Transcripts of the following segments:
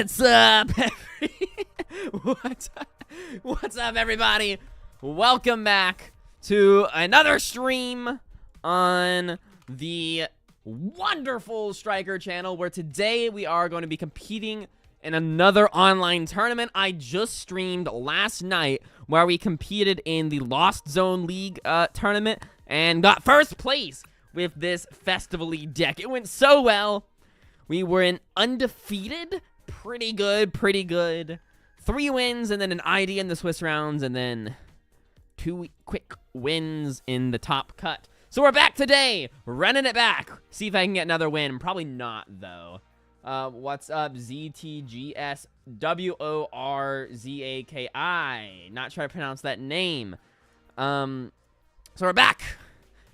What's up? What's up, everybody? Welcome back to another stream on the wonderful Striker channel, where today we are going to be competing in another online tournament. I just streamed last night where we competed in the Lost Zone League tournament and got first place with this Festival-y deck. It went so well. We were in undefeated. Pretty good. 3 wins and then an ID in the Swiss rounds, and then 2 quick wins in the top cut. So we're back today, running it back. See if I can get another win. Probably not, though. What's up, ZTGSWORZAKI? Not sure how to pronounce that name. So we're back.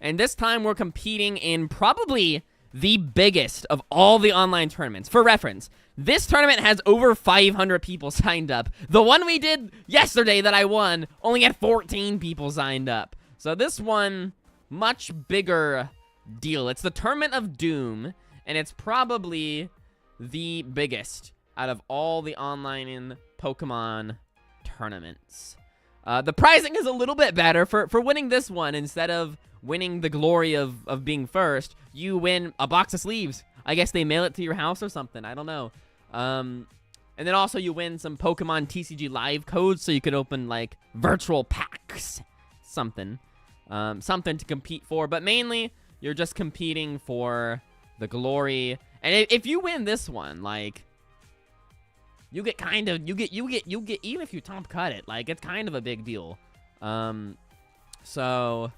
And this time we're competing in probably the biggest of all the online tournaments. For reference, this tournament has over 500 people signed up. The one we did yesterday that I won only had 14 people signed up. So this one, much bigger deal. It's the Tournament of Doom, and it's probably the biggest out of all the online Pokemon tournaments. The pricing is a little bit better. For winning this one, instead of winning the glory of being first, you win a box of sleeves. I guess they mail it to your house or something. I don't know. And then also you win some Pokemon TCG live codes, so you could open like virtual packs. Something to compete for. But mainly, you're just competing for the glory. And if you win this one, like, you get even if you top cut it, like, it's kind of a big deal. So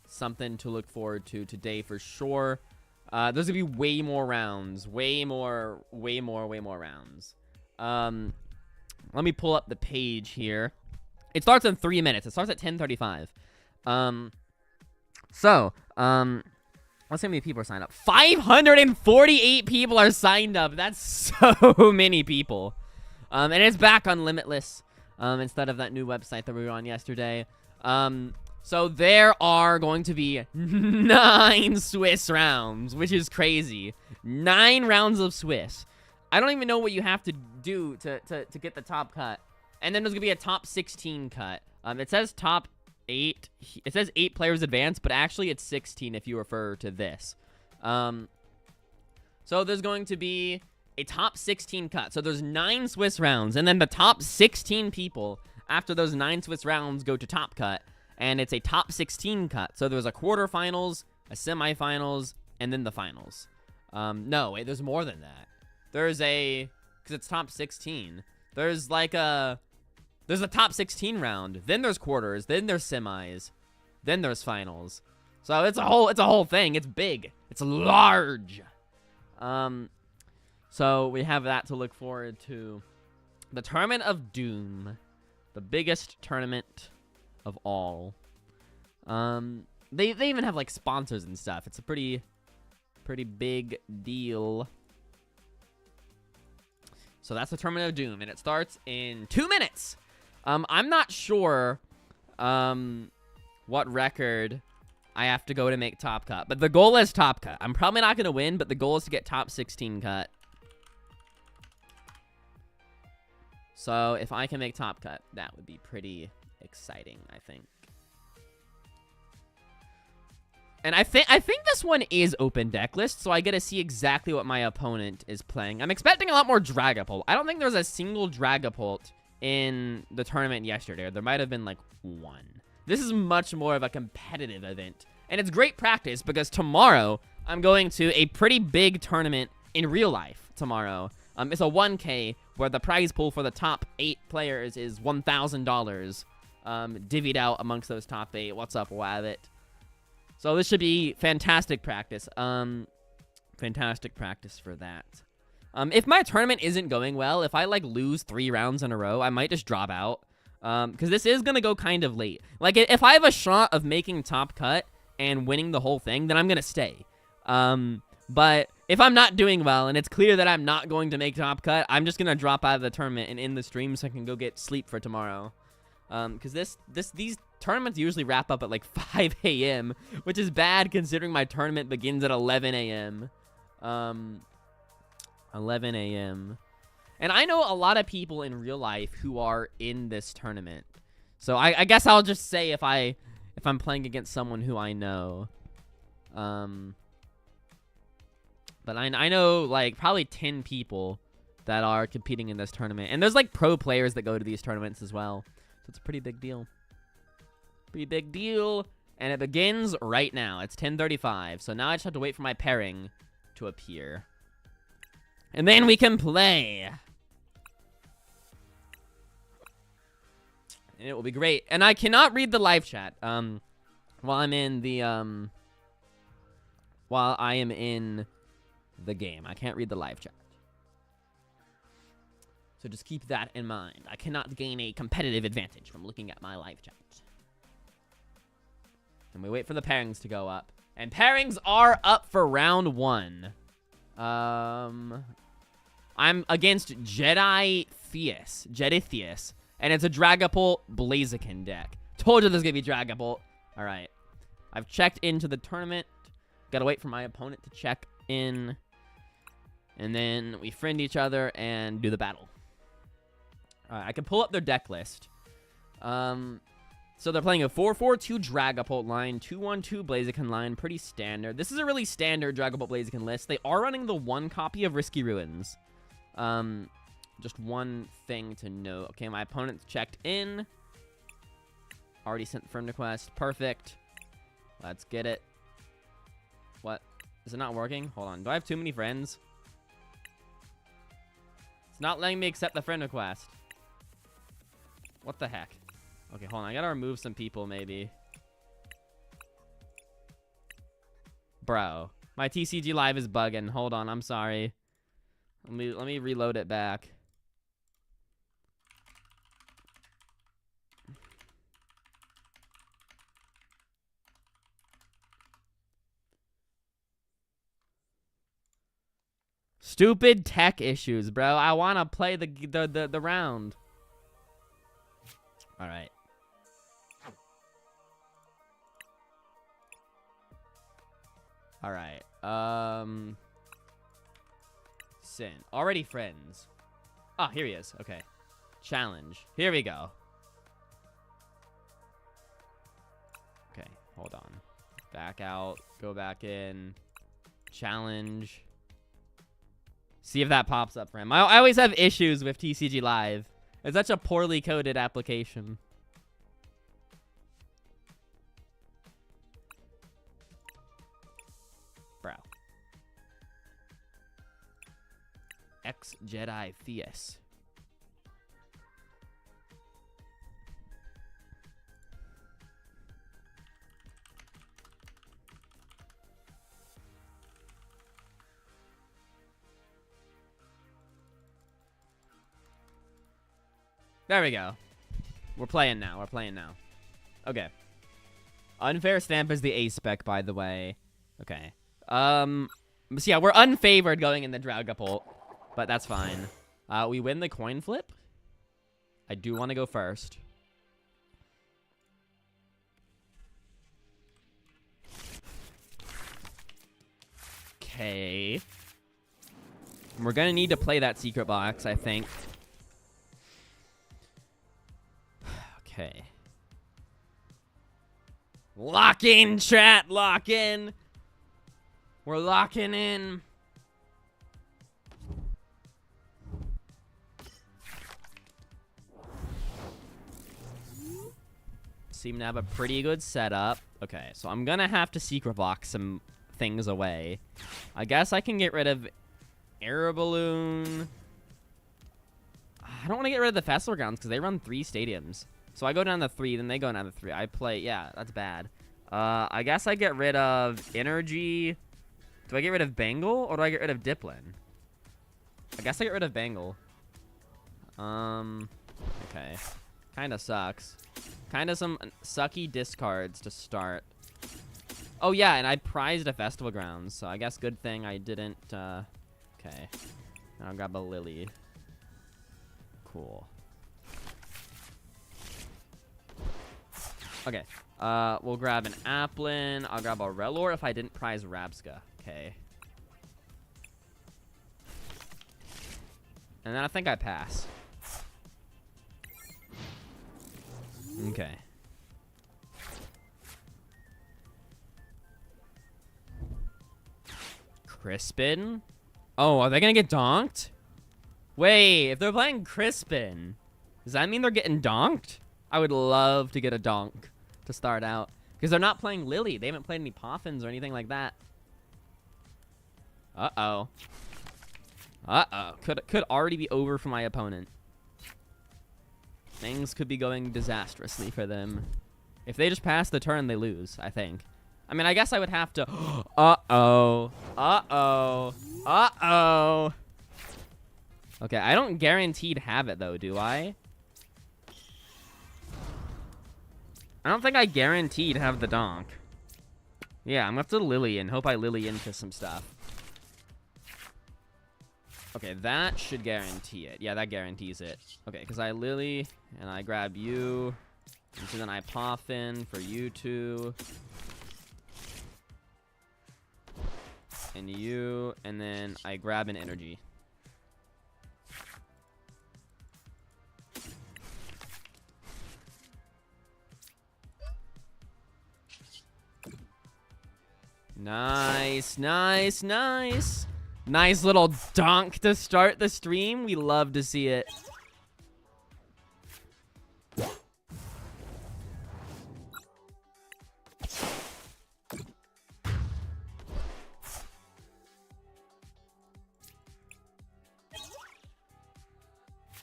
something to look forward to today for sure. There's gonna be way more rounds. Way more rounds. Let me pull up the page here. It starts in 3 minutes. It starts at 10:35. Let's see how many people are signed up. 548 people are signed up. That's so many people. And it's back on Limitless, instead of that new website that we were on yesterday. So there are going to be 9 Swiss rounds, which is crazy. 9 rounds of Swiss. I don't even know what you have to do to get the top cut. And then there's going to be a top 16 cut. It says top 8. It says 8 players advance, but actually it's 16 if you refer to this. So there's going to be a top 16 cut. So there's 9 Swiss rounds, and then the top 16 people after those 9 Swiss rounds go to top cut. And it's a top 16 cut. So there's a quarterfinals, a semifinals, and then the finals. No, wait, there's more than that. There's because it's top 16. There's a top 16 round. Then there's quarters. Then there's semis. Then there's finals. So it's a whole thing. It's big. It's large. So we have that to look forward to. The Tournament of Doom. The biggest tournament of all. They even have like sponsors and stuff. It's a pretty big deal. So that's the Tournament of Doom, and it starts in 2 minutes. I'm not sure what record I have to go to make top cut, but the goal is top cut. I'm probably not gonna win, but the goal is to get top 16 cut. So if I can make top cut, that would be pretty exciting, I think. And I think this one is open deck list, so I get to see exactly what my opponent is playing. I'm expecting a lot more Dragapult. I don't think there's a single Dragapult in the tournament yesterday. There might have been like 1. This is much more of a competitive event. And it's great practice because tomorrow I'm going to a pretty big tournament in real life tomorrow. It's a 1K where the prize pool for the top 8 players is $1,000. Divvied out amongst those top 8. What's up, Wabbit? So this should be fantastic practice. Fantastic practice for that. If my tournament isn't going well, if I like lose 3 rounds in a row, I might just drop out. Because this is gonna go kind of late. Like if I have a shot of making top cut and winning the whole thing, then I'm gonna stay. But if I'm not doing well and it's clear that I'm not going to make top cut, I'm just gonna drop out of the tournament and end the stream so I can go get sleep for tomorrow. Because these tournaments usually wrap up at like 5 a.m., which is bad considering my tournament begins at 11 a.m. 11 a.m. And I know a lot of people in real life who are in this tournament. So I guess I'll just say if I'm playing against someone who I know. But I know, like, probably 10 people that are competing in this tournament. And there's, like, pro players that go to these tournaments as well. So it's a pretty big deal. Pretty big deal. And it begins right now. It's 10:35. So now I just have to wait for my pairing to appear. And then we can play. And it will be great. And I cannot read the live chat. While I'm in the, while I am in the game. I can't read the live chat. So just keep that in mind. I cannot gain a competitive advantage from looking at my live chat. And we wait for the pairings to go up. And pairings are up for round 1. I'm against Jedithius. And it's a Dragapult Blaziken deck. Told you there's gonna be Dragapult. Alright. I've checked into the tournament. Gotta wait for my opponent to check in. And then we friend each other and do the battle. Alright, I can pull up their deck list. So they're playing a 4-4-2 Dragapult line, 2-1-2 Blaziken line, pretty standard. This is a really standard Dragapult Blaziken list. They are running the 1 copy of Risky Ruins. Just one thing to note. Okay, my opponent's checked in. Already sent the friend request. Perfect. Let's get it. What? Is it not working? Hold on. Do I have too many friends? It's not letting me accept the friend request. What the heck? Okay, hold on. I gotta remove some people, maybe. Bro. My TCG Live is bugging. Hold on. I'm sorry. Let me reload it back. Stupid tech issues, bro. I want to play the round. All right. All right. Sin. Already friends. Ah, here he is. Okay. Challenge. Here we go. Okay, hold on. Back out. Go back in. Challenge. See if that pops up for him. I always have issues with TCG Live. It's such a poorly coded application. Bro. Ex-Jedi Theus. There we go. We're playing now. We're playing now. Okay. Unfair Stamp is the A spec, by the way. Okay. So yeah, we're unfavored going in the Dragapult, but that's fine. We win the coin flip. I do want to go first. Okay. We're gonna need to play that secret box, I think. Okay. Lock in, chat. Lock in. We're locking in. Seem to have a pretty good setup. Okay, so I'm gonna have to secret box some things away. I guess I can get rid of Air Balloon. I don't want to get rid of the Festival Grounds because they run 3 stadiums. So I go down to 3, then they go down to 3. I play, yeah, that's bad. I guess I get rid of Energy. Do I get rid of Bengal or do I get rid of Diplin? I guess I get rid of Bengal. Okay. Kinda sucks. Kinda some sucky discards to start. Oh yeah, and I prized a Festival Grounds, so I guess good thing I didn't, okay. Now I'll grab a Lily. Cool. Okay, we'll grab an Applin. I'll grab a Relor if I didn't prize Rabska. Okay. And then I think I pass. Okay. Crispin? Oh, are they gonna get donked? Wait, if they're playing Crispin, does that mean they're getting donked? I would love to get a donk to start out. Because they're not playing Lily. They haven't played any Poffins or anything like that. Uh-oh. Uh-oh. Could already be over for my opponent. Things could be going disastrously for them. If they just pass the turn, they lose, I think. I mean, I guess I would have to... Uh-oh. Uh-oh. Uh-oh. Okay, I don't guaranteed have it, though, do I? I don't think I guaranteed have the donk. Yeah, I'm gonna have to Lily and hope I Lily into some stuff. Okay, that should guarantee it. Yeah, that guarantees it. Okay, because I Lily, and I grab you. And so then I Poffin for you two. And you, and then I grab an energy. Nice, nice, nice. Nice little donk to start the stream. We love to see it.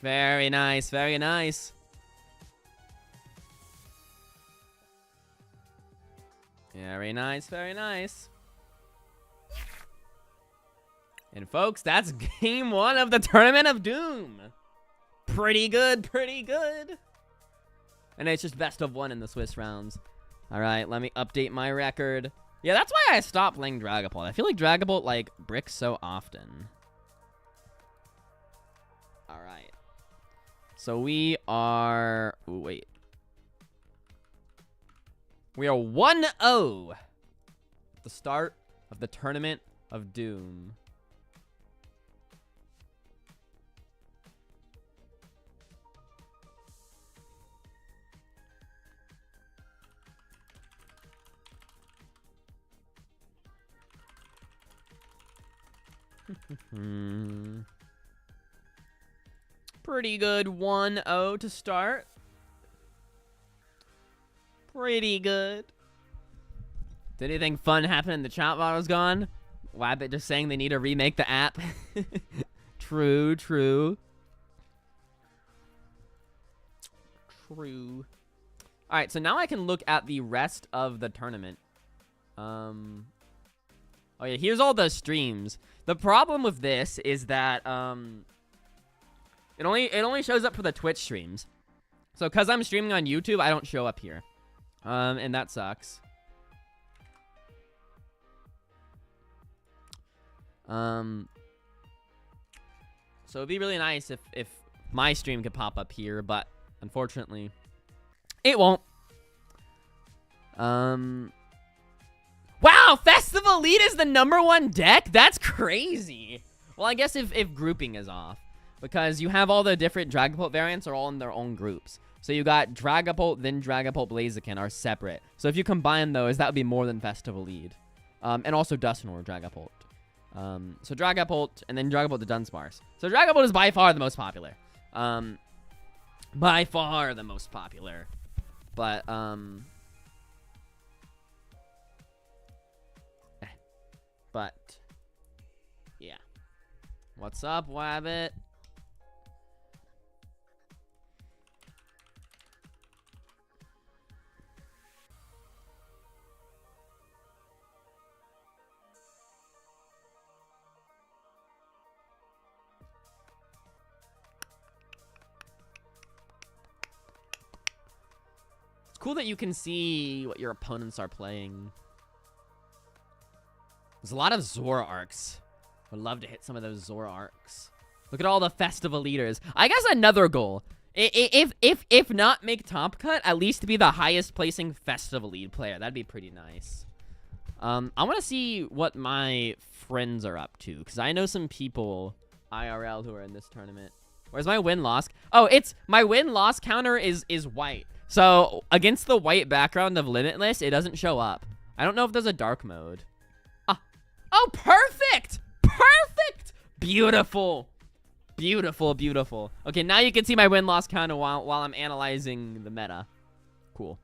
Very nice, very nice. Very nice, very nice. And folks, that's game 1 of the Tournament of Doom. Pretty good, pretty good. And it's just best of 1 in the Swiss rounds. All right, let me update my record. Yeah, that's why I stopped playing Dragapult. I feel like Dragapult, like, bricks so often. All right. So we are... Ooh, wait. We are 1-0 at the start of the Tournament of Doom. Pretty good 1-0 to start. Pretty good. Did anything fun happen in the chat while I was gone? Wabbit just saying they need to remake the app. True, true. True. Alright, so now I can look at the rest of the tournament. Oh yeah, here's all the streams. The problem with this is that it only shows up for the Twitch streams. So cuz I'm streaming on YouTube, I don't show up here. And that sucks. So it'd be really nice if my stream could pop up here, but unfortunately it won't. Wow, Festival Elite is the #1 deck? That's crazy. Well, I guess if grouping is off. Because you have all the different Dragapult variants are all in their own groups. So you got Dragapult, then Dragapult, Blaziken are separate. So if you combine those, that would be more than Festival Elite. And also Dusknoir Dragapult. So Dragapult, and then Dragapult to Dunsparce. So Dragapult is by far the most popular. By far the most popular. But, But, yeah. What's up, Wabbit? It's cool that you can see what your opponents are playing. There's a lot of Zora arcs. Would love to hit some of those Zora arcs. Look at all the festival leaders. I guess another goal. If not make top cut, at least to be the highest placing festival lead player. That'd be pretty nice. I want to see what my friends are up to, because I know some people IRL who are in this tournament. Where's my win-loss? Oh, it's my win-loss counter is white. So against the white background of Limitless, it doesn't show up. I don't know if there's a dark mode. Ah. Oh, perfect! Perfect! Beautiful. Beautiful, beautiful. Okay, now you can see my win-loss counter while I'm analyzing the meta. Cool.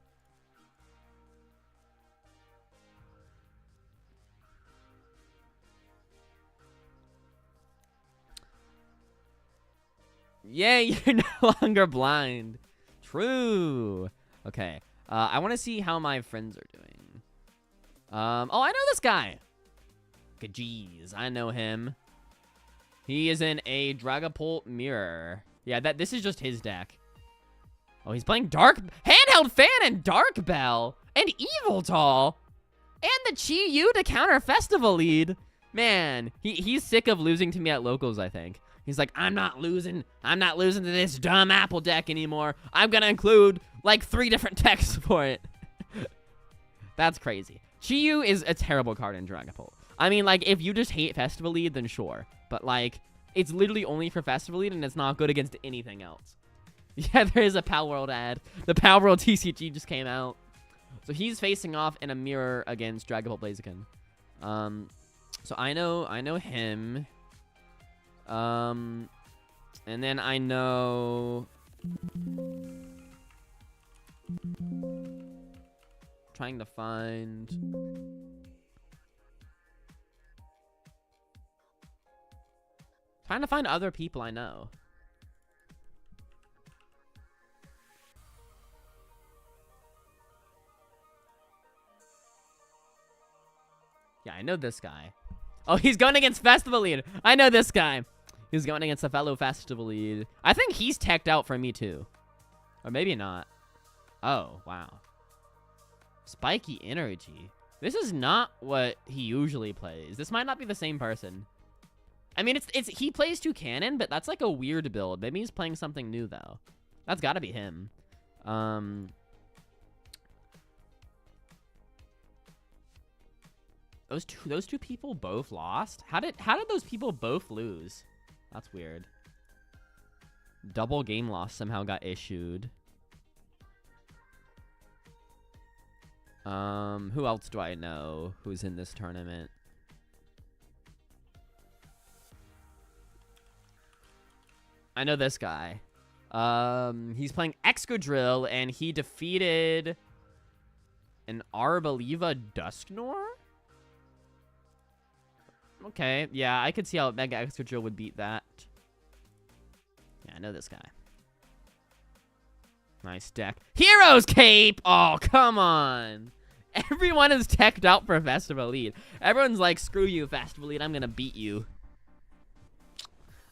Yay, you're no longer blind. True. Okay. I want to see how my friends are doing. Oh, I know this guy. Jeez, I know him. He is in a Dragapult Mirror. Yeah, this is just his deck. Oh, he's playing Handheld Fan and Dark Bell and Evil Doll and the Chi-Yu to counter Festival Lead. Man, he's sick of losing to me at locals, I think. He's like, I'm not losing to this dumb Apple deck anymore. I'm gonna include like 3 different decks for it. That's crazy. Chi-Yu is a terrible card in Dragapult. I mean, like, if you just hate Festival Lead, then sure. But, like, it's literally only for Festival Lead, and it's not good against anything else. Yeah, there is a Pal World ad. The Pal World TCG just came out. So he's facing off in a mirror against Dragapult Blaziken. So I know him. And then I know... Trying to find... Trying to find other people I know. Yeah, I know this guy. Oh, he's going against Festival Lead. I know this guy. He's going against a fellow Festival Lead. I think he's teched out for me too. Or maybe not. Oh, wow. Spiky Energy. This is not what he usually plays. This might not be the same person. I mean, he plays 2 cannon, but that's like a weird build. Maybe he's playing something new though. That's got to be him. Those two people both lost? How did those people both lose? That's weird. Double game loss somehow got issued. Who else do I know who's in this tournament? I know this guy. He's playing Excadrill, and he defeated an Arbaliva Dusknoir? Okay, yeah, I could see how Mega Excadrill would beat that. Yeah, I know this guy. Nice deck. Hero's Cape! Oh, come on. Everyone is teched out for Festival Lead. Everyone's like, screw you, Festival Lead. I'm going to beat you.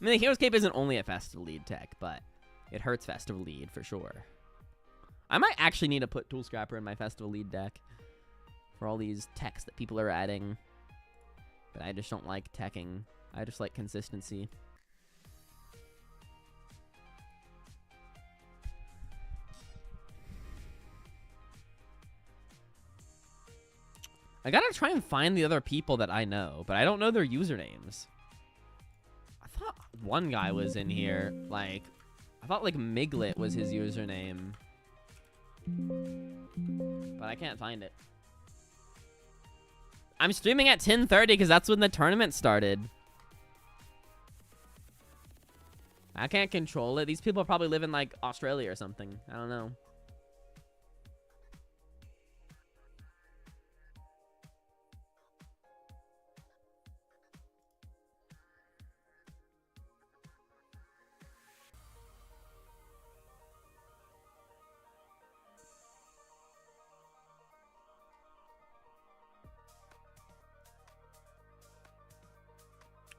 I mean, the Hero's Cape isn't only a Festival Lead tech, but it hurts Festival Lead for sure. I might actually need to put Tool Scrapper in my Festival Lead deck for all these techs that people are adding. But I just don't like teching. I just like consistency. I gotta try and find the other people that I know, but I don't know their usernames. I thought one guy was in here, like, I thought like Miglet was his username. But I can't find it. I'm streaming at 10:30 because that's when the tournament started. I can't control it. These people probably live in like Australia or something. I don't know.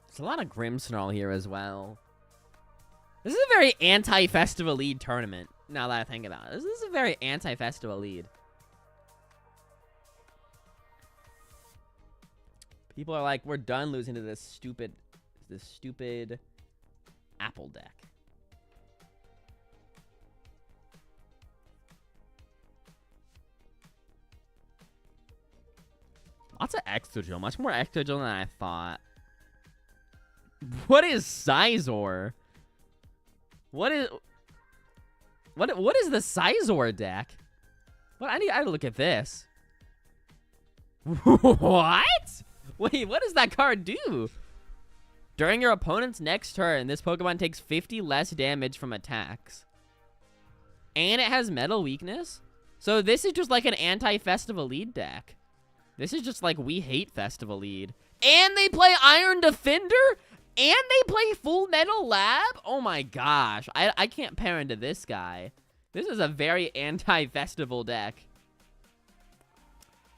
There's a lot of Grimmsnarl here as well. This is a very anti-Festival Lead tournament, now that I think about it. This is a very anti-Festival Lead. People are like, we're done losing to this stupid Apple deck. Lots of Excadrill, much more Excadrill than I thought. What is Sizor? What is the Sizor deck? What I gotta look at this. What? Wait, what does that card do? During your opponent's next turn, this Pokemon takes 50 less damage from attacks. And it has Metal Weakness? So this is just like an anti-Festival Lead deck. This is just like, we hate Festival Lead. And they play Iron Defender? And they play Full Metal Lab? Oh my gosh. I can't pair into this guy. This is a very anti-Festival deck.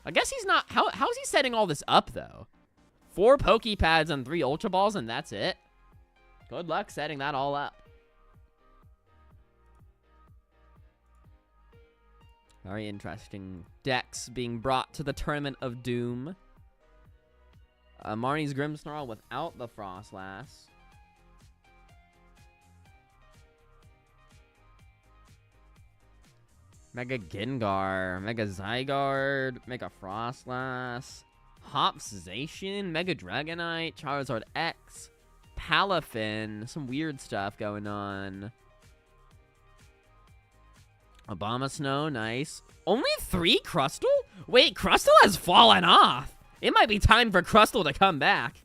I guess he's not... How is he setting all this up, though? 4 Pokepads and 3 Ultra Balls, and that's it. Good luck setting that all up. Very interesting decks being brought to the Tournament of Doom. Marnie's Grimmsnarl without the Frostlass. Mega Gengar, Mega Zygarde, Mega Frostlass, Hopsization, Mega Dragonite, Charizard X, Palafin, some weird stuff going on. Abomasnow, nice. Only 3 Crustle? Wait, Crustle has fallen off. It might be time for Crustle to come back.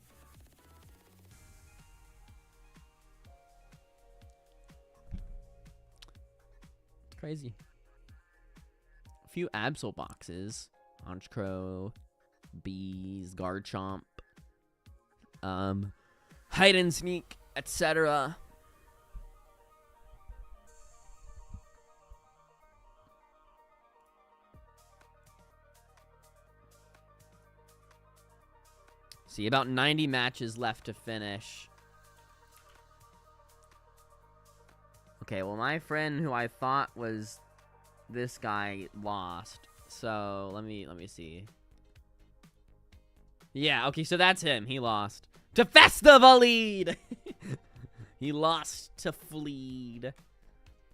It's crazy. A few Absol boxes. Honchkrow, Bees, Garchomp, Hide and Sneak, etc. See, about 90 matches left to finish. Okay, well, my friend who I thought was this guy lost. So, let me see. Yeah, okay, so that's him. He lost. To Festival Lead! He lost to Fleed.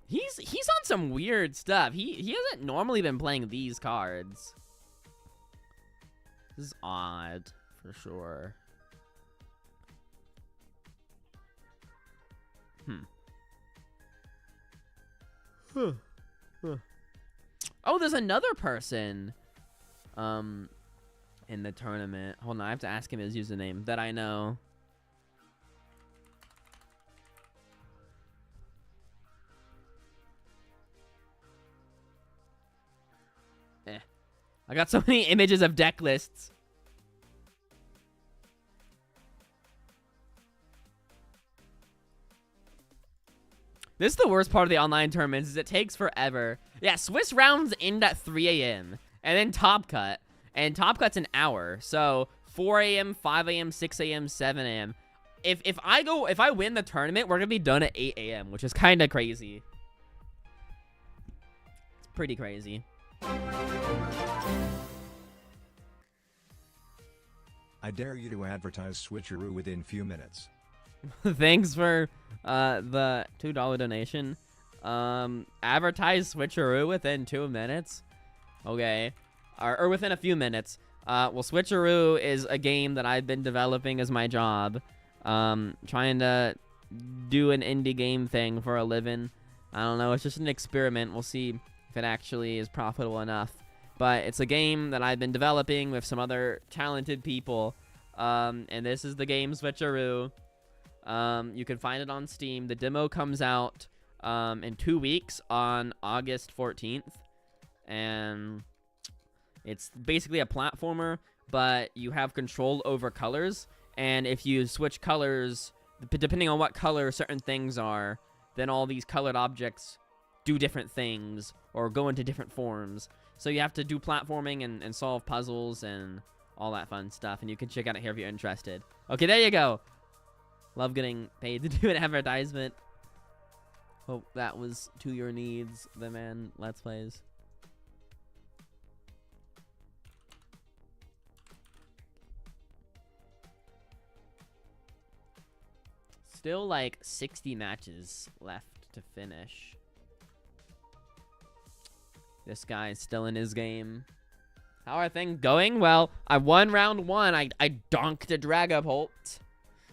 He's on some weird stuff. He hasn't normally been playing these cards. This is odd. For sure. Oh, there's another person in the tournament. Hold on, I have to ask him his username that I know. I got so many images of deck lists. This is the worst part of the online tournaments, is it takes forever. Yeah, Swiss rounds end at 3 a.m. and then Top Cut. And Top Cut's an hour. So 4 a.m., 5 a.m., 6 a.m., 7 a.m. If I win the tournament, we're gonna be done at 8 a.m., which is kind of crazy. It's pretty crazy. I dare you to advertise Switcheroo within few minutes. Thanks for the $2 donation. Advertise Switcheroo within 2 minutes. Okay. Or within a few minutes. Well, Switcheroo is a game that I've been developing as my job. Trying to do an indie game thing for a living. I don't know. It's just an experiment. We'll see if it actually is profitable enough. But it's a game that I've been developing with some other talented people. And this is the game Switcheroo. You can find it on Steam. The demo comes out in 2 weeks on August 14th. And it's basically a platformer, but you have control over colors. And if you switch colors, depending on what color certain things are, then all these colored objects do different things or go into different forms. So you have to do platforming and solve puzzles and all that fun stuff. And you can check out it here if you're interested. Okay, there you go. Love getting paid to do an advertisement. Hope that was to your needs, the man Let's Plays. Still like 60 matches left to finish. This guy's still in his game. How are things going? Well, I won round 1. I donked a Dragapult.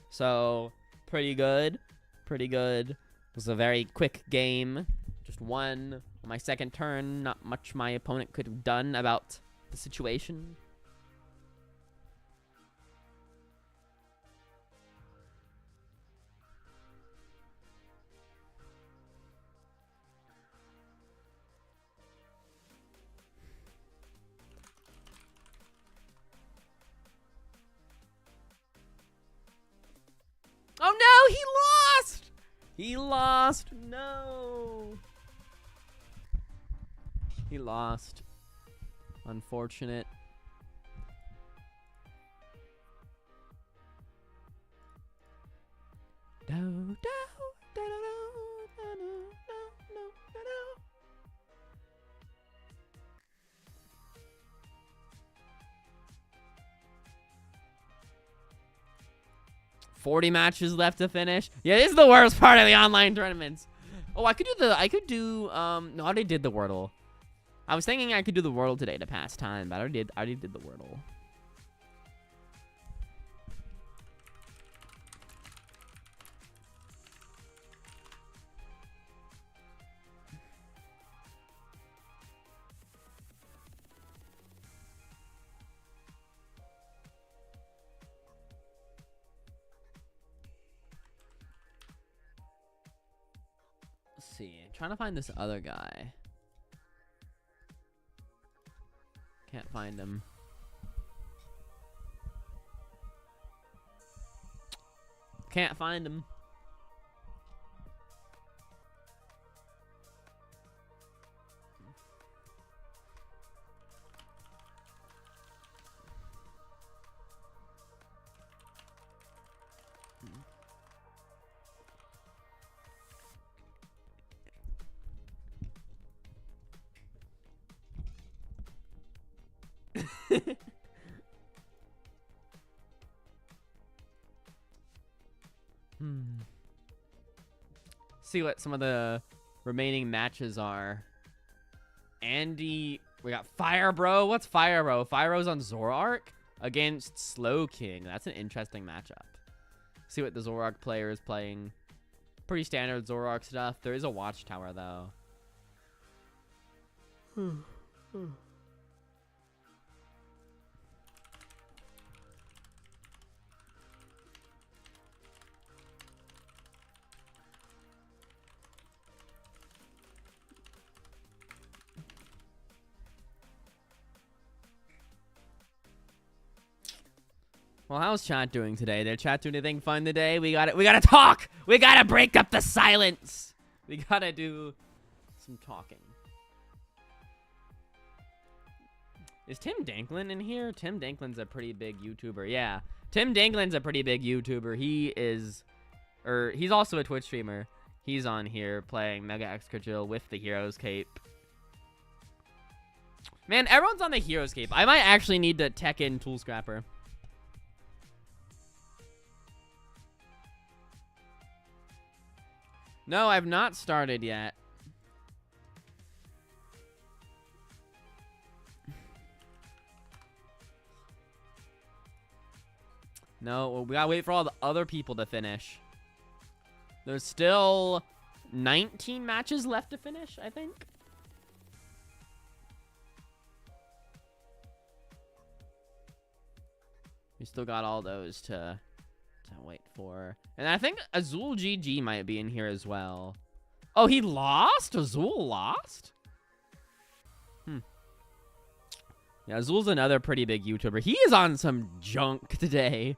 So, Pretty good. Pretty good. It was a very quick game. Just won on my second turn. Not much my opponent could have done about the situation. Oh no, he lost! He lost. No. He lost. Unfortunate. Do, do, do, do, do, do, do, do, do, do. 40 matches left to finish. Yeah, this is the worst part of the online tournaments. Oh, I could do no, I already did the Wordle. I was thinking I could do the Wordle today to pass time, but I already did the Wordle. Let's see. I'm trying to find this other guy. Can't find him. Can't find him. See what some of the remaining matches are. Andy, we got Fire Bro. What's Fire Bro? Fire Bro's on Zoroark against Slow King. That's an interesting matchup. See what the Zoroark player is playing. Pretty standard Zoroark stuff. There is a Watchtower though. Well, how's chat doing today? Did chat do anything fun today? We gotta talk! We gotta break up the silence! We gotta do some talking. Is Tim Danklin in here? Tim Danklin's a pretty big YouTuber. Yeah. Tim Danklin's a pretty big YouTuber. He's also a Twitch streamer. He's on here playing Mega Excadrill with the Hero's Cape. Man, everyone's on the Hero's Cape. I might actually need to tech in Tool Scrapper. No, I've not started yet. No, well, we gotta wait for all the other people to finish. There's still 19 matches left to finish, I think. We still got all those to wait for. And I think Azul GG might be in here as well. Oh, he lost? Azul lost? Yeah, Azul's another pretty big YouTuber. He is on some junk today.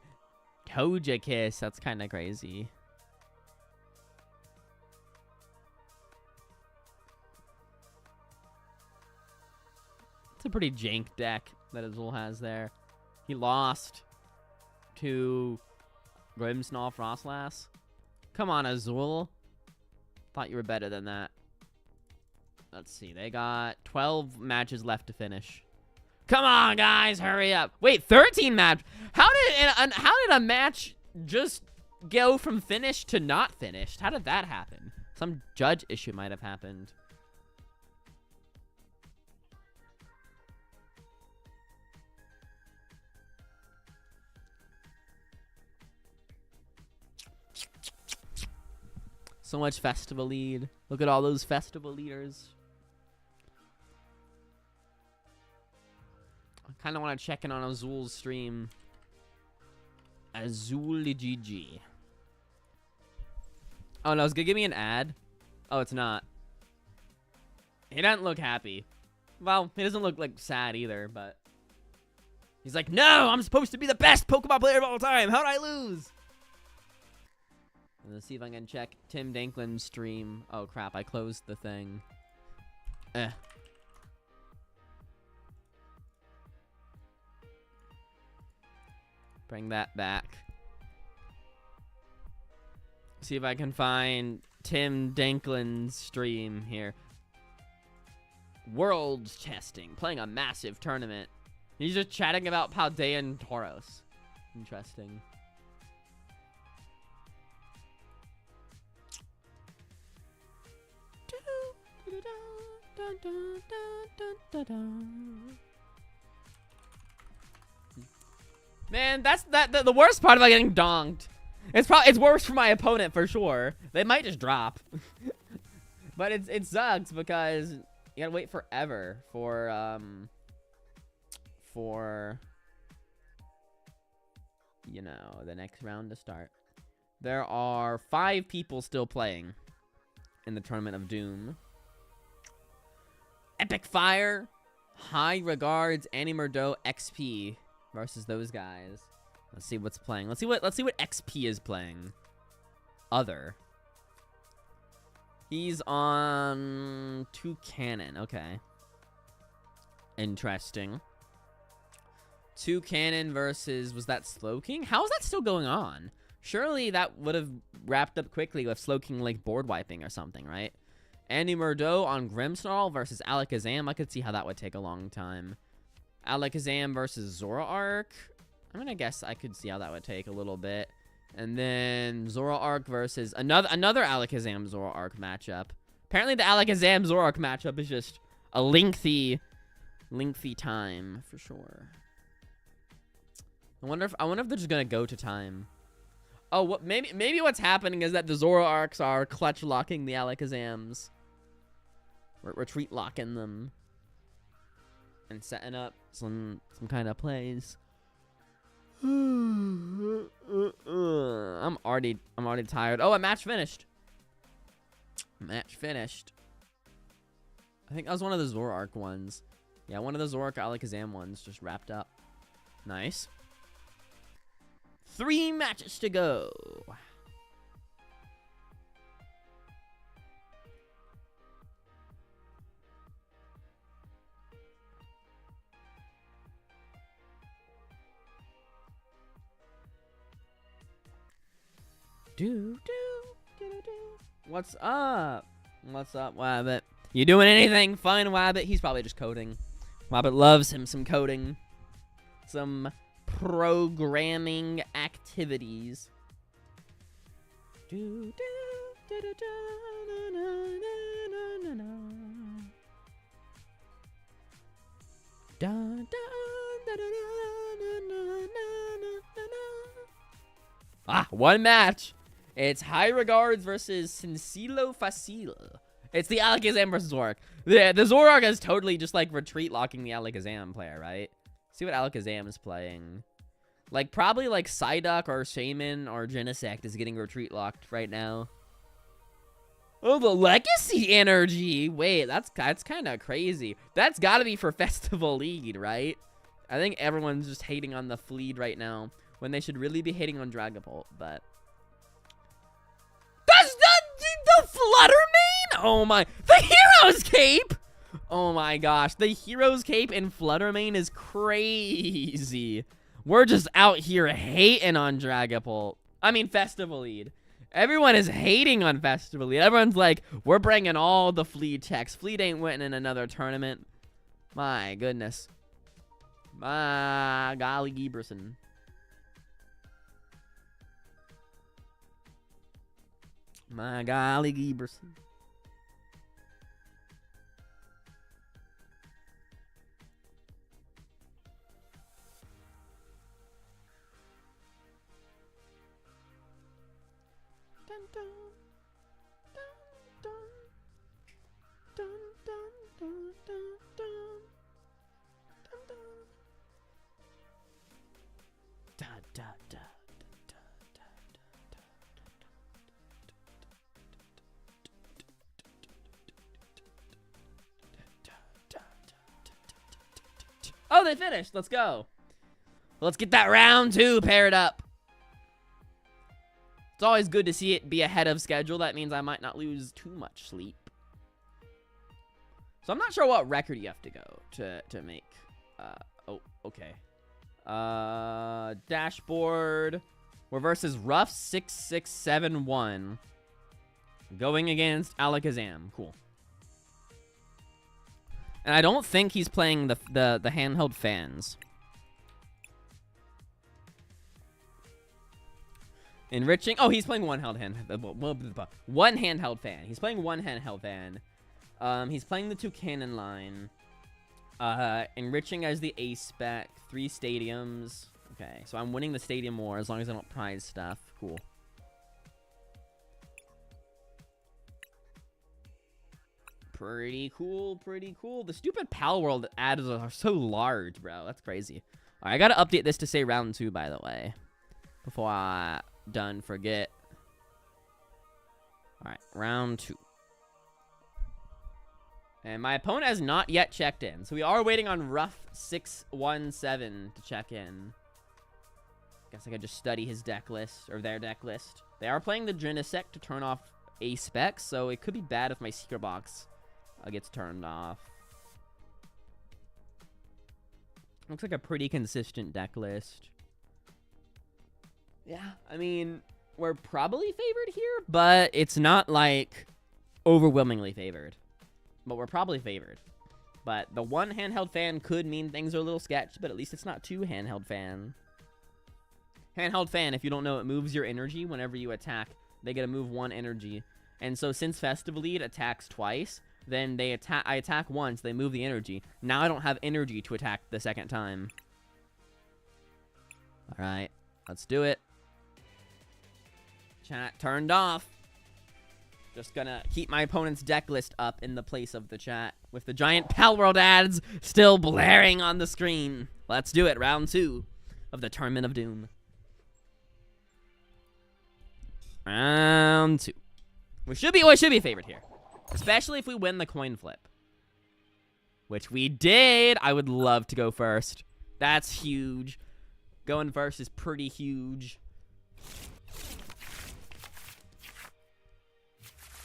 Toja Kiss. That's kind of crazy. It's a pretty jank deck that Azul has there. He lost to Grimmsnarl Frostlass. Come on, Azul. Thought you were better than that. Let's see. They got 12 matches left to finish. Come on, guys. Hurry up. Wait, 13 match. How did a match just go from finished to not finished? How did that happen? Some judge issue might have happened. So much festival lead. Look at all those festival leaders. I kind of want to check in on Azul's stream. Azul GG. Oh no, it's gonna give me an ad. Oh, it's not. He doesn't look happy. Well, he doesn't look like sad either, but he's like, no, I'm supposed to be the best Pokemon player of all time. How'd I lose? Let's see if I can check Tim Danklin's stream. Oh crap, I closed the thing. Bring that back. See if I can find Tim Danklin's stream here. Worlds testing, playing a massive tournament. He's just chatting about Paldea and Tauros. Interesting. Man, that's the worst part about getting donked. It's worse for my opponent for sure. They might just drop. But it sucks because you gotta wait forever for you know, the next round to start. There are 5 people still playing in the Tournament of Doom. Epic Fire, High Regards, Animurdo, XP versus those guys. Let's see what's playing. Let's see what XP is playing. Other. He's on 2 Cannon. Okay. Interesting. 2 Cannon versus, was that Slowking? How is that still going on? Surely that would have wrapped up quickly with Slowking like board wiping or something, right? Andy Murdo on Grimmsnarl versus Alakazam. I could see how that would take a long time. Alakazam versus Zoroark. I'm gonna guess I could see how that would take a little bit. And then Zoroark versus another Alakazam Zoroark matchup. Apparently the Alakazam Zoroark matchup is just a lengthy time for sure. I wonder if they're just gonna go to time. Oh, what? Maybe what's happening is that the Zoroarks are clutch locking the Alakazams. Retreat locking them. And setting up some kind of plays. I'm already tired. Oh, a match finished. Match finished. I think that was one of the Zoroark ones. Yeah, one of the Zoroark Alakazam ones just wrapped up. Nice. 3 matches to go. What's up? What's up, Wabbit? You doing anything fun, Wabbit? He's probably just coding. Wabbit loves him some coding. Some programming activities. Ah, 1 match. It's High Regards versus Sincilo Facile. It's the Alakazam versus Zoroark. The Zoroark is totally just like retreat locking the Alakazam player, right? See what Alakazam is playing. Like, probably like Psyduck or Shaman or Genesect is getting retreat locked right now. Oh, the Legacy energy. Wait, that's kind of crazy. That's got to be for Festival Lead, right? I think everyone's just hating on the Fleed right now when they should really be hating on Dragapult, but... That's the Fluttermane? Oh my... The Hero's Cape! Oh my gosh, the Hero's Cape in Fluttermane is crazy. We're just out here hating on Dragapult. I mean, Festival Lead. Everyone is hating on Festival Lead. Everyone's like, we're bringing all the Fleet techs. Fleet ain't winning in another tournament. My goodness. My golly Gieberson. My golly Gieberson. Oh, they finished. Let's go. Let's get that round 2 paired up. It's always good to see it be ahead of schedule. That means I might not lose too much sleep. So I'm not sure what record you have to go to make. Oh, okay. Dashboard. We're versus Rough 6671. Going against Alakazam. Cool. And I don't think he's playing the handheld fans. Enriching. Oh, he's playing one handheld fan. He's playing one handheld fan. He's playing the 2 cannon line. Enriching as the ace spec. 3 stadiums. Okay, so I'm winning the stadium war as long as I don't prize stuff. Cool. Pretty cool, pretty cool. The stupid Pal World ads are so large, bro. That's crazy. All right, I gotta update this to say round 2, by the way, before I done forget. All right, round 2. And my opponent has not yet checked in, so we are waiting on Rough 617 to check in. Guess I could just study his deck list, or their deck list. They are playing the Genesect to turn off a spec, so it could be bad if my secret box gets turned off. Looks like a pretty consistent deck list. Yeah, I mean, we're probably favored here, but it's not like overwhelmingly favored. But we're probably favored. But the 1 handheld fan could mean things are a little sketch, but at least it's not 2 handheld fan. Handheld fan, if you don't know, it moves your energy whenever you attack. They get to move 1 energy. And so since Festival Lead attacks twice, then I attack once, they move the energy. Now I don't have energy to attack the second time. Alright, let's do it. Chat turned off. Just gonna keep my opponent's deck list up in the place of the chat, with the giant Pal World ads still blaring on the screen. Let's do it, round 2 of the Tournament of Doom. Round 2. We should be favored here. Especially if we win the coin flip. Which we did. I would love to go first. That's huge. Going first is pretty huge.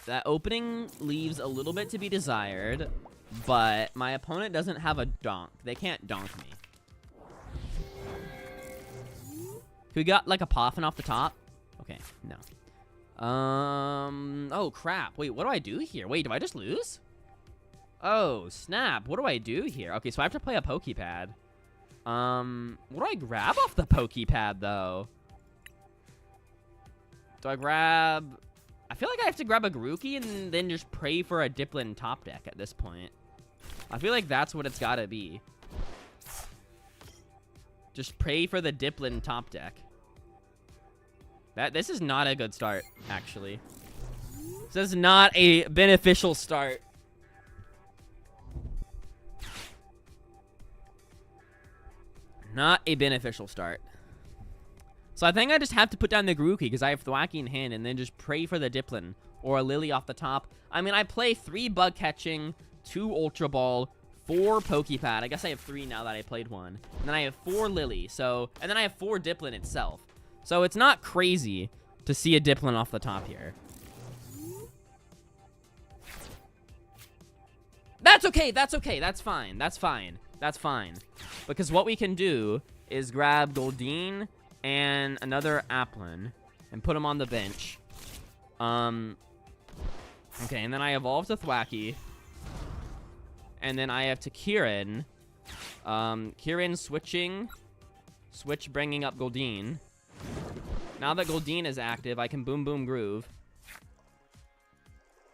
That opening leaves a little bit to be desired. But my opponent doesn't have a donk. They can't donk me. We got like a Poffin off the top? Okay, no. Oh crap. Wait, what do I do here? Wait, do I just lose? Oh, snap. What do I do here? Okay, so I have to play a Pokepad. What do I grab off the Pokepad, though? Do I grab... I feel like I have to grab a Grookey and then just pray for a Dipplin top deck at this point. I feel like that's what it's gotta be. Just pray for the Dipplin top deck. This is not a good start, actually. This is not a beneficial start. Not a beneficial start. So I think I just have to put down the Grookey because I have Thwacky in hand and then just pray for the Dipplin or a Lily off the top. I mean, I play 3 Bug Catching, 2 Ultra Ball, 4 Pokepad. I guess I have 3 now that I played 1. And then I have 4 Lily. So, and then I have 4 Dipplin itself. So it's not crazy to see a Dipplin off the top here. That's okay. That's okay. That's fine. That's fine. That's fine. Because what we can do is grab Goldeen and another Applin and put them on the bench. Okay, and then I evolve to Thwacky. And then I have to Kieran. Kieran switching. Switch bringing up Goldeen. Now that Goldeen is active, I can Boom Boom Groove.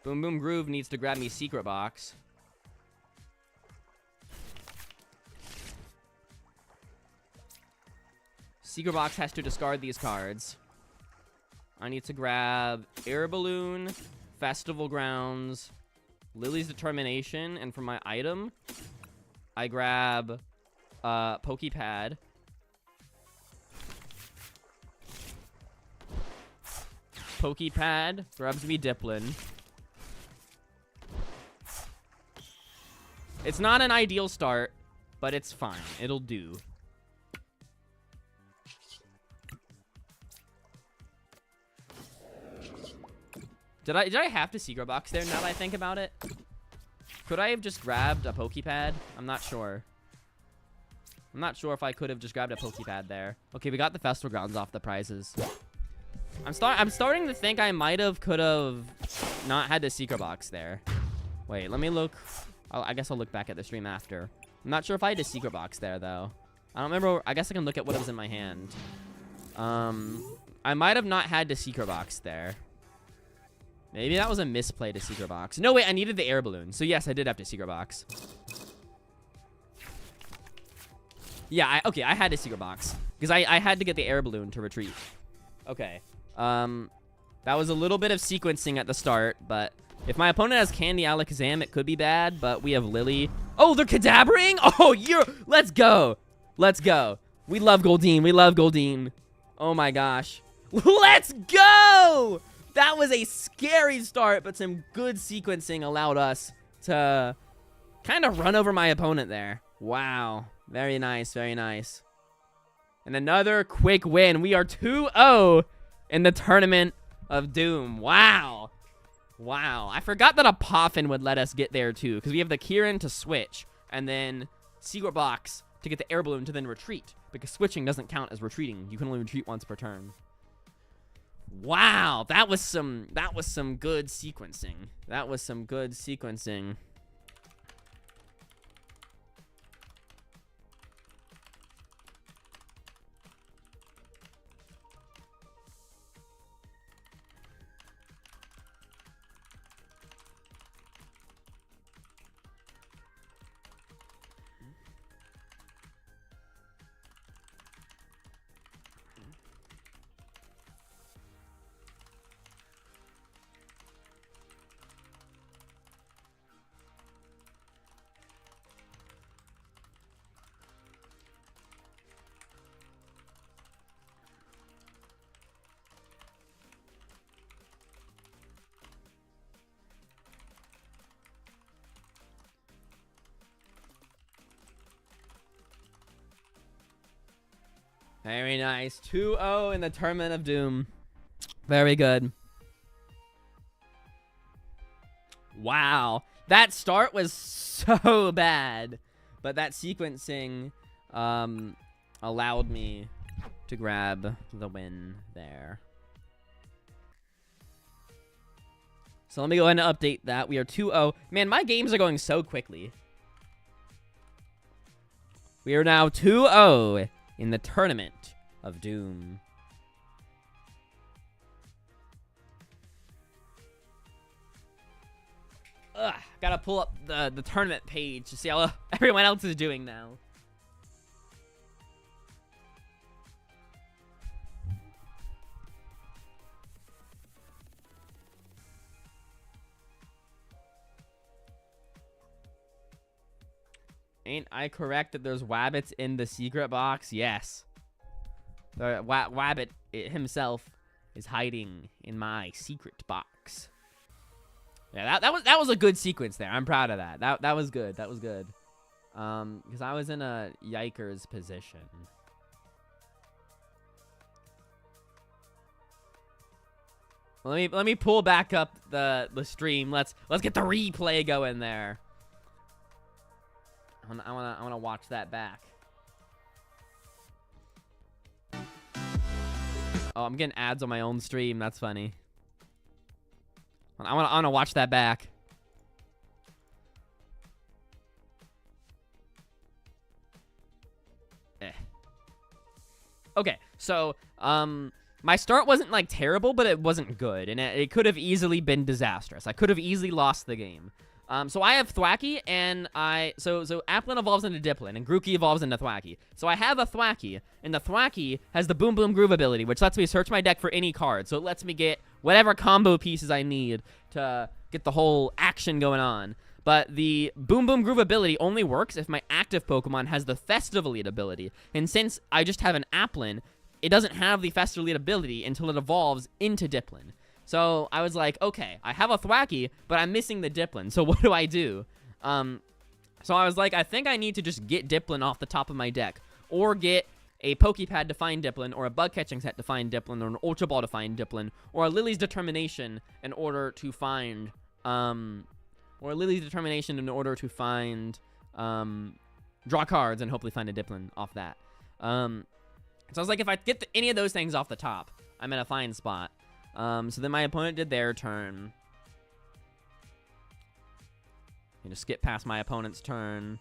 Boom Boom Groove needs to grab me Secret Box. Secret Box has to discard these cards. I need to grab Air Balloon, Festival Grounds, Lily's Determination, and for my item, I grab Pokepad. Pokepad grabs me Diplin. It's not an ideal start, but it's fine. It'll do. Did I have to secret box there now that I think about it? Could I have just grabbed a Pokepad? I'm not sure. I'm not sure if I could have just grabbed a Pokepad there. Okay, we got the Festival Grounds off the prizes. I'm starting to think I could have not had the secret box there. Wait, let me look. I guess I'll look back at the stream after. I'm not sure if I had a secret box there, though. I don't remember. I guess I can look at what was in my hand. I might have not had the secret box there. Maybe that was a misplay to secret box. No, wait, I needed the air balloon. So, yes, I did have to secret box. Yeah, okay, I had a secret box. Because I had to get the air balloon to retreat. Okay. That was a little bit of sequencing at the start, but if my opponent has Candy Alakazam, it could be bad, but we have Lily. Oh, they're Kadabring? Oh, let's go. Let's go. We love Goldeen. We love Goldeen. Oh, my gosh. Let's go! That was a scary start, but some good sequencing allowed us to kind of run over my opponent there. Wow. Very nice, very nice. And another quick win. We are 2-0 in the Tournament of Doom. Wow. Wow. I forgot that a Poffin would let us get there, too, because we have the Kieran to switch, and then Secret Box to get the air balloon to then retreat, because switching doesn't count as retreating. You can only retreat once per turn. Wow, that was some good sequencing. That was some good sequencing. Very nice. 2-0 in the Tournament of Doom. Very good. Wow. That start was so bad. But that sequencing allowed me to grab the win there. So let me go ahead and update that. We are 2-0. Man, my games are going so quickly. We are now 2-0 in the Tournament of Doom. Ugh, gotta pull up the tournament page to see how everyone else is doing now. Ain't I correct that there's Wabbits in the secret box? Yes. The Wabbit himself is hiding in my secret box. Yeah, that was a good sequence there. I'm proud of that. That was good. That was good. Because I was in a yikers position. Let me pull back up the stream. Let's get the replay going there. I wanna watch that back. Oh, I'm getting ads on my own stream. That's funny. I wanna watch that back. Okay, so my start wasn't like terrible, but it wasn't good, and it could have easily been disastrous. I could have easily lost the game. So I have Thwacky, and so Applin evolves into Diplin, and Grookey evolves into Thwacky. So I have a Thwacky, and the Thwacky has the Boom Boom Groove ability, which lets me search my deck for any card. So it lets me get whatever combo pieces I need to get the whole action going on. But the Boom Boom Groove ability only works if my active Pokemon has the Festival Lead ability. And since I just have an Applin, it doesn't have the Festival Lead ability until it evolves into Diplin. So I was like, okay, I have a Thwackey, but I'm missing the Diplin. So what do I do? So I was like, I think I need to just get Diplin off the top of my deck. Or get a Pokepad to find Diplin, or a Bug Catching Set to find Diplin, or an Ultra Ball to find Diplin, or a Lily's Determination in order to find, draw cards and hopefully find a Diplin off that. So I was like, if I get any of those things off the top, I'm in a fine spot. So then my opponent did their turn. I'm gonna skip past my opponent's turn.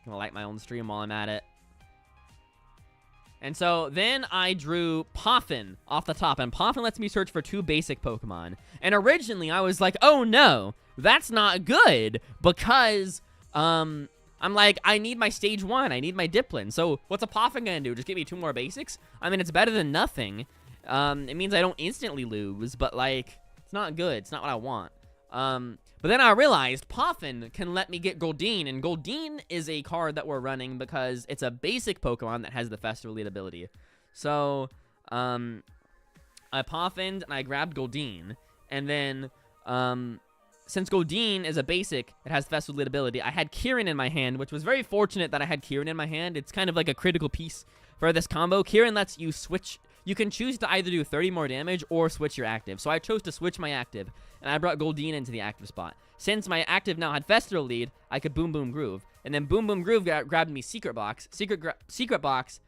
I'm gonna light my own stream while I'm at it. And so then I drew Poffin off the top, and Poffin lets me search for 2 basic Pokemon. And originally I was like, oh no, that's not good, because I'm like, I need my stage 1, I need my Diplin. So what's a Poffin gonna do? Just give me 2 more basics? I mean, it's better than nothing. It means I don't instantly lose, but like, it's not good. It's not what I want. But then I realized Poffin can let me get Goldeen, and Goldeen is a card that we're running because it's a basic Pokemon that has the Festival Lead ability. So, I Poffined and I grabbed Goldeen, and then, since Goldeen is a basic, it has Festival Lead ability, I had Kieran in my hand, which was very fortunate that I had Kieran in my hand. It's kind of like a critical piece for this combo. Kieran lets you switch. You can choose to either do 30 more damage or switch your active. So I chose to switch my active, and I brought Goldeen into the active spot. Since my active now had Festival Lead, I could Boom Boom Groove. And then Boom Boom Groove grabbed me Secret Box. Secret Box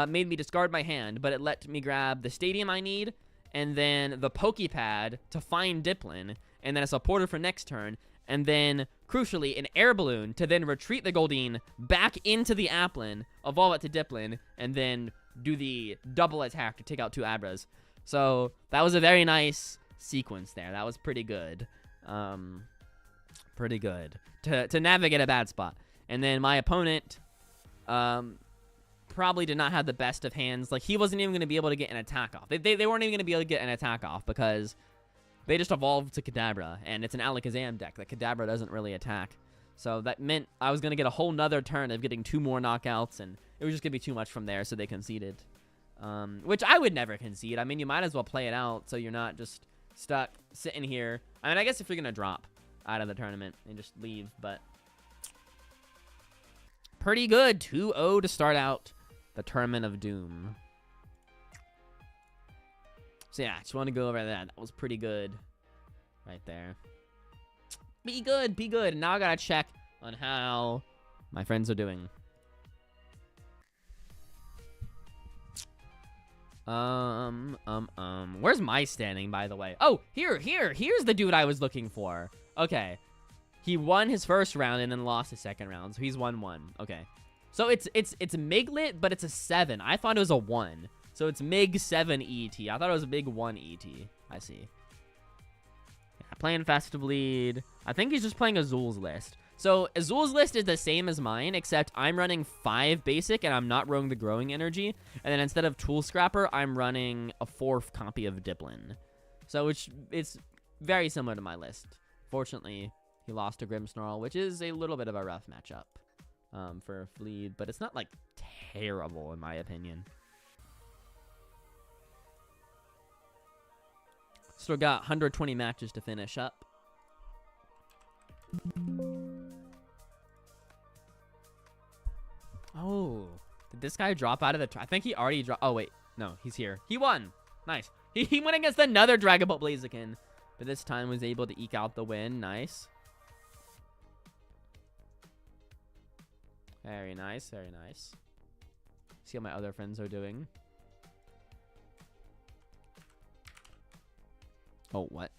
made me discard my hand, but it let me grab the Stadium I need, and then the Pokepad to find Diplin, and then a supporter for next turn, and then, crucially, an Air Balloon to then retreat the Goldeen back into the Applin, evolve it to Diplin, and then do the double attack to take out 2 Abras. So that was a very nice sequence there. That was pretty good. Pretty good to navigate a bad spot. And then my opponent probably did not have the best of hands. Like, he wasn't even going to be able to get an attack off. They weren't even going to be able to get an attack off because they just evolved to Kadabra, and it's an Alakazam deck that Kadabra doesn't really attack. So that meant I was going to get a whole nother turn of getting 2 more knockouts, and it was just going to be too much from there, so they conceded. Which I would never concede. I mean, you might as well play it out so you're not just stuck sitting here. I mean, I guess if you're going to drop out of the tournament and just leave, but pretty good. 2-0 to start out the Tournament of Doom. So yeah, just want to go over that. That was pretty good right there. Be good, be good. And now I gotta check on how my friends are doing. Where's my standing, by the way? Oh, here's the dude I was looking for. Okay. He won his first round and then lost his second round, so he's 1-1. Okay. So it's Miglet, but it's a 7. I thought it was a 1. So it's Mig 7 ET. I thought it was a Mig 1 ET. I see. Yeah, playing Festival Lead. I think he's just playing Azul's list. So Azul's list is the same as mine, except I'm running 5 basic and I'm not running the Growing Energy. And then instead of Tool Scrapper, I'm running a 4th copy of Diplin. So it's very similar to my list. Fortunately, he lost to Grimmsnarl, which is a little bit of a rough matchup for Fleed, but it's not like terrible in my opinion. Still got 120 matches to finish up. Oh, did this guy drop out of the... I think he already dropped... Oh, wait. No, he's here. He won. Nice. He went against another Dragon Ball Blaziken, but this time was able to eke out the win. Nice. Very nice, very nice. See how my other friends are doing. Oh, what?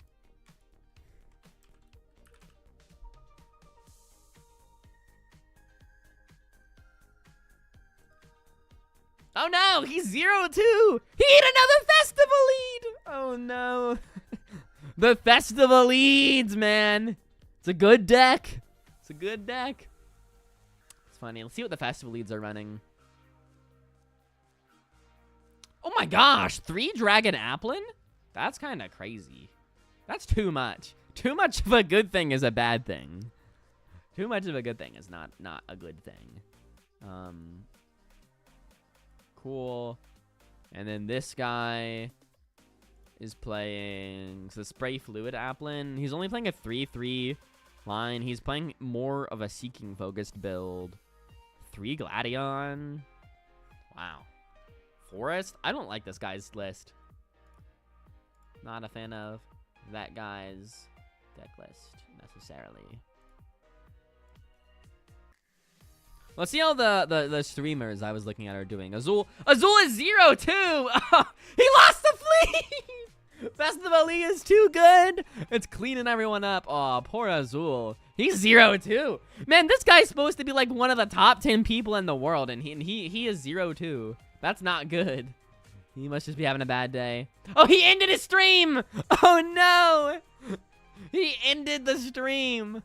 Oh no, he's 0-2. He ate another Festival Lead. Oh no. The Festival Leads, man. It's a good deck. It's a good deck. It's funny. Let's see what the Festival Leads are running. Oh my gosh, 3 Dragon Applin? That's kind of crazy. That's too much. Too much of a good thing is a bad thing. Too much of a good thing is not a good thing. Cool. And then this guy is playing the Spray Fluid Applin. He's only playing a 3/3 line. He's playing more of a Seeking focused build. 3 Gladion. Wow. Forest? I don't like this guy's list. Not a fan of that guy's deck list necessarily. Let's see how the streamers I was looking at are doing. Azul is 0-2. Oh, he lost the fleet. Festival League is too good. It's cleaning everyone up. Oh, poor Azul. He's 0-2. Man, this guy's supposed to be like one of the top 10 people in the world, and he is 0-2. That's not good. He must just be having a bad day. Oh, he ended his stream. Oh no. He ended the stream.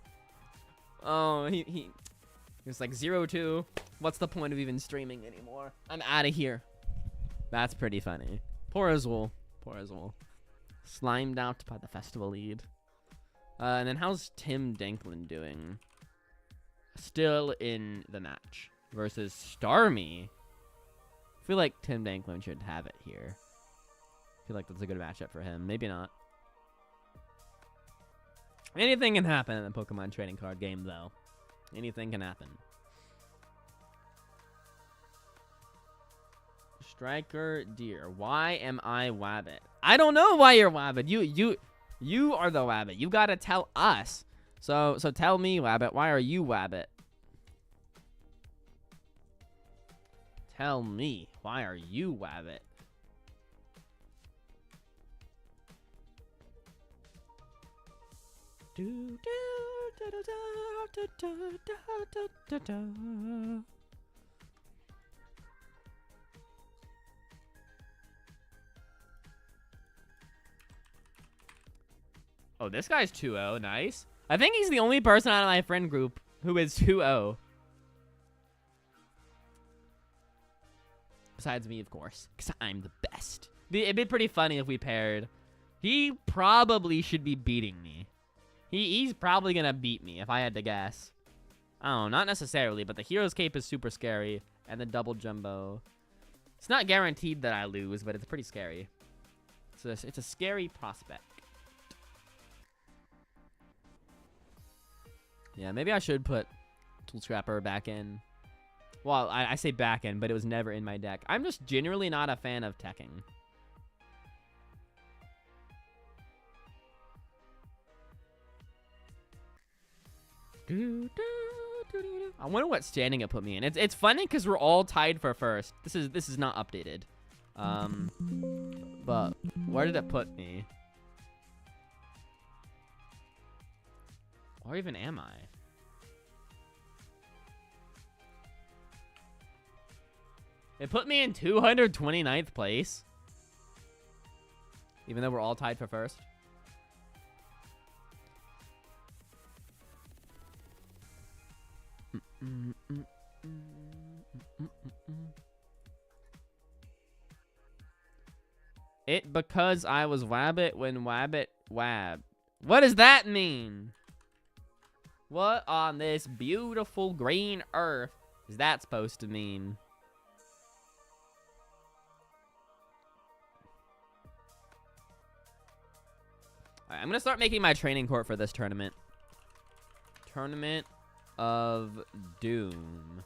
Oh, he was like 0-2. What's the point of even streaming anymore? I'm out of here. That's pretty funny. Poor Azul. Poor Azul. Slimed out by the festival lead. And then how's Tim Danklin doing? Still in the match versus Starmie. I feel like Tim Danklin should have it here. I feel like that's a good matchup for him. Maybe not. Anything can happen in the Pokemon trading card game, though. Anything can happen. Striker Deer. Why am I Wabbit? I don't know why you're Wabbit. You are the Wabbit. You gotta tell us. So tell me, Wabbit. Why are you Wabbit? Tell me. Why are you Wabbit? Oh, this guy's 2-0. Nice. I think he's the only person out of my friend group who is 2-0. Besides me, of course, because I'm the best. It'd be pretty funny if we paired. He probably should be beating me. He's probably going to beat me if I had to guess. Oh, not necessarily, but the Hero's Cape is super scary. And the Double Jumbo. It's not guaranteed that I lose, but it's pretty scary. It's a scary prospect. Yeah, maybe I should put Tool Scrapper back in. Well, I say back in, but it was never in my deck. I'm just generally not a fan of teching. I wonder what standing it put me in. It's funny because we're all tied for first. This is not updated. But where did it put me? Or even am I? It put me in 229th place. Even though we're all tied for first. It because I was Wabbit when Wabbit Wab. What does that mean? What on this beautiful green earth is that supposed to mean? Alright, I'm gonna start making my training court for this tournament. Tournament of Doom.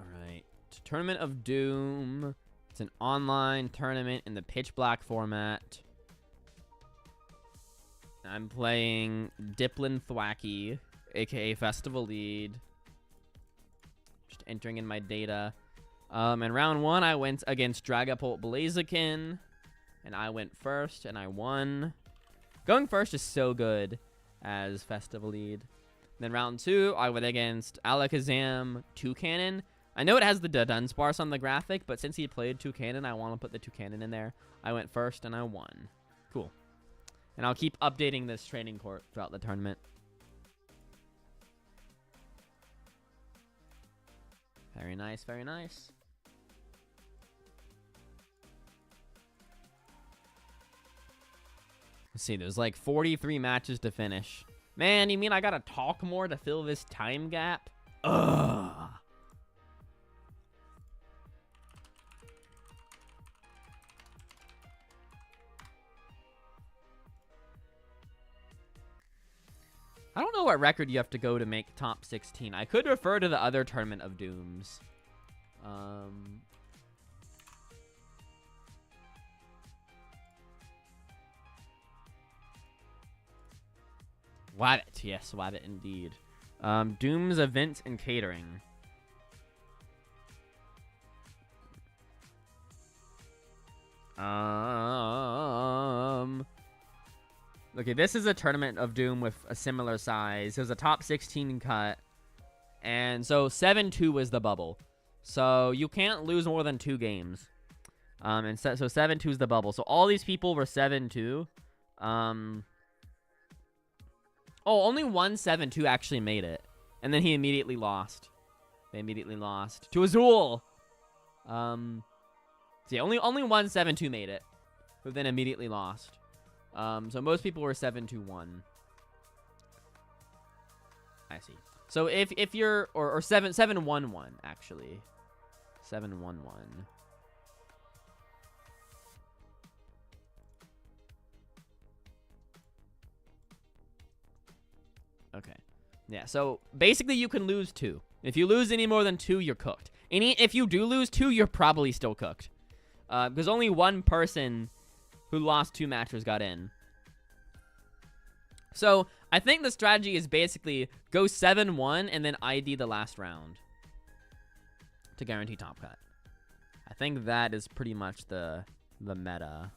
Alright. Tournament of Doom. It's an online tournament in the pitch black format. I'm playing Diplin Thwacky, aka Festival Lead. Just entering in my data. In round 1, I went against Dragapult Blaziken. And I went first, and I won. Going first is so good as Festival Lead. Then round 2, I went against Alakazam Toucanon. I know it has the Dunsparce on the graphic, but since he played Toucanon, I want to put the Toucanon in there. I went first, and I won. Cool. And I'll keep updating this training court throughout the tournament. Very nice, very nice. Let's see, there's like 43 matches to finish. Man, you mean I gotta talk more to fill this time gap? Ugh. I don't know what record you have to go to make top 16. I could refer to the other Tournament of Dooms. Wabbit, yes, Wabbit indeed. Dooms events and catering. Okay, this is a Tournament of Doom with a similar size. It was a top 16 cut. And so 7-2 was the bubble. So you can't lose more than 2 games. And so 7-2 is the bubble. So all these people were 7-2. Oh, only one 7-2 actually made it. And then he immediately lost. They immediately lost to Azul. So yeah, only one 7-2 made it, who then immediately lost. So most people were 7-1. I see. So if you're or 7-1-1 actually. 7-1-1. Okay. Yeah, so basically you can lose 2. If you lose any more than 2, you're cooked. If you do lose 2, you're probably still cooked. Because only one person who lost 2 matches got in. So I think the strategy is basically go 7-1 and then ID the last round to guarantee top cut. I think that is pretty much the meta.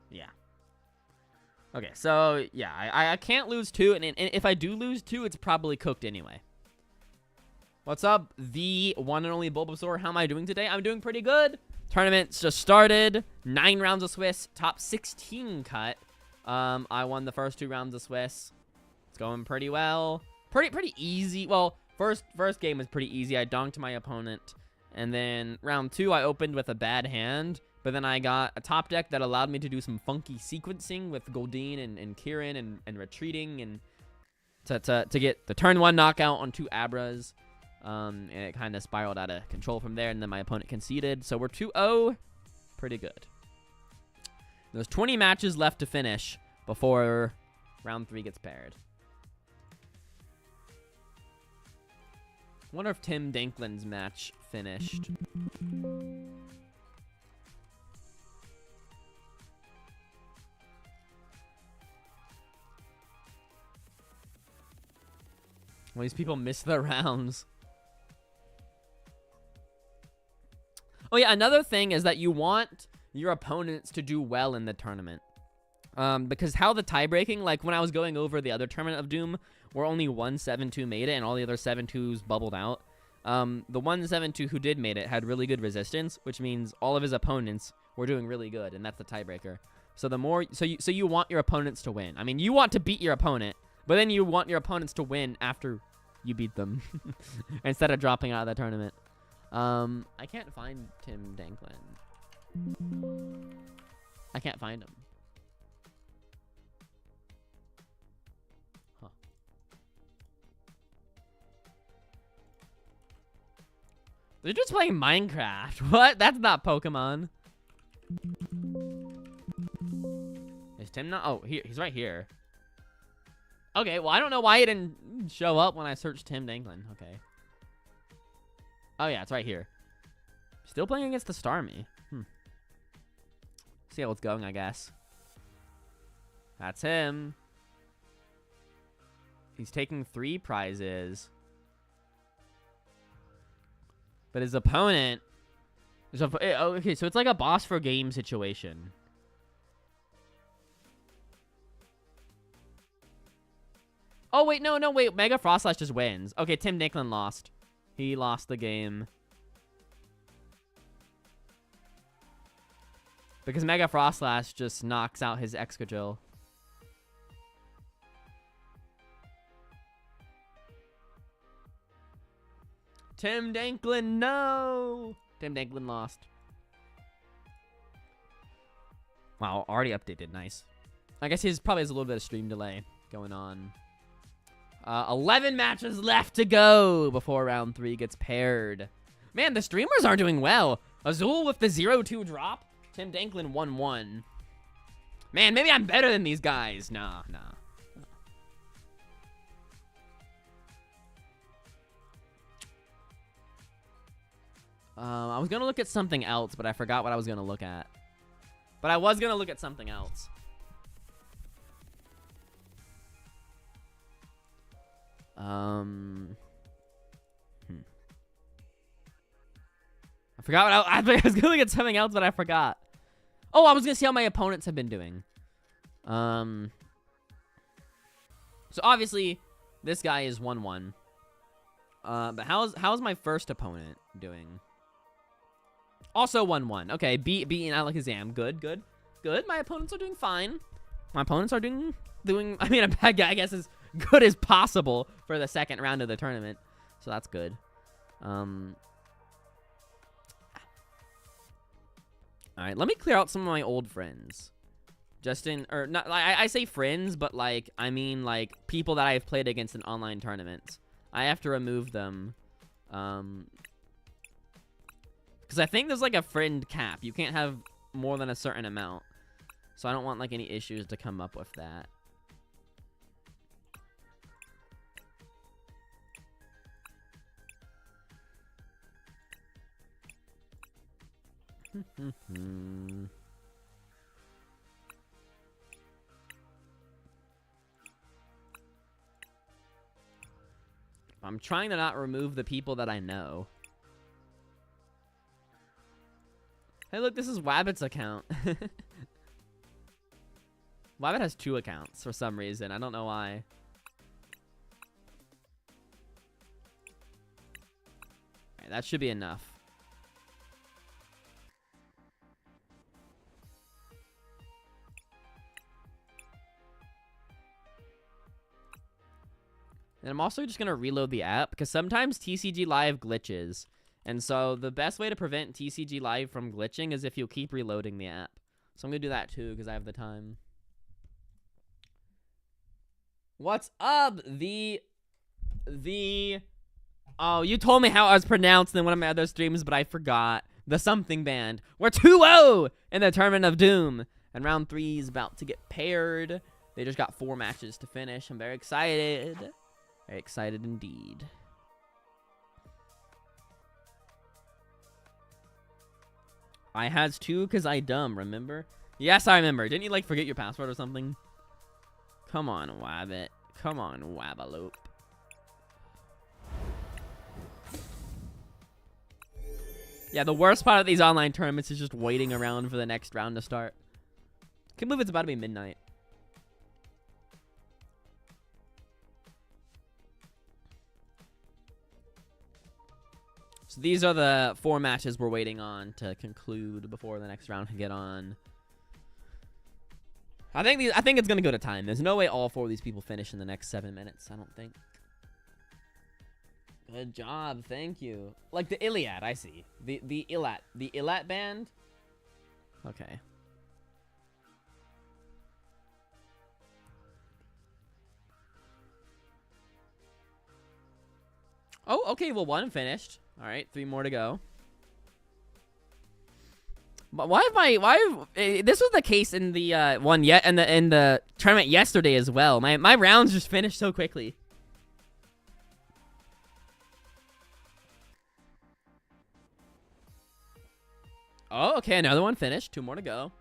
Yeah. Okay, so yeah, I can't lose 2, and if I do lose 2, it's probably cooked anyway. What's up, the one and only Bulbasaur? How am I doing today? I'm doing pretty good. Tournament's just started. 9 rounds of Swiss, top 16 cut. I won the first 2 rounds of Swiss. It's going pretty well. Pretty easy. Well, first game was pretty easy. I donked my opponent, and then round 2 I opened with a bad hand. But then I got a top deck that allowed me to do some funky sequencing with Goldeen and Kieran and retreating and to get the turn 1 knockout on 2 Abras. And it kind of spiraled out of control from there, and then my opponent conceded. So we're 2-0. Pretty good. There's 20 matches left to finish before round 3 gets paired. Wonder if Tim Danklin's match finished. Well, these people miss their rounds. Oh yeah, another thing is that you want your opponents to do well in the tournament. Because how the tie-breaking, like when I was going over the other Tournament of Doom, where only one 7-2 made it and all the other 7-2s bubbled out, the one 7-2 who did made it had really good resistance, which means all of his opponents were doing really good, and that's the tiebreaker. So the more, so you want your opponents to win. I mean, you want to beat your opponent, but then you want your opponents to win after you beat them, instead of dropping out of the tournament. I can't find Tim Danklin. I can't find him. Huh. They're just playing Minecraft. What? That's not Pokemon. Is Tim not? Oh, he's right here. Okay, well, I don't know why he didn't show up when I searched Tim Danklin. Okay. Oh, yeah, it's right here. Still playing against the Starmie. See how it's going, I guess. That's him. He's taking 3 prizes. But his opponent... okay, so it's like a boss for game situation. Oh, wait, no, wait. Mega Frostlash just wins. Okay, Tim Dinklin lost. He lost the game. Because Mega Frostlash just knocks out his Excadrill. Tim Dinklin, no! Tim Dinklin lost. Wow, already updated. Nice. I guess he probably has a little bit of stream delay going on. 11 matches left to go before round 3 gets paired. Man, the streamers are doing well. Azul with the 0-2 drop. Tim Dinklin 1-1. Man, maybe I'm better than these guys. Nah. I was going to look at something else, but I forgot what I was going to look at. But I was going to look at something else. I forgot what I was going to look at something else, but I forgot. Oh, I was going to see how my opponents have been doing. So obviously, this guy is 1-1. But how's my first opponent doing? Also 1-1. Okay, beating Alakazam. Good. My opponents are doing fine. My opponents are doing. I mean, a bad guy, I guess, as good as possible for the second round of the tournament. So that's good. All right, let me clear out some of my old friends. Not. I say friends, but like I mean like people that I've played against in online tournaments. I have to remove them. Because I think there's like a friend cap. You can't have more than a certain amount. So I don't want like any issues to come up with that. I'm trying to not remove the people that I know. Hey, look, this is Wabbit's account. Wabbit has 2 accounts for some reason. I don't know why. Alright, that should be enough. And I'm also just going to reload the app because sometimes TCG Live glitches. And so the best way to prevent TCG Live from glitching is if you keep reloading the app. So I'm going to do that too because I have the time. What's up? Oh, you told me how I was pronounced in one of my other streams, but I forgot. The something band. We're 2-0 in the Tournament of Doom. And round 3 is about to get paired. They just got 4 matches to finish. I'm very excited. Very excited indeed. I has 2 because I dumb, remember? Yes, I remember. Didn't you, like, forget your password or something? Come on, Wabbit. Come on, Wabbalope. Yeah, the worst part of these online tournaments is just waiting around for the next round to start. Can't believe it's about to be midnight. So these are the 4 matches we're waiting on to conclude before the next round can get on. I think it's gonna go to time. There's no way all 4 of these people finish in the next 7 minutes. I don't think. Good job, thank you. Like the Iliad, I see. The Ilat band. Okay. Oh, okay. Well, 1 finished. All right, 3 more to go. But this was the case in the in the tournament yesterday as well. My rounds just finished so quickly. Oh, okay, another one finished. 2 more to go.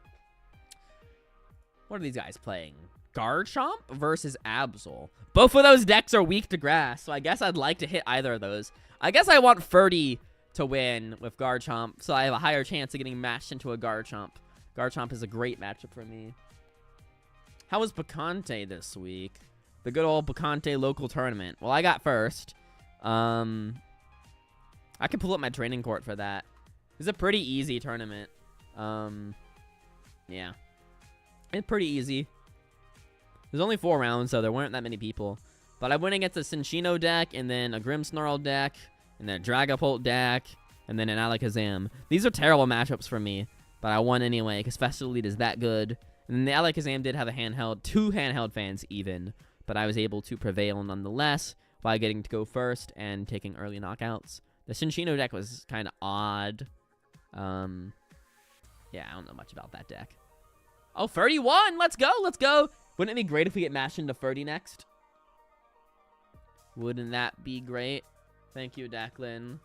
What are these guys playing? Garchomp versus Absol. Both of those decks are weak to grass, so I guess I'd like to hit either of those. I guess I want Ferdy to win with Garchomp, so I have a higher chance of getting matched into a Garchomp. Garchomp is a great matchup for me. How was PingTuber this week? The good old PingTuber local tournament. Well, I got first. I can pull up my training court for that. It's a pretty easy tournament. Yeah. It's pretty easy. There's only 4 rounds, so there weren't that many people. But I went against a Cinccino deck, and then a Grimmsnarl deck, and then a Dragapult deck, and then an Alakazam. These are terrible matchups for me, but I won anyway, because Special Elite is that good. And then the Alakazam did have a handheld, 2 handheld fans even, but I was able to prevail nonetheless by getting to go first and taking early knockouts. The Cinccino deck was kind of odd. Yeah, I don't know much about that deck. Oh, 31! Let's go! Let's go! Wouldn't it be great if we get mashed into 30 next? Wouldn't that be great? Thank you, Declan.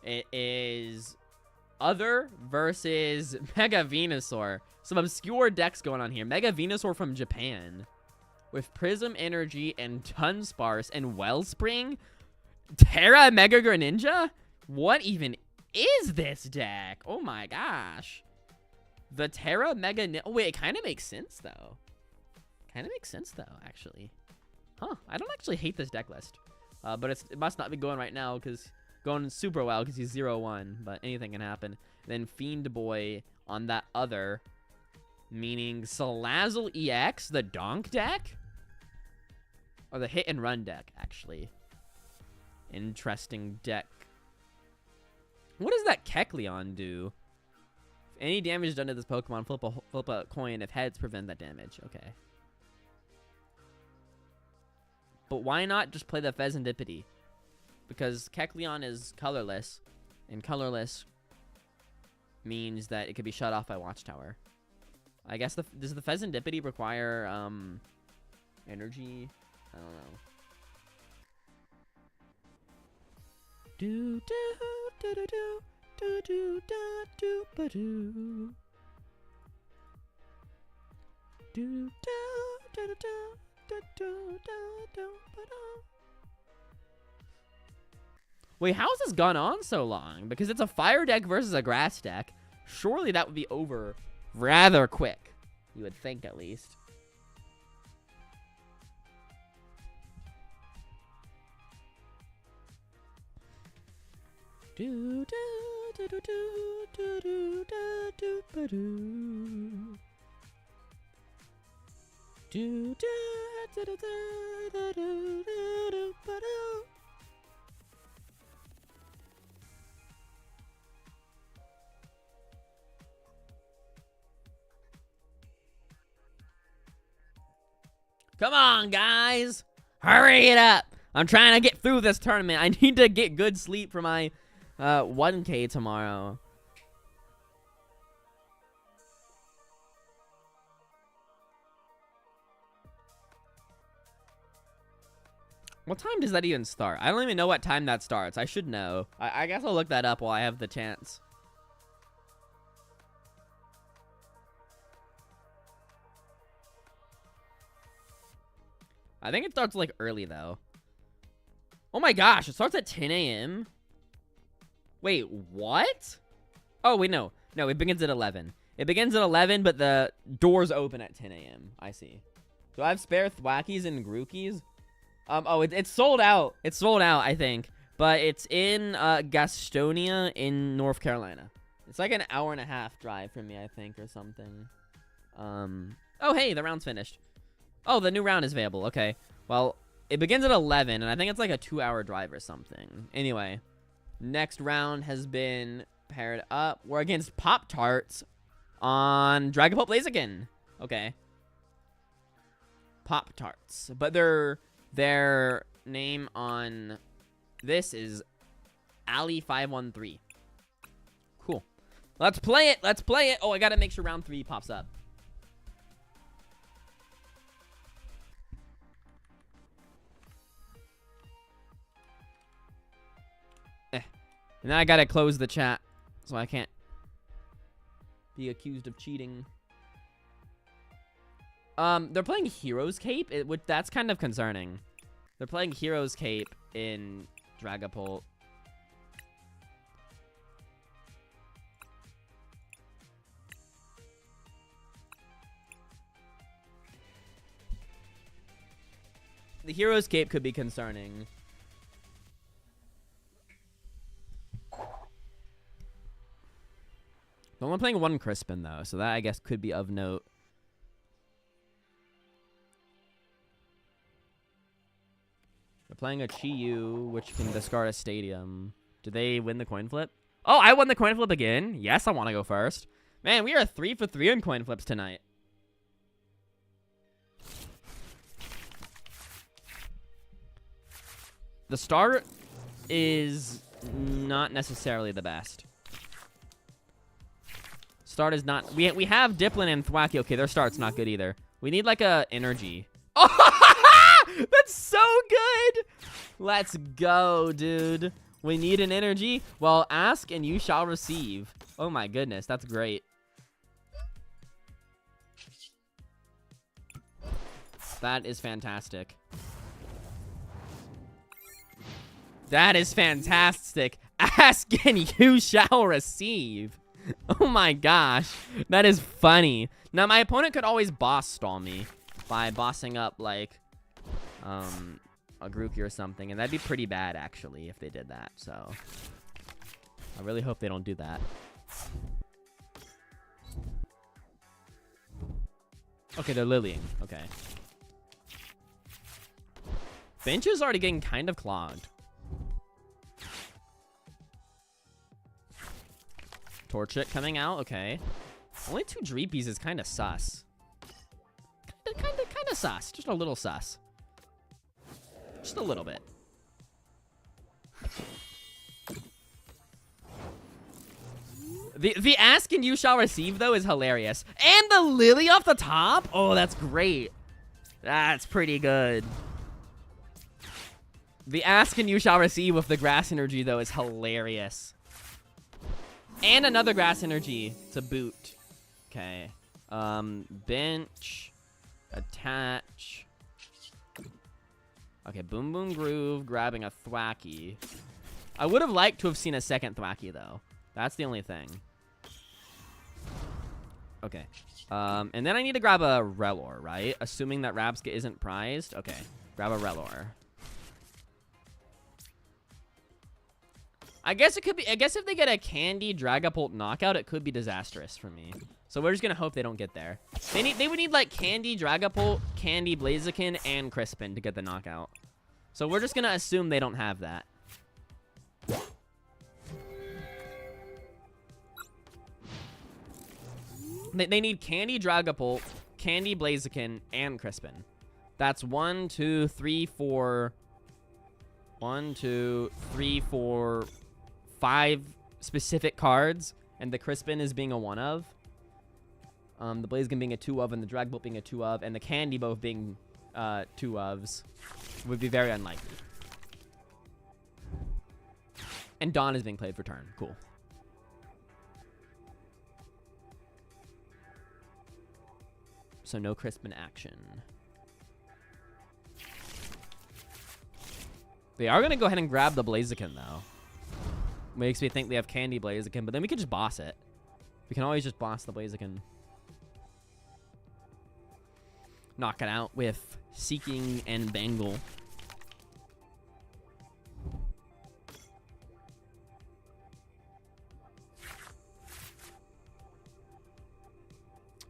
It is Other versus Mega Venusaur. Some obscure decks going on here. Mega Venusaur from Japan. With Prism Energy and Dunsparce and Wellspring. Terra Mega Greninja? What even is this deck? Oh my gosh. The Terra Mega... Oh, wait, it kind of makes sense, though. Actually. Huh, I don't actually hate this deck list. But it must not be going right now, because... Going super well, because he's 0-1. But anything can happen. And then Fiend Boy on that other. Meaning Salazzle EX, the Donk deck? Or the Hit and Run deck, actually. Interesting deck. What does that Kecleon do? If any damage done to this Pokemon, flip a coin. If heads, prevent that damage. Okay. But why not just play the Fezandipity? Because Kecleon is colorless. And colorless means that it could be shut off by Watchtower. I guess does the Fezandipity require energy? I don't know. Do do do do do do do do ba do. Do do do do do do do ba do. Wait, how's this gone on so long? Because it's a fire deck versus a grass deck. Surely that would be over rather quick. You would think, at least. Do do do do do do do do ba do. Do do do do do do do ba do. Come on, guys. Hurry it up. I'm trying to get through this tournament. I need to get good sleep for my 1K tomorrow. What time does that even start? I don't even know what time that starts. I should know. I guess I'll look that up while I have the chance. I think it starts, like, early, though. Oh, my gosh. It starts at 10 a.m.? Wait, what? Oh, wait, no. No, it begins at 11. It begins at 11, but the doors open at 10 a.m. I see. Do I have spare Thwackies and Grookies? Oh, it's sold out. It's sold out, I think. But it's in Gastonia in North Carolina. It's like an hour and a half drive from me, I think, or something. Oh, hey, the round's finished. Oh, the new round is available. Okay. Well, it begins at 11, and I think it's like a 2-hour drive or something. Anyway, next round has been paired up. We're against Pop-Tarts on Dragapult Blaziken. Okay. Pop-Tarts. But their name on this is Ali513. Cool. Let's play it. Let's play it. Oh, I got to make sure round 3 pops up. And then I gotta close the chat, so I can't be accused of cheating. They're playing Hero's Cape, which that's kind of concerning. They're playing Hero's Cape in Dragapult. The hero's cape could be concerning. I'm only playing one Crispin, though, so that, I guess, could be of note. They're playing a Chi-Yu, which can discard a stadium. Did they win the coin flip? Oh, I won the coin flip again? Yes, I want to go first. Man, we are 3 for 3 on coin flips tonight. The start is not necessarily the best. Start is not... We have Diplin and Thwacky. Okay, their start's not good either. We need, like, a energy. Oh, that's so good! Let's go, dude. We need an energy. Well, ask and you shall receive. Oh, my goodness. That's great. That is fantastic. That is fantastic. Ask and you shall receive. Oh my gosh. That is funny. Now, my opponent could always boss stall me by bossing up, like, a Grookey or something. And that'd be pretty bad, actually, if they did that. So, I really hope they don't do that. Okay, they're Lilying. Okay. Finch is already getting kind of clogged. Torchic coming out, okay. Only 2 Dreepies is kind of sus. Kind of sus. Just a little sus. Just a little bit. The ask and you shall receive, though, is hilarious. And the Lily off the top? Oh, that's great. That's pretty good. The ask and you shall receive with the grass energy, though, is hilarious. And another grass energy to boot. Okay. Bench. Attach. Okay, Boom Boom Groove grabbing a Thwacky. I would have liked to have seen a second Thwacky, though. That's the only thing. Okay. And then I need to grab a Relor, right? Assuming that Rabska isn't prized. Okay. Grab a Relor. I guess it could be. I guess if they get a Candy Dragapult knockout, it could be disastrous for me. So we're just gonna hope they don't get there. They would need like Candy Dragapult, Candy Blaziken, and Crispin to get the knockout. So we're just gonna assume they don't have that. They need Candy Dragapult, Candy Blaziken, and Crispin. That's 1, 2, 3, 4. 1, 2, 3, 4. 5 specific cards, and the Crispin is being a 1 of. The Blaziken being a 2 of, and the Dragbolt being a 2 of, and the Candy both being 2 ofs would be very unlikely. And Dawn is being played for turn. Cool. So no Crispin action. They are going to go ahead and grab the Blaziken, though. Makes me think they have Candy Blaziken, but then we could just boss it. We can always just boss the Blaziken. Knock it out with Seeking and Bangle.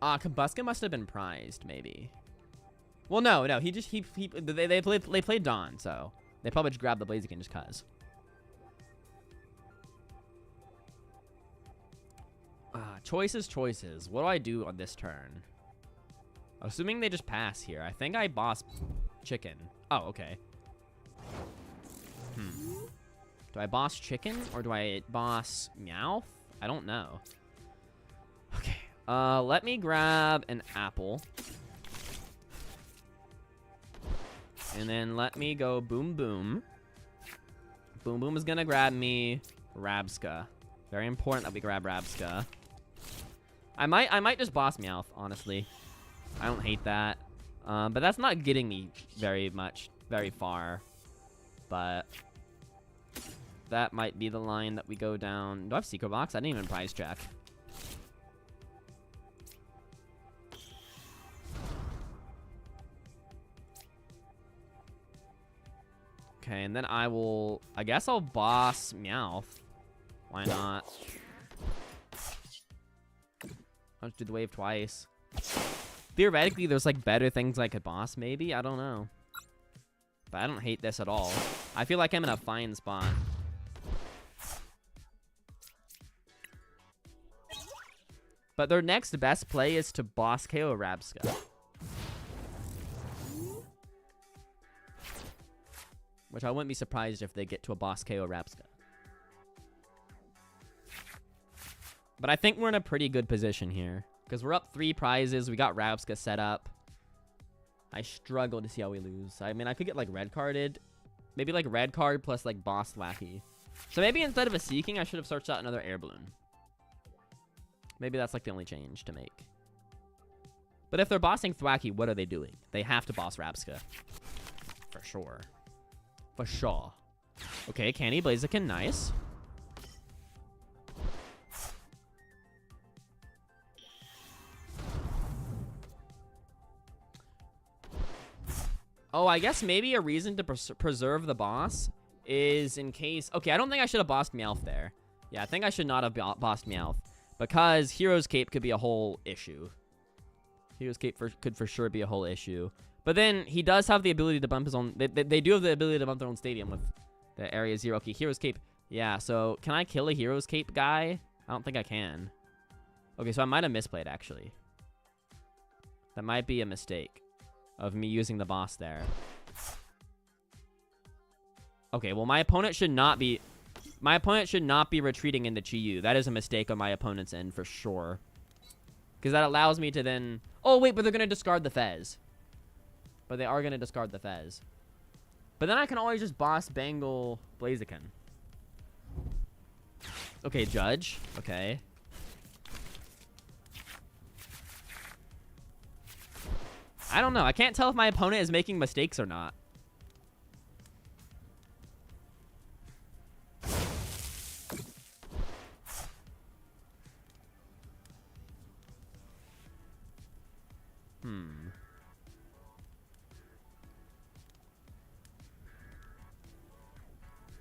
Combuskin must have been prized, maybe. Well, no. They played Dawn, so they probably just grabbed the Blaziken just cause. Choices. What do I do on this turn? Assuming they just pass here. I think I boss Chicken. Oh, okay. Do I boss Chicken or do I boss Meowth? I don't know. Okay. Let me grab an apple. And then let me go Boom Boom. Boom Boom is gonna grab me Rabska. Very important that we grab Rabska. I might just boss Meowth, honestly. I don't hate that. But that's not getting me very far. But that might be the line that we go down. Do I have Secret Box? I didn't even prize check. Okay, and then I guess I'll boss Meowth. Why not? I'll just do the wave twice. Theoretically, there's like better things I could boss, maybe? I don't know. But I don't hate this at all. I feel like I'm in a fine spot. But their next best play is to boss KO Rabska. Which I wouldn't be surprised if they get to a boss KO Rabska. But I think we're in a pretty good position here. Because we're up 3 prizes. We got Rabska set up. I struggle to see how we lose. I mean, I could get like red carded. Maybe like red card plus like boss Thwacky. So maybe instead of a Seeking, I should have searched out another air balloon. Maybe that's like the only change to make. But if they're bossing Thwacky, what are they doing? They have to boss Rabska. For sure. For sure. Okay, Candy Blaziken, nice. Oh, I guess maybe a reason to preserve the boss is in case... Okay, I don't think I should have bossed Meowth there. Yeah, I think I should not have bossed Meowth. Because Hero's Cape could be a whole issue. Hero's Cape could for sure be a whole issue. But then he does have the ability to bump his own... They do have the ability to bump their own stadium with the Area 0 key. Hero's Cape. Yeah, so can I kill a Hero's Cape guy? I don't think I can. Okay, so I might have misplayed, actually. That might be a mistake of me using the boss there. Okay, well, my opponent should not be retreating into Chi-Yu. That is a mistake on my opponent's end for sure. Because that allows me to then... Oh, wait, but they're going to discard the Fez. But they are going to discard the Fez. But then I can always just boss Bengal Blaziken. Okay, Judge. Okay. I don't know. I can't tell if my opponent is making mistakes or not.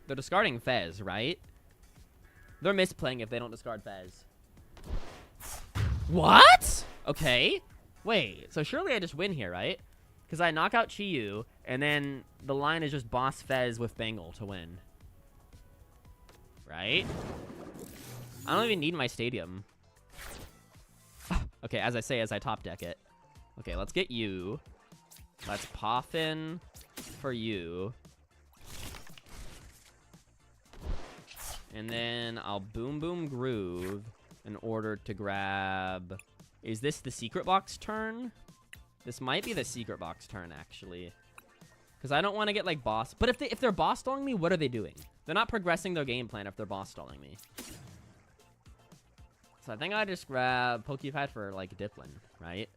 They're discarding Fez, right? They're misplaying if they don't discard Fez. What? Okay. Wait, so surely I just win here, right? Because I knock out Chi-Yu, and then the line is just boss Fez with Bengal to win. Right? I don't even need my stadium. Okay, as I top deck it. Okay, let's get you. Let's Poffin for you. And then I'll Boom Boom Groove in order to grab... Is this the Secret Box turn? This might be the Secret Box turn, actually. Because I don't want to get, like, boss... But if they're boss stalling me, what are they doing? They're not progressing their game plan if they're boss stalling me. So I think I just grab Pokepad for, like, Diplin, right?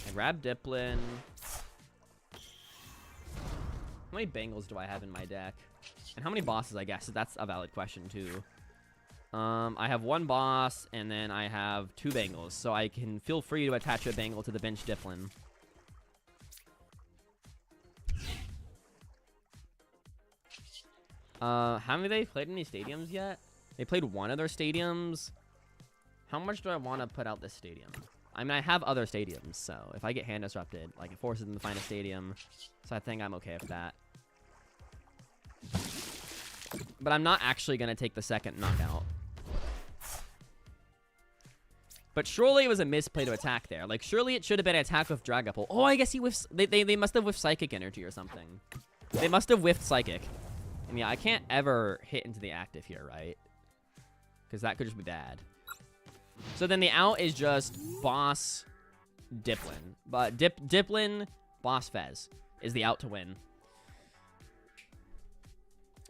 I grab Diplin. How many Bengals do I have in my deck? And how many bosses, I guess? That's a valid question, too. I have 1 boss, and then I have 2 Bengals. So I can feel free to attach a Bengal to the bench Diplin. Haven't they played any stadiums yet? They played one of their stadiums. How much do I want to put out this stadium? I mean, I have other stadiums, so if I get hand disrupted, like, it forces them to find a stadium. So I think I'm okay with that. But I'm not actually going to take the second knockout. But surely it was a misplay to attack there. Like, surely it should have been an attack with Dragapult. Oh, I guess he whiffs... They must have whiffed Psychic Energy or something. They must have whiffed Psychic. And yeah, I can't ever hit into the active here, right? Because that could just be bad. So then the out is just boss Diplin. But Diplin, boss Fez is the out to win.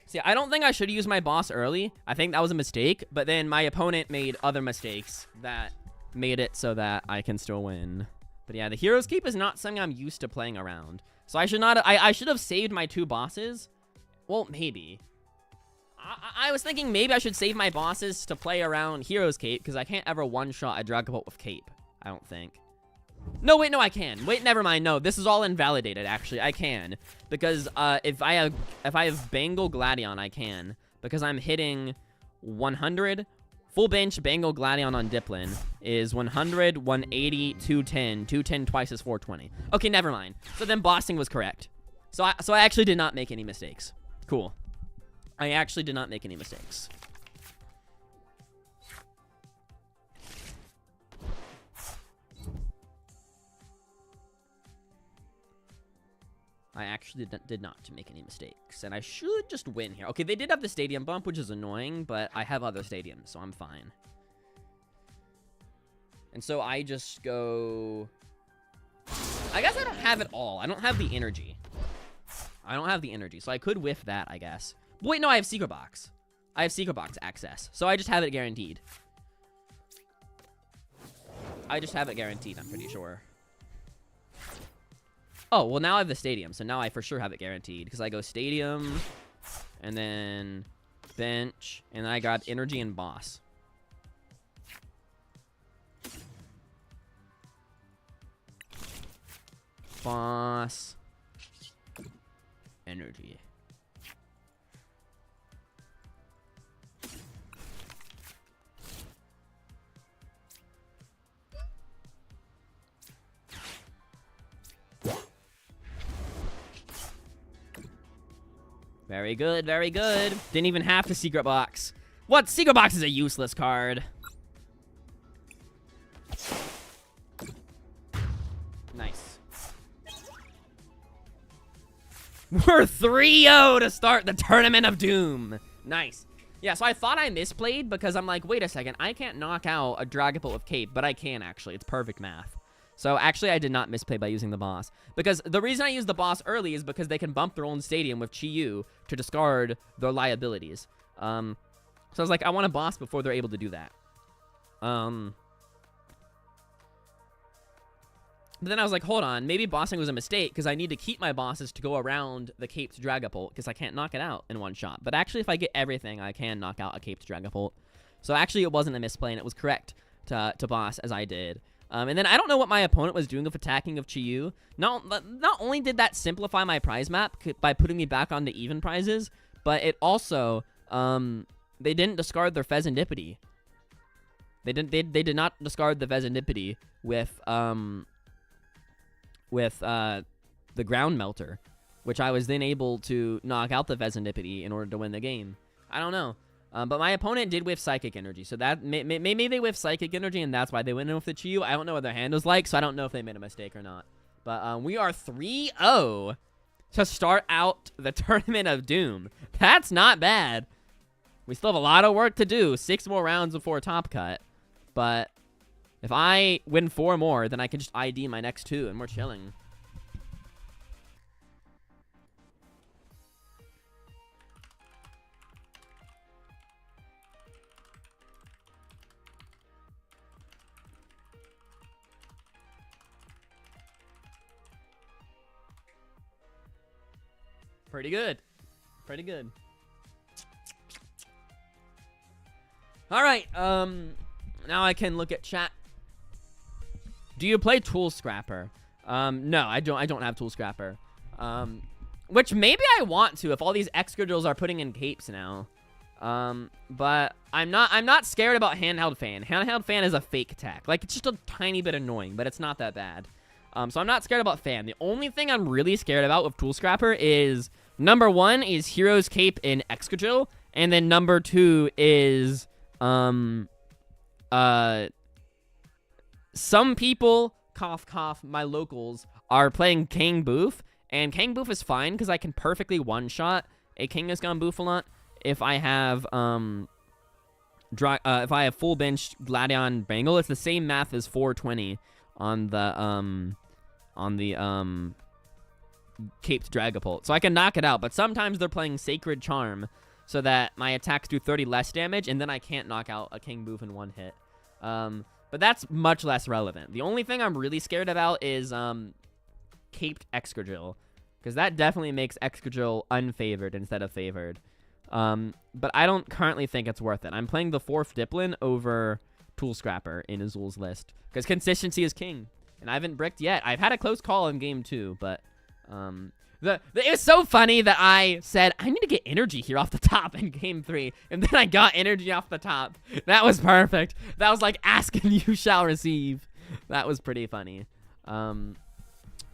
See, I don't think I should use my boss early. I think that was a mistake. But then my opponent made other mistakes that made it so that I can still win. But yeah, the Hero's Keep is not something I'm used to playing around. So I should not... I should have saved my 2 bosses. Well, maybe. I was thinking maybe I should save my bosses to play around Hero's Cape, because I can't ever one-shot a Dragapult with Cape. I don't think. No, wait, no, I can. Wait, never mind. No, this is all invalidated, actually. I can. Because if I have Bengal Gladion, I can. Because I'm hitting 100. Full bench Bengal Gladion on Diplin is 100, 180, 210. 210 twice is 420. Okay, never mind. So then bossing was correct. So I actually did not make any mistakes. Cool. I actually did not make any mistakes. I actually did not make any mistakes, and I should just win here. Okay, they did have the stadium bump, which is annoying, but I have other stadiums, so I'm fine. And so I just go... I guess I don't have it all. I don't have the energy. I don't have the energy, so I could whiff that, I guess. But wait, no, I have Secret Box. I have Secret Box access, so I just have it guaranteed. I just have it guaranteed, I'm pretty sure. Oh, well, now I have the stadium, so now I for sure have it guaranteed. Because I go stadium, and then bench, and then I got energy and boss. Boss. Energy. Very good, very good. Didn't even have to Secret Box. What? Secret Box is a useless card. Nice. We're 3-0 to start the Tournament of Doom. Nice. Yeah, so I thought I misplayed because I'm like, wait a second. I can't knock out a Dragapult with Cape, but I can actually. It's perfect math. So actually, I did not misplay by using the boss. Because the reason I used the boss early is because they can bump their own stadium with Chi-Yu to discard their liabilities. So I was like, I want a boss before they're able to do that. But then I was like, hold on, maybe bossing was a mistake because I need to keep my bosses to go around the Caped Dragapult because I can't knock it out in one shot. But actually, if I get everything, I can knock out a Caped Dragapult. So actually, it wasn't a misplay, and it was correct to boss as I did. And then I don't know what my opponent was doing with attacking of Chi-Yu. Not only did that simplify my prize map by putting me back on the even prizes, but it also, they didn't discard their Pheasantipity. They did not discard the Pheasantipity with the Ground Melter, which I was then able to knock out the Pheasantipity in order to win the game. I don't know. But my opponent did whiff Psychic Energy, so that maybe they whiff Psychic Energy, and that's why they went in with the Chi-Yu. I don't know what their hand was like, so I don't know if they made a mistake or not. But we are 3-0 to start out the Tournament of Doom. That's not bad. We still have a lot of work to do. 6 more rounds before Top Cut. But if I win 4 more, then I can just ID my next 2, and we're chilling. Pretty good. Pretty good. All right. Now I can look at chat. Do you play Tool Scrapper? No, I don't have Tool Scrapper. Which maybe I want to if all these Excadrills are putting in capes now. But I'm not scared about Handheld Fan. Handheld Fan is a fake attack. Like, it's just a tiny bit annoying, but it's not that bad. So I'm not scared about Fan. The only thing I'm really scared about with Tool Scrapper is, number 1 is Hero's Cape in Excadrill, and then number 2 is, some people, cough, cough, my locals, are playing King Boof, and King Boof is fine, because I can perfectly one-shot a Kangaskhan Bouffalant if I have, if I have full bench Gladion Bangle. It's the same math as 420 on the Caped Dragapult. So I can knock it out, but sometimes they're playing Sacred Charm so that my attacks do 30 less damage, and then I can't knock out a King Boof in one hit. But that's much less relevant. The only thing I'm really scared about is Caped Excadrill, because that definitely makes Excadrill unfavored instead of favored. But I don't currently think it's worth it. I'm playing the 4th Diplin over Tool Scrapper in Azul's list. Because consistency is king. And I haven't bricked yet. I've had a close call in game 2, but it was so funny that I said, I need to get energy here off the top in game 3. And then I got energy off the top. That was perfect. That was like, ask and you shall receive. That was pretty funny. So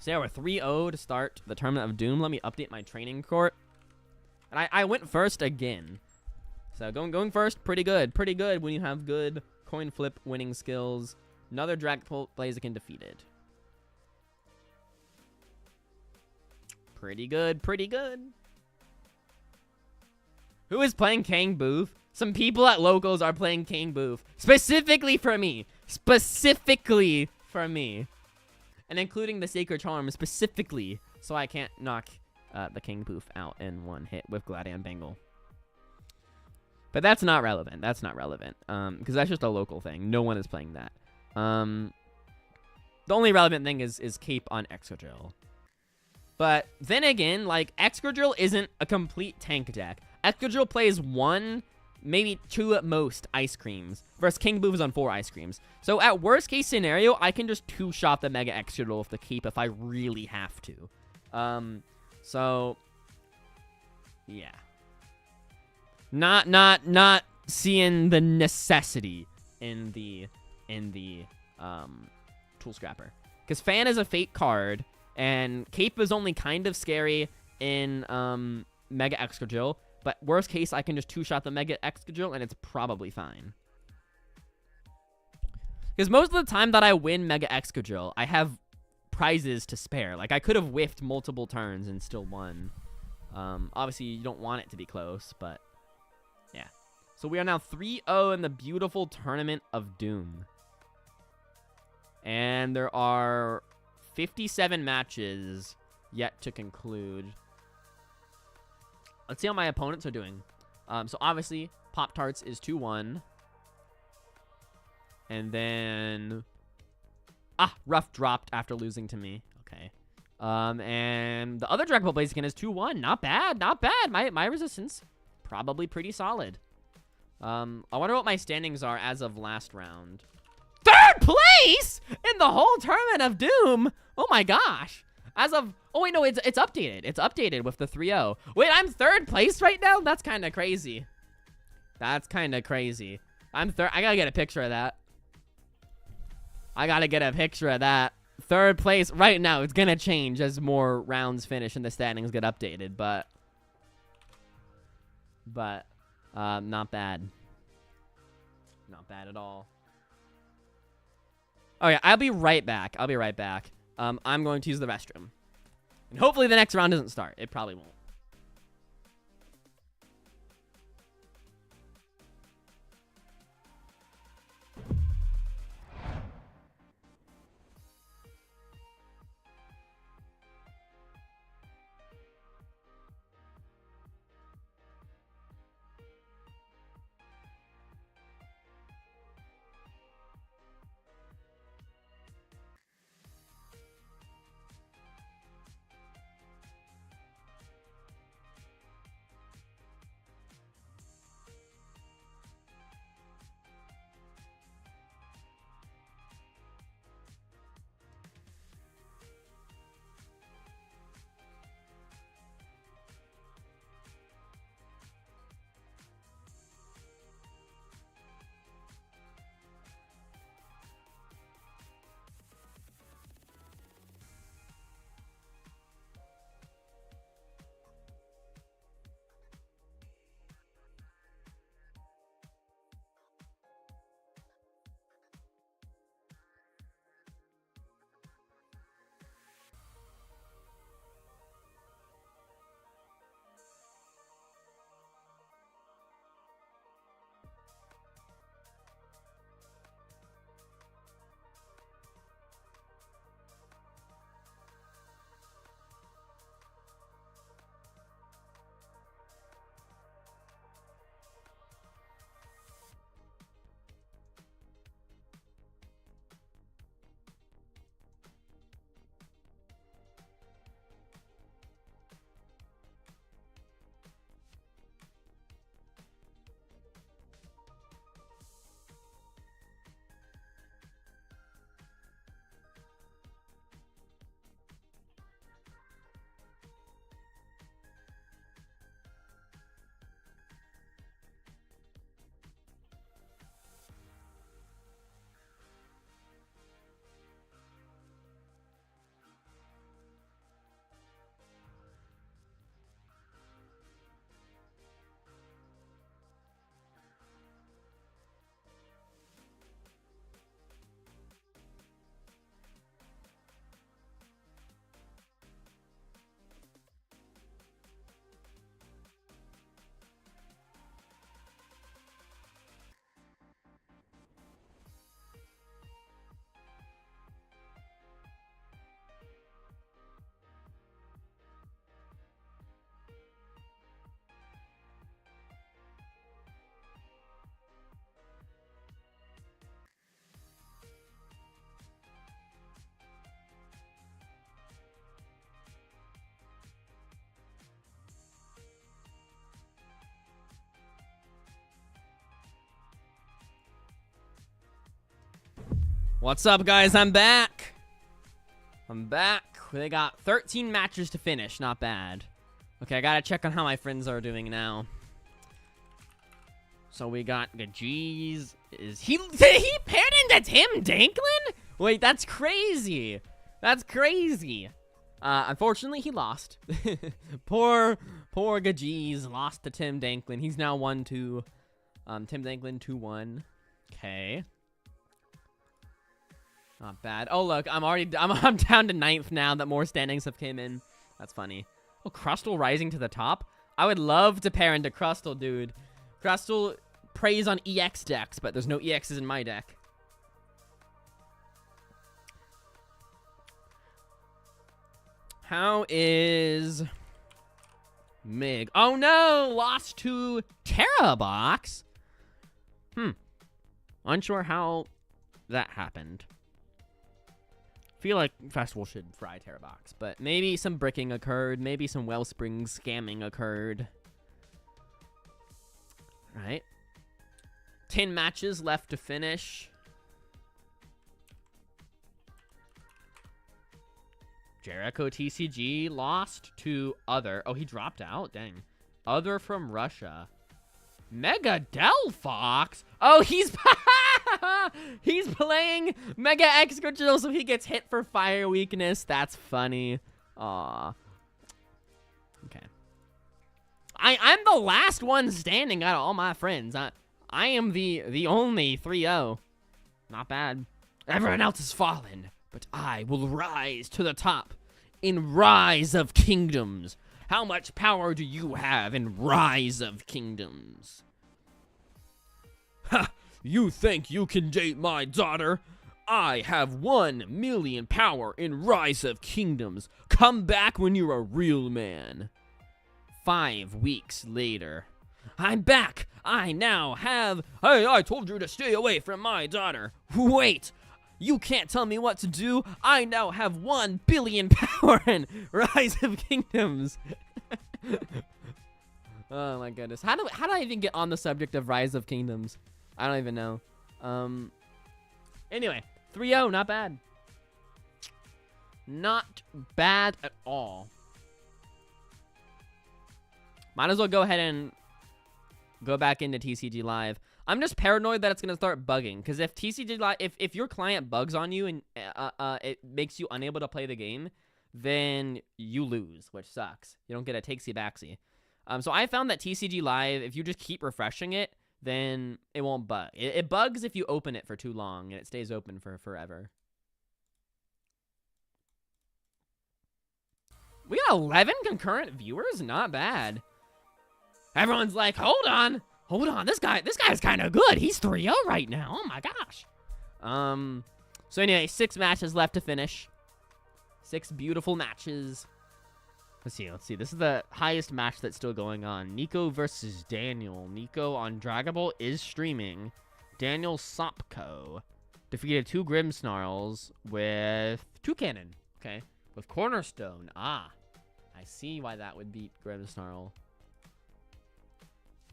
yeah, we're 3-0 to start the Tournament of Doom. Let me update my training court. And I went first again. So going first, pretty good. Pretty good when you have good coin flip winning skills. Another Dragapult Blaziken defeated. Pretty good, pretty good. Who is playing Kang Booth? Some people at locals are playing Kang Booth. Specifically for me. Specifically for me. And including the Sacred Charm specifically. So I can't knock the King Booth out in one hit with Gladian Bangle. But that's not relevant. That's not relevant. Because that's just a local thing. No one is playing that. The only relevant thing is Cape on Excadrill. But then again, like, Excadrill isn't a complete tank deck. Excadrill plays 1, maybe 2 at most Ice Creams. Versus King Booth is on 4 Ice Creams. So at worst case scenario, I can just 2-shot the Mega Excadrill with the Cape if I really have to. So yeah. Not seeing the necessity in the Tool Scrapper. Because Fan is a fake card, and Cape is only kind of scary in Mega Excadrill, but worst case, I can just 2-shot the Mega Excadrill, and it's probably fine. Because most of the time that I win Mega Excadrill, I have prizes to spare. Like, I could have whiffed multiple turns and still won. Obviously, you don't want it to be close, but yeah. So we are now 3-0 in the beautiful Tournament of Doom. And there are 57 matches yet to conclude. Let's see how my opponents are doing. So obviously, Pop-Tarts is 2-1. And then... Rough dropped after losing to me. Okay. And the other Dragapult Blaziken is 2-1. Not bad, not bad. My resistance, probably pretty solid. I wonder what my standings are as of last round. 3rd place in the whole Tournament of Doom. Oh my gosh. As of, oh wait, no, it's updated. It's updated with the 3-0. Wait, I'm 3rd place right now? That's kind of crazy. That's kind of crazy. I'm third. I gotta get a picture of that. I gotta get a picture of that. 3rd place right now. It's gonna change as more rounds finish and the standings get updated, but not bad. Not bad at all. Oh yeah, I'll be right back. I'll be right back. I'm going to use the restroom. And hopefully the next round doesn't start. It probably won't. What's up, guys? I'm back. They got 13 matches to finish. Not bad. Okay, I gotta check on how my friends are doing now. So we got Gajeez. Did he paired into Tim Danklin? Wait, that's crazy. That's crazy. Unfortunately, he lost. poor Gajeez lost to Tim Danklin. He's now 1-2. Tim Danklin 2-1. Okay. Not bad. Oh, look, I'm down to 9th now that more standings have came in. That's funny. Oh, Crustle rising to the top. I would love to pair into Crustle, dude. Crustle preys on EX decks, but there's no EXs in my deck. How is Mig? Oh no, lost to Terabox. Unsure how that happened. Feel like Festival should fry Terabox, but maybe some bricking occurred. Maybe some Wellspring scamming occurred. All right. 10 matches left to finish. Jericho TCG lost to Other. Oh, he dropped out. Dang. Other from Russia. Mega Delphox. Oh, he's he's playing Mega Excursional, so he gets hit for fire weakness. That's funny. Aw. Okay. I'm the last one standing out of all my friends. I am the only 3-0. Not bad. Everyone else has fallen, but I will rise to the top in Rise of Kingdoms. How much power do you have in Rise of Kingdoms? Ha! You think you can date my daughter? I have 1 million power in Rise of Kingdoms. Come back when you're a real man. 5 weeks later. I'm back. I now have... Hey, I told you to stay away from my daughter. Wait. You can't tell me what to do. I now have 1 billion power in Rise of Kingdoms. Oh my goodness. How do I even get on the subject of Rise of Kingdoms? I don't even know. Anyway, 3-0, not bad. Not bad at all. Might as well go ahead and go back into TCG Live. I'm just paranoid that it's gonna start bugging, because if TCG Live, if your client bugs on you and it makes you unable to play the game, then you lose, which sucks. You don't get a takesy-backsy. So I found that TCG Live, if you just keep refreshing it, then it won't bug. It bugs if you open it for too long, and it stays open for forever. We got 11 concurrent viewers? Not bad. Everyone's like, hold on, this guy's kind of good. He's 3-0 right now. Oh my gosh. So anyway, 6 matches left to finish. 6 beautiful matches. Let's see. This is the highest match that's still going on. Nico versus Daniel. Nico on Dragon Ball is streaming. Daniel Sopko defeated 2 Grimmsnarls with 2 Cannon. Okay. With Cornerstone. Ah. I see why that would beat Grimmsnarl.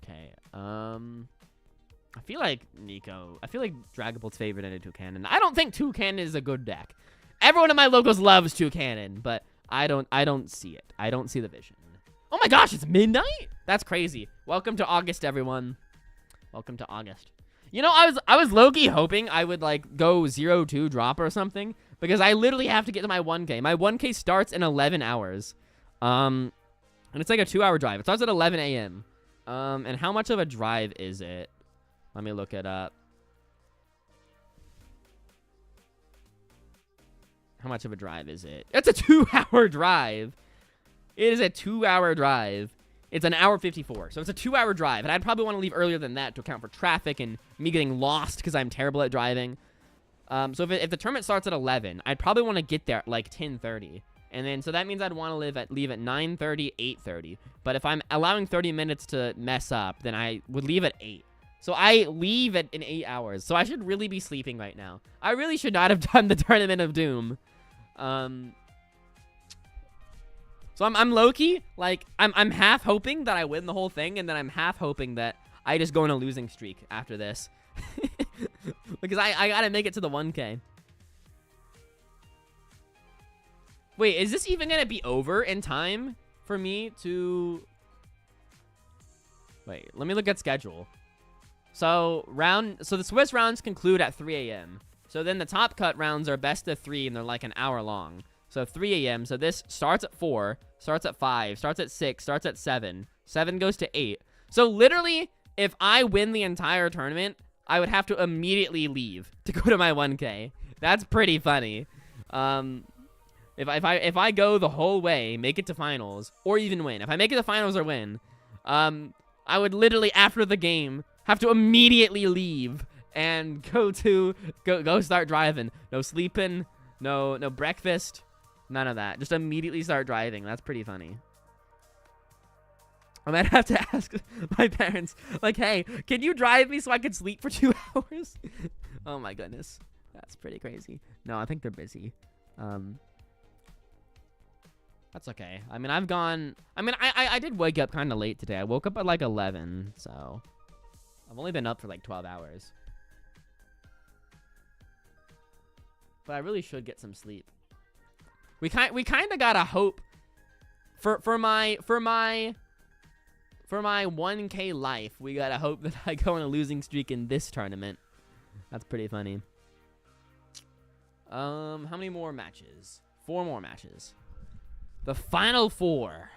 Okay. I feel like Dragon Ball's favorite ended 2 Cannon. I don't think 2 Cannon is a good deck. Everyone in my locals loves 2 Cannon, but I don't see it. I don't see the vision. Oh my gosh, it's midnight? That's crazy. Welcome to August, everyone. Welcome to August. You know, I was low-key hoping I would like go 0-2 drop or something, because I literally have to get to my 1K. My 1K starts in 11 hours. And it's like a 2-hour drive. It starts at 11 a.m. And how much of a drive is it? Let me look it up. How much of a drive is it? It's a 2-hour drive. It is a 2-hour drive. It's an hour 54. So it's a 2-hour drive. And I'd probably want to leave earlier than that to account for traffic and me getting lost because I'm terrible at driving. So if the tournament starts at 11, I'd probably want to get there at like 10:30. And then, so that means I'd want to leave at 9:30, 8:30. But if I'm allowing 30 minutes to mess up, then I would leave at 8. So I leave in 8 hours. So I should really be sleeping right now. I really should not have done the Tournament of Doom. So I'm low-key, like, I'm half hoping that I win the whole thing, and then I'm half hoping that I just go on a losing streak after this. Because I gotta make it to the 1K. Wait, is this even gonna be over in time for me to... Wait, let me look at schedule. So the Swiss rounds conclude at 3 a.m. So then the top cut rounds are best of 3, and they're like an hour long. So 3 a.m. So this starts at 4, starts at 5, starts at 6, starts at 7. 7 goes to 8. So literally, if I win the entire tournament, I would have to immediately leave to go to my 1K. That's pretty funny. If I go the whole way, make it to finals, or even win. If I make it to finals or win, I would literally, after the game, have to immediately leave and go start driving. No sleeping, no breakfast, none of that. Just immediately start driving. That's pretty funny. I might have to ask my parents, like, hey, can you drive me so I can sleep for 2 hours? Oh my goodness. That's pretty crazy. No, I think they're busy. That's okay. I mean, I did wake up kind of late today. I woke up at like 11, so I've only been up for like 12 hours. But I really should get some sleep. We kind of gotta hope for my 1K life. We gotta hope that I go on a losing streak in this tournament. That's pretty funny. How many more matches? 4 more matches. The final 4.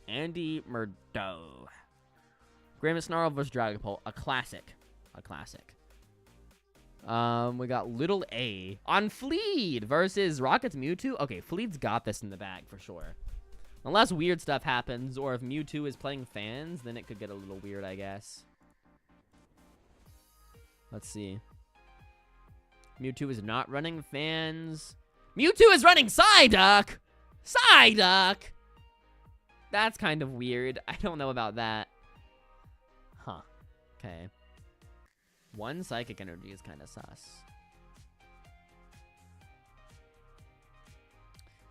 Andy Murdo. Graham Snarl vs. Dragapult. A classic. A classic. We got Little A on Fleed versus Rocket's Mewtwo. Okay, Fleed's got this in the bag for sure. Unless weird stuff happens, or if Mewtwo is playing fans, then it could get a little weird, I guess. Let's see. Mewtwo is not running fans. Mewtwo is running Psyduck! Psyduck! That's kind of weird. I don't know about that. Huh. Okay. 1 Psychic Energy is kind of sus.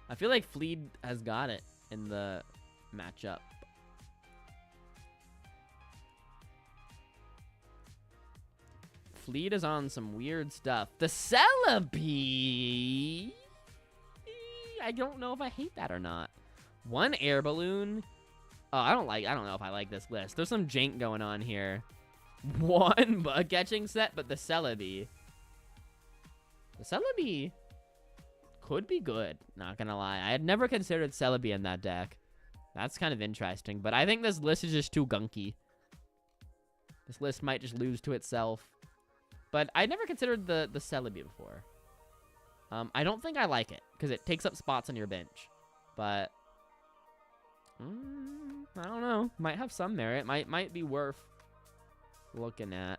I feel like Fleed has got it in the matchup. Fleet is on some weird stuff. The Celebi. I don't know if I hate that or not. 1 Air Balloon. Oh, I don't know if I like this list. There's some jank going on here. 1 bug catching set, but the Celebi. The Celebi could be good, not gonna lie. I had never considered Celebi in that deck. That's kind of interesting, but I think this list is just too gunky. This list might just lose to itself. But I never considered the Celebi before. I don't think I like it, because it takes up spots on your bench. But I don't know. Might have some merit. Might be worth looking at.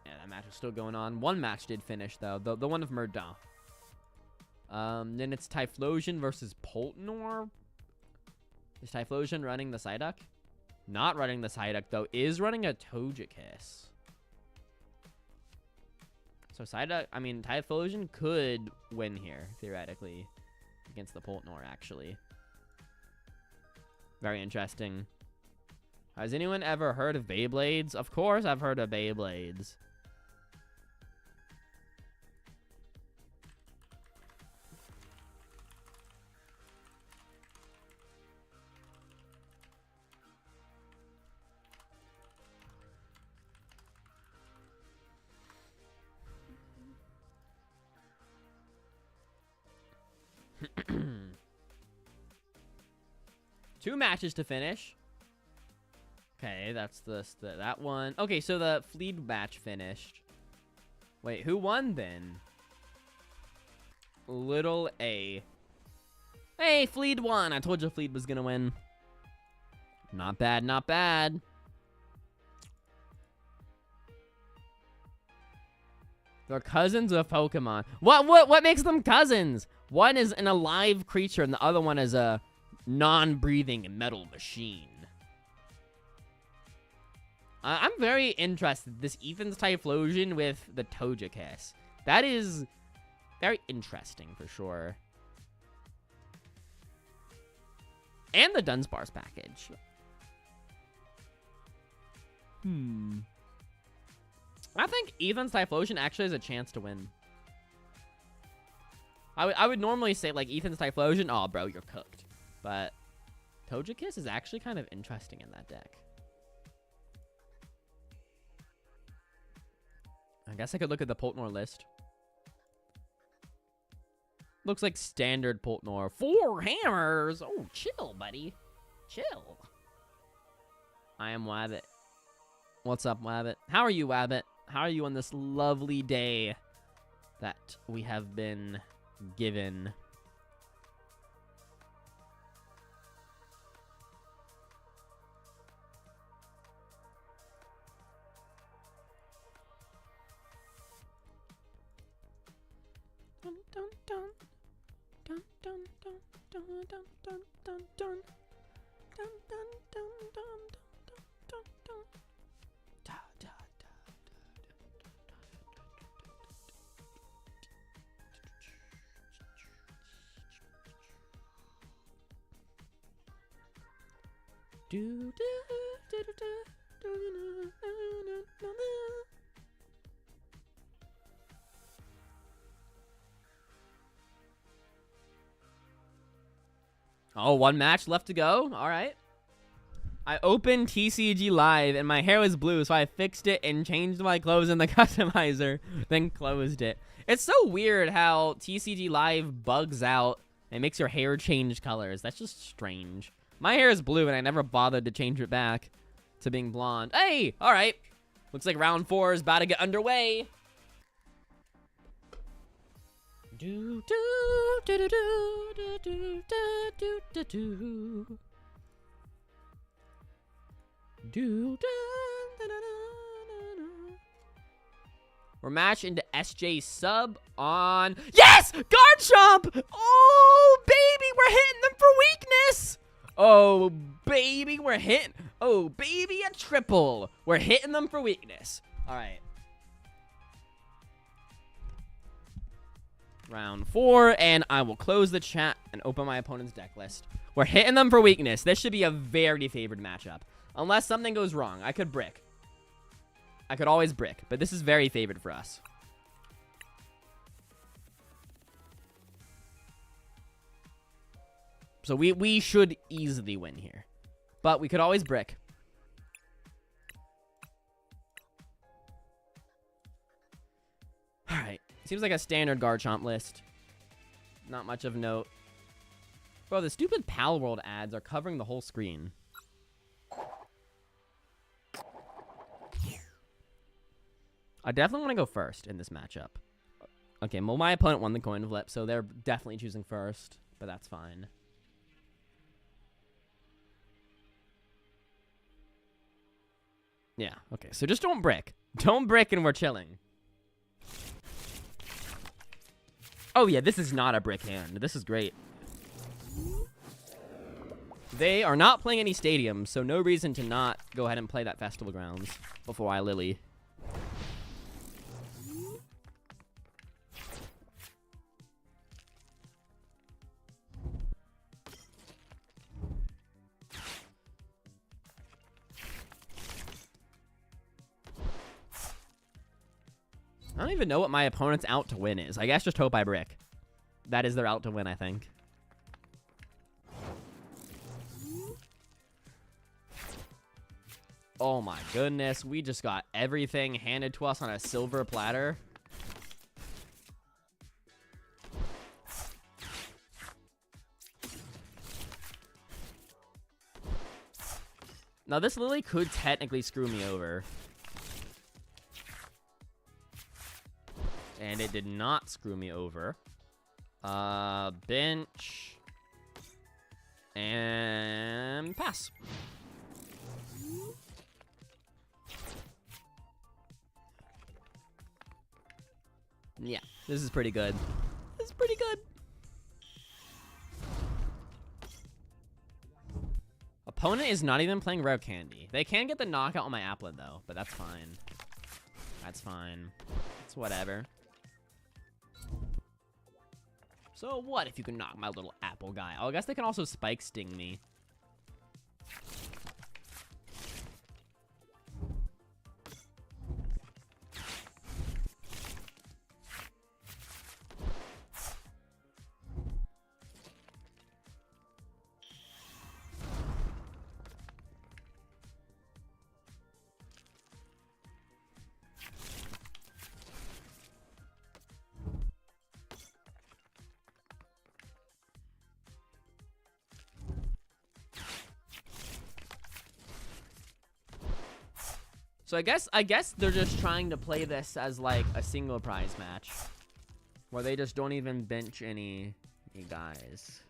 Yeah, that match is still going on. 1 match did finish, though. The one of Murdon. Then it's Typhlosion versus Poltnor. Is Typhlosion running the Psyduck? Not running the Psyduck, though. Is running a Togekiss. So Typhlosion could win here, theoretically. Against the Poltnor, actually. Very interesting. Has anyone ever heard of Beyblades? Of course I've heard of Beyblades. Two matches to finish. Okay, that's that one. Okay, so the Fleet match finished. Wait, who won then? Little A. Hey, Fleet won. I told you Fleet was gonna win. Not bad, not bad. They're cousins of Pokemon. What makes them cousins? One is an alive creature and the other one is a non-breathing metal machine. I'm very interested. This Ethan's Typhlosion with the Togekiss. That is very interesting for sure. And the Dunsparce package. I think Ethan's Typhlosion actually has a chance to win. I would normally say, like, Ethan's Typhlosion, oh, bro, you're cooked. But Togekiss is actually kind of interesting in that deck. I guess I could look at the Poltnor list. Looks like standard Poltnor. 4 hammers! Oh, chill, buddy. Chill. I am Wabbit. What's up, Wabbit? How are you, Wabbit? How are you on this lovely day that we have been given? Dun, dun, dun. Dun, dun, dun, dun, dun, dun, dun, dun. Dun, dun, dun, dun, dun, dun, dun. Da, da, da, do, do, do, do, do, do, do, do. Oh, 1 match left to go. All right. I opened TCG Live, and my hair was blue, so I fixed it and changed my clothes in the customizer, then closed it. It's so weird how TCG Live bugs out and makes your hair change colors. That's just strange. My hair is blue, and I never bothered to change it back to being blonde. Hey, all right. Looks like round 4 is about to get underway. Do do do do do do do do do do. We're matched into SJ sub on. Yes! Garchomp! Oh, baby, we're hitting them for weakness! Oh, baby, we're hitting. Oh, baby, a triple. We're hitting them for weakness. All right. Round 4, and I will close the chat and open my opponent's deck list. We're hitting them for weakness. This should be a very favored matchup. Unless something goes wrong. I could brick. I could always brick, but this is very favored for us. So we should easily win here. But we could always brick. Alright. Seems like a standard Garchomp list. Not much of note. Bro, the stupid Pal World ads are covering the whole screen. I definitely want to go first in this matchup. Okay, well, my opponent won the coin flip, so they're definitely choosing first. But that's fine. Yeah, okay. So just don't brick. Don't brick and we're chilling. Oh, yeah, this is not a brick hand. This is great. They are not playing any stadiums, so no reason to not go ahead and play that Festival Grounds before I Lily. I don't even know what my opponent's out to win is. I guess just hope I brick. That is their out to win, I think. Oh my goodness, we just got everything handed to us on a silver platter. Now this Lily could technically screw me over. And it did not screw me over. Bench. And pass. Yeah, this is pretty good. This is pretty good. Opponent is not even playing Rare Candy. They can get the knockout on my Applin, though, but that's fine. That's fine. It's whatever. So what if you can knock my little apple guy? Oh, I guess they can also Spike Sting me. So I guess they're just trying to play this as like a single prize match, where they just don't even bench any guys,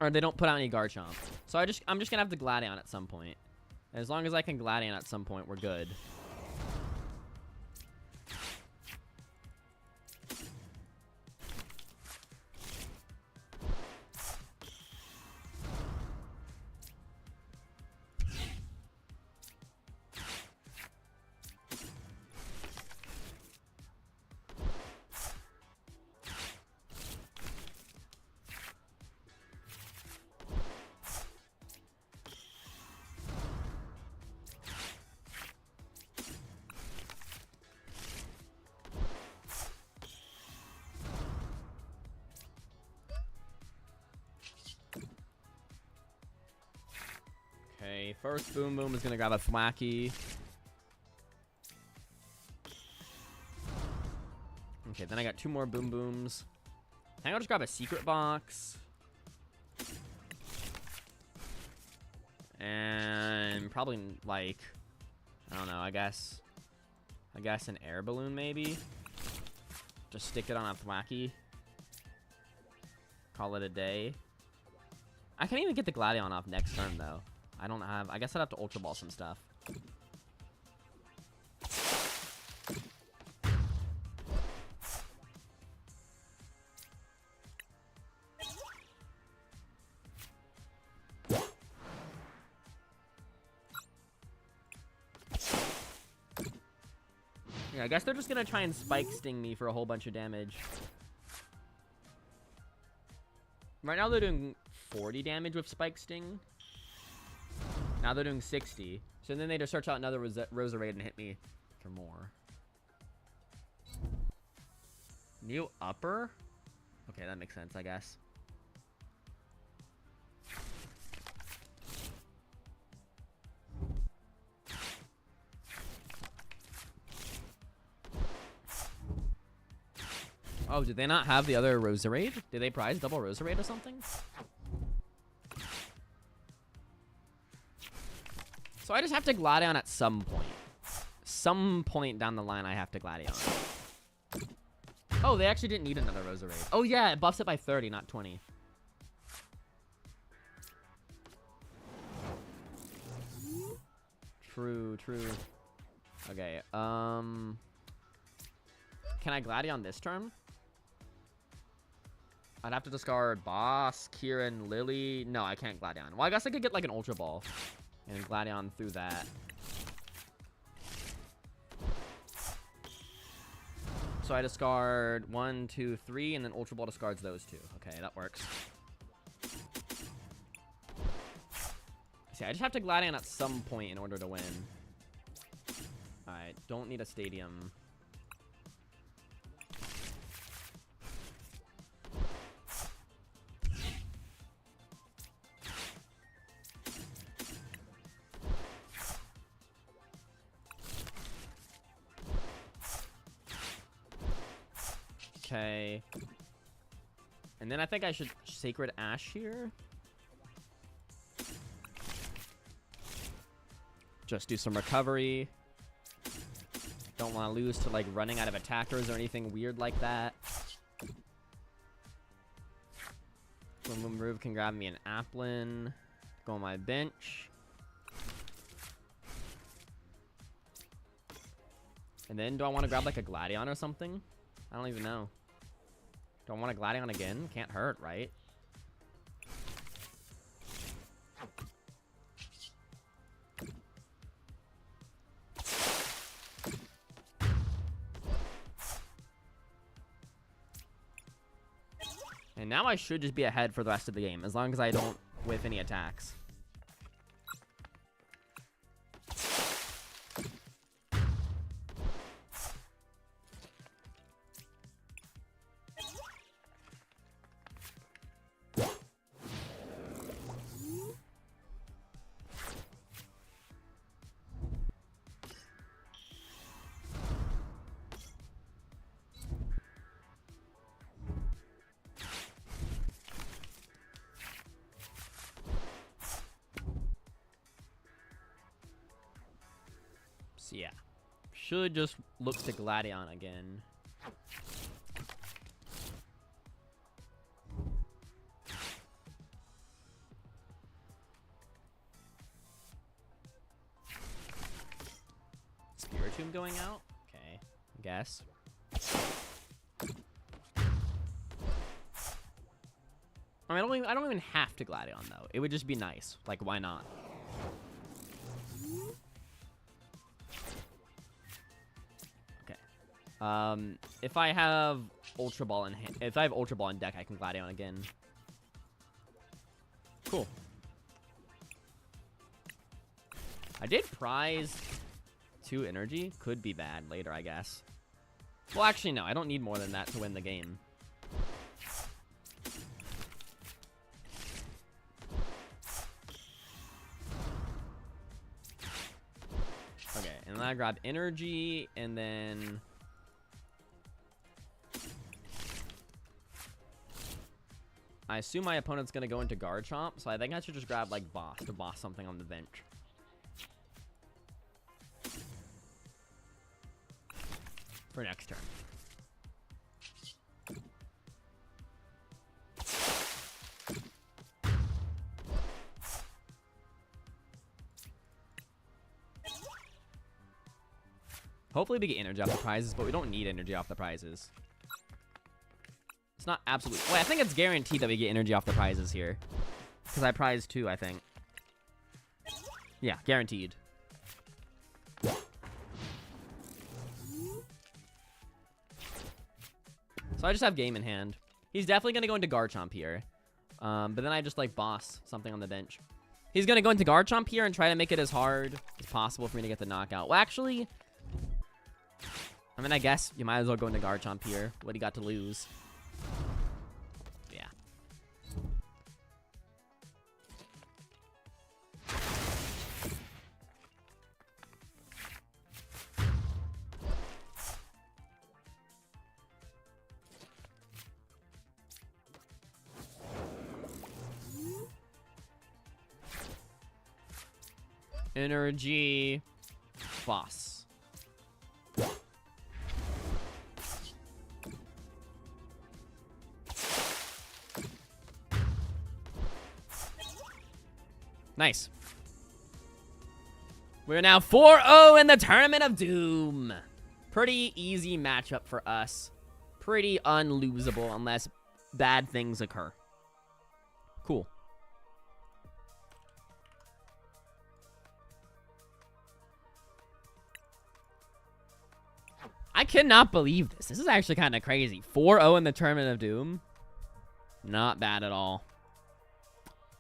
or they don't put out any Garchomp. So I'm just gonna have to Gladion at some point. As long as I can Gladion at some point, we're good. Okay, first Boom Boom is gonna grab a Thwacky. Okay, then I got 2 more Boom Booms. I think I'll just grab a Secret Box. And probably, like, I don't know, I guess an Air Balloon, maybe? Just stick it on a Thwacky. Call it a day. I can't even get the Gladion off next turn, though. I guess I'd have to Ultra Ball some stuff. Yeah, I guess they're just gonna try and Spike Sting me for a whole bunch of damage. Right now they're doing 40 damage with Spike Sting. Now they're doing 60. So then they just search out another Roserade and hit me for more. New upper? Okay, that makes sense, I guess. Oh, did they not have the other Roserade? Did they prize double Roserade or something? So I just have to Gladion at some point. Some point down the line, I have to Gladion. Oh, they actually didn't need another Roserade. Oh yeah, it buffs it by 30, not 20. True, true. Okay, can I Gladion this turn? I'd have to discard Boss, Kieran, Lily. No, I can't Gladion. Well, I guess I could get like an Ultra Ball and Gladion through that. So I discard 1, 2, 3, and then Ultra Ball discards those 2. Okay, that works. See, I just have to Gladion at some point in order to win. Alright, don't need a stadium. Okay. And then I think I should Sacred Ash here. Just do some recovery. Don't want to lose to like running out of attackers or anything weird like that. Boom Boom Roof can grab me an Applin. Go on my bench. And then do I want to grab like a Gladion or something? I don't even know. Do I want to Gladion again? Can't hurt, right? And now I should just be ahead for the rest of the game, as long as I don't whiff any attacks. So yeah, should just look to Gladion again. Spiritomb going out? Okay, I guess. I mean, I don't even have to Gladion though. It would just be nice. Like, why not? Okay. If I have Ultra Ball in hand, if I have Ultra Ball in deck, I can Gladion again. Cool. I did prize 2 energy. Could be bad later, I guess. Well, actually, no. I don't need more than that to win the game. Okay, and then I grab energy, and then... I assume my opponent's going to go into Garchomp, so I think I should just grab, like, Boss to boss something on the bench. For next turn. Hopefully we get energy off the prizes, but we don't need energy off the prizes. It's not absolute. Wait, I think it's guaranteed that we get energy off the prizes here. Because I prized 2, I think. Yeah, guaranteed. So I just have game in hand. He's definitely going to go into Garchomp here. But then I just, like, boss something on the bench. He's going to go into Garchomp here and try to make it as hard as possible for me to get the knockout. Well, actually... I mean, I guess you might as well go into Garchomp here. What do you got to lose? Yeah. Energy. Boss. Nice. We're now 4-0 in the Tournament of Doom. Pretty easy matchup for us. Pretty unlosable unless bad things occur. Cool. I cannot believe this. This is actually kind of crazy. 4-0 in the Tournament of Doom. Not bad at all.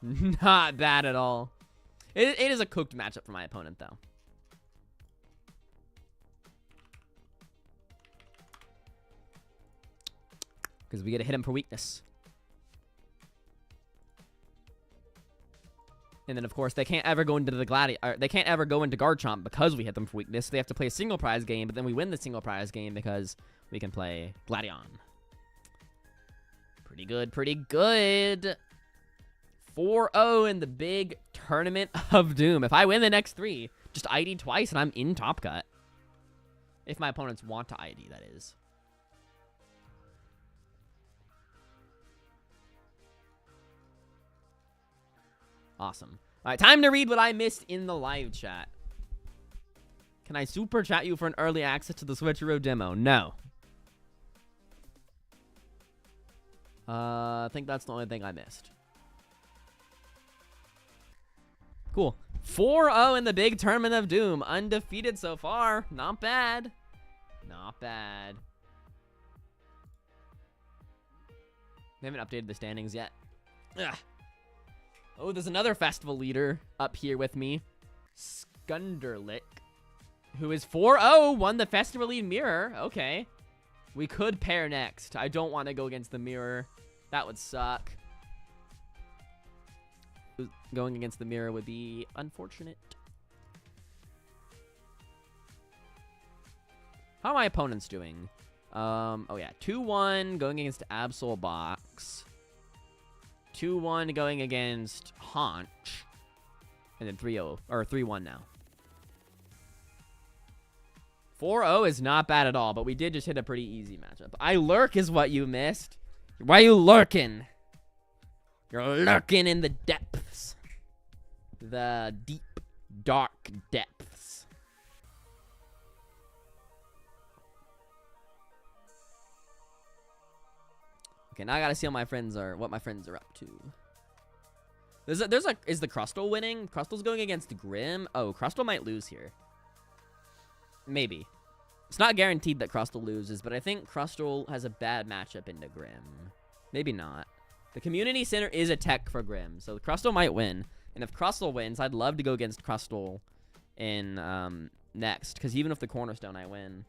Not bad at all. It is a cooked matchup for my opponent, though. Because we get to hit him for weakness. And then, of course, they can't ever go into the they can't ever go into Garchomp because we hit them for weakness. So they have to play a single prize game, but then we win the single prize game because we can play Gladion. Pretty good, pretty good. 4-0 in the big Tournament of Doom. If I win the next 3, just ID twice and I'm in Top Cut. If my opponents want to ID, that is. Awesome. All right, time to read what I missed in the live chat. Can I super chat you for an early access to the Switcheroo demo? No. I think that's the only thing I missed. Cool. 4-0 in the big Tournament of Doom. Undefeated so far. Not bad. Not bad. They haven't updated the standings yet. Ugh. Oh, there's another festival leader up here with me. Skunderlick. Who is 4-0. Won the festival lead mirror. Okay. We could pair next. I don't want to go against the mirror. That would suck. Going against the mirror would be unfortunate. How are my opponents doing? Oh yeah, 2-1 going against Absol Box. 2-1 going against Haunch. And then 3-0 or 3-1 now. 4-0 is not bad at all, but we did just hit a pretty easy matchup. I lurk is what you missed. Why you lurking? You're lurking in the depths. The deep, dark depths. Okay, now I gotta see what my friends are up to. Is the Crustle winning? Crustle's going against Grim. Oh, Crustle might lose here. Maybe. It's not guaranteed that Crustle loses, but I think Crustle has a bad matchup into Grim. Maybe not. The community center is a tech for Grim, so Crustle might win. And if Crustle wins, I'd love to go against Crustle in next, because even if the Cornerstone I win.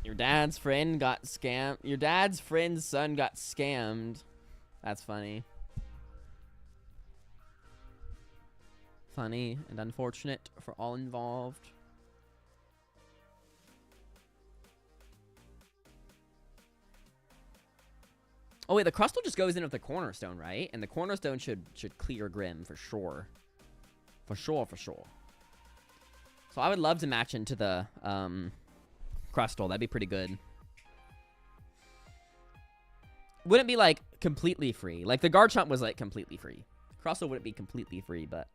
Your dad's friend got scammed. Your dad's friend's son got scammed. That's funny. Funny and unfortunate for all involved. Oh wait, the Crustle just goes in with the Cornerstone, right? And the Cornerstone should clear Grim for sure. For sure. So I would love to match into the Crustle. That'd be pretty good. Wouldn't be like completely free. Like the Garchomp was like completely free. Crustle wouldn't be completely free, but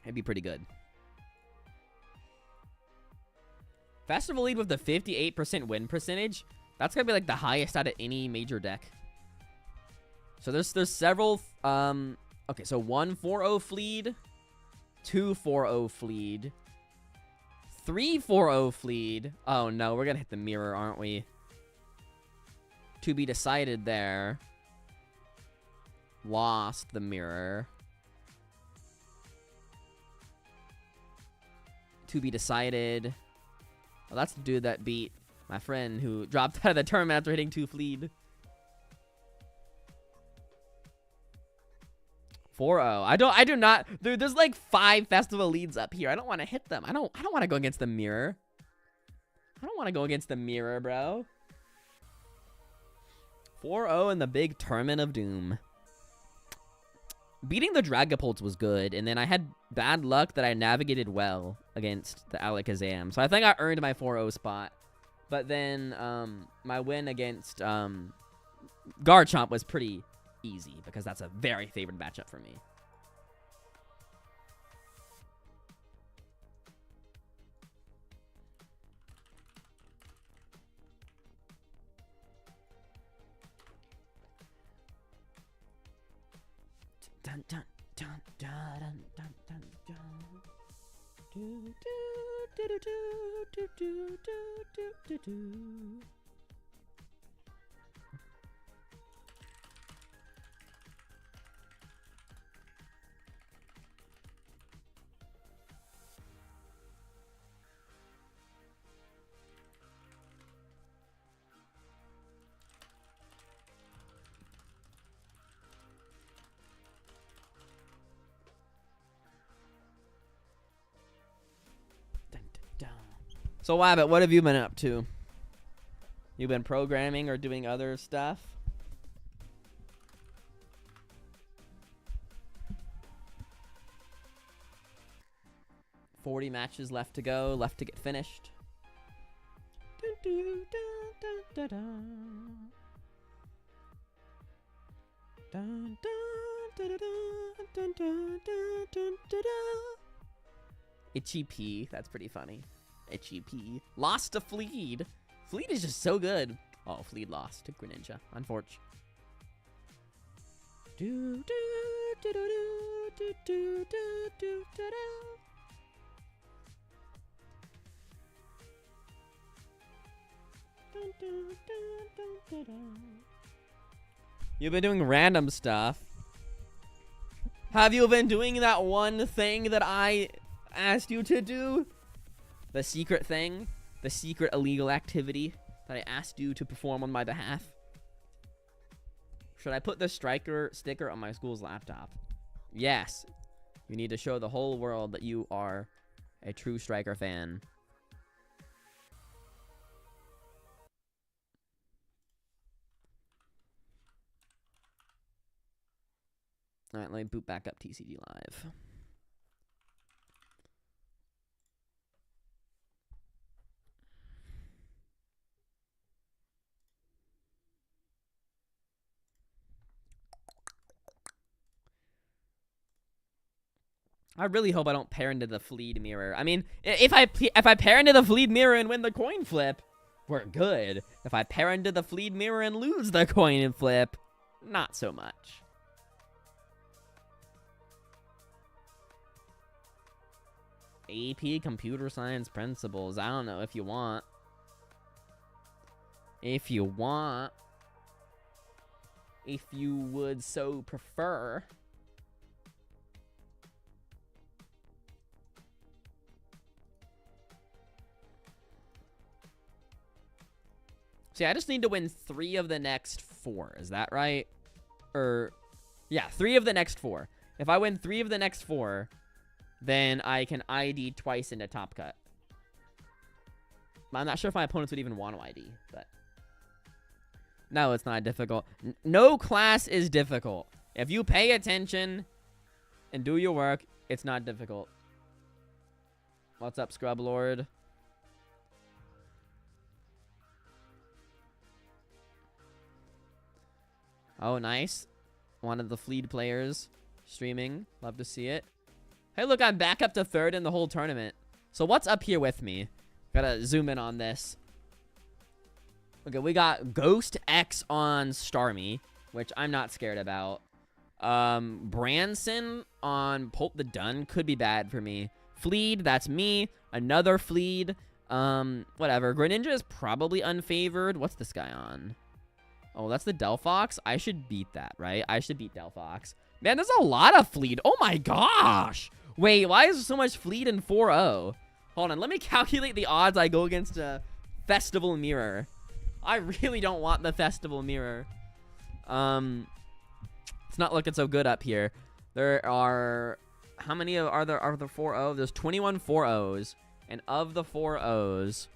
it'd be pretty good. Festival lead with the 58% win percentage. That's gonna be like the highest out of any major deck. So there's several. Okay, so 1 4-0 Fleed, 2 4-0 Fleed, 3 4-0 Fleed. Oh no, we're gonna hit the mirror, aren't we? To be decided there. Lost the mirror. To be decided. Oh, that's the dude that beat my friend who dropped out of the tournament after hitting 2 Fleed. 4-0. I do not. Dude, there's like 5 festival leads up here. I don't want to hit them. I don't want to go against the mirror. I don't want to go against the mirror, bro. 4-0 in the big tournament of doom. Beating the Dragapults was good, and then I had bad luck that I navigated well against the Alakazam. So I think I earned my 4-0 spot. But then my win against Garchomp was pretty easy, because that's a very favored matchup for me. Dun, dun, dun, dun, dun, dun, dun. Do, do, do, do, do, do, do, do. So, Wabbit, what have you been up to? You been programming or doing other stuff? $40 matches left to go, left to get finished. Itchy P, that's pretty funny. Itchy P. Lost to Fleed. Fleed is just so good. Oh, Fleed lost to Greninja. Unfortunate. You've been doing random stuff. Have you been doing that one thing that I asked you to do? The secret thing, the secret illegal activity that I asked you to perform on my behalf. Should I put the striker sticker on my school's laptop? Yes. You need to show the whole world that you are a true striker fan. All right, let me boot back up TCG Live. I really hope I don't pair into the Fleed Mirror. I mean, if I pair into the Fleed Mirror and win the coin flip, we're good. If I pair into the Fleed Mirror and lose the coin flip, not so much. AP Computer Science Principles. I don't know if you want. If you want. If you would so prefer. See, I just need to win 3 of the next 4. Is that right? Yeah, 3 of the next 4. If I win 3 of the next 4, then I can ID twice into Top Cut. I'm not sure if my opponents would even want to ID, but... No, it's not difficult. No class is difficult. If you pay attention and do your work, it's not difficult. What's up, Scrub Lord? Oh, nice. One of the Fleed players streaming. Love to see it. Hey, look, I'm back up to 3rd in the whole tournament. So what's up here with me? Gotta zoom in on this. Okay, we got Ghost X on Starmie, which I'm not scared about. Branson on Pulp the Dun could be bad for me. Fleed, that's me. Another Fleed. Whatever. Greninja is probably unfavored. What's this guy on? Oh, that's the Delphox. I should beat that, right? I should beat Delphox. Man, there's a lot of Fleed. Oh my gosh. Wait, why is there so much Fleed in 4-0? Hold on, let me calculate the odds I go against a Festival Mirror. I really don't want the Festival Mirror. It's not looking so good up here. There are... How many are there 4-0? There's 21 4-0s. And of the 4-0s,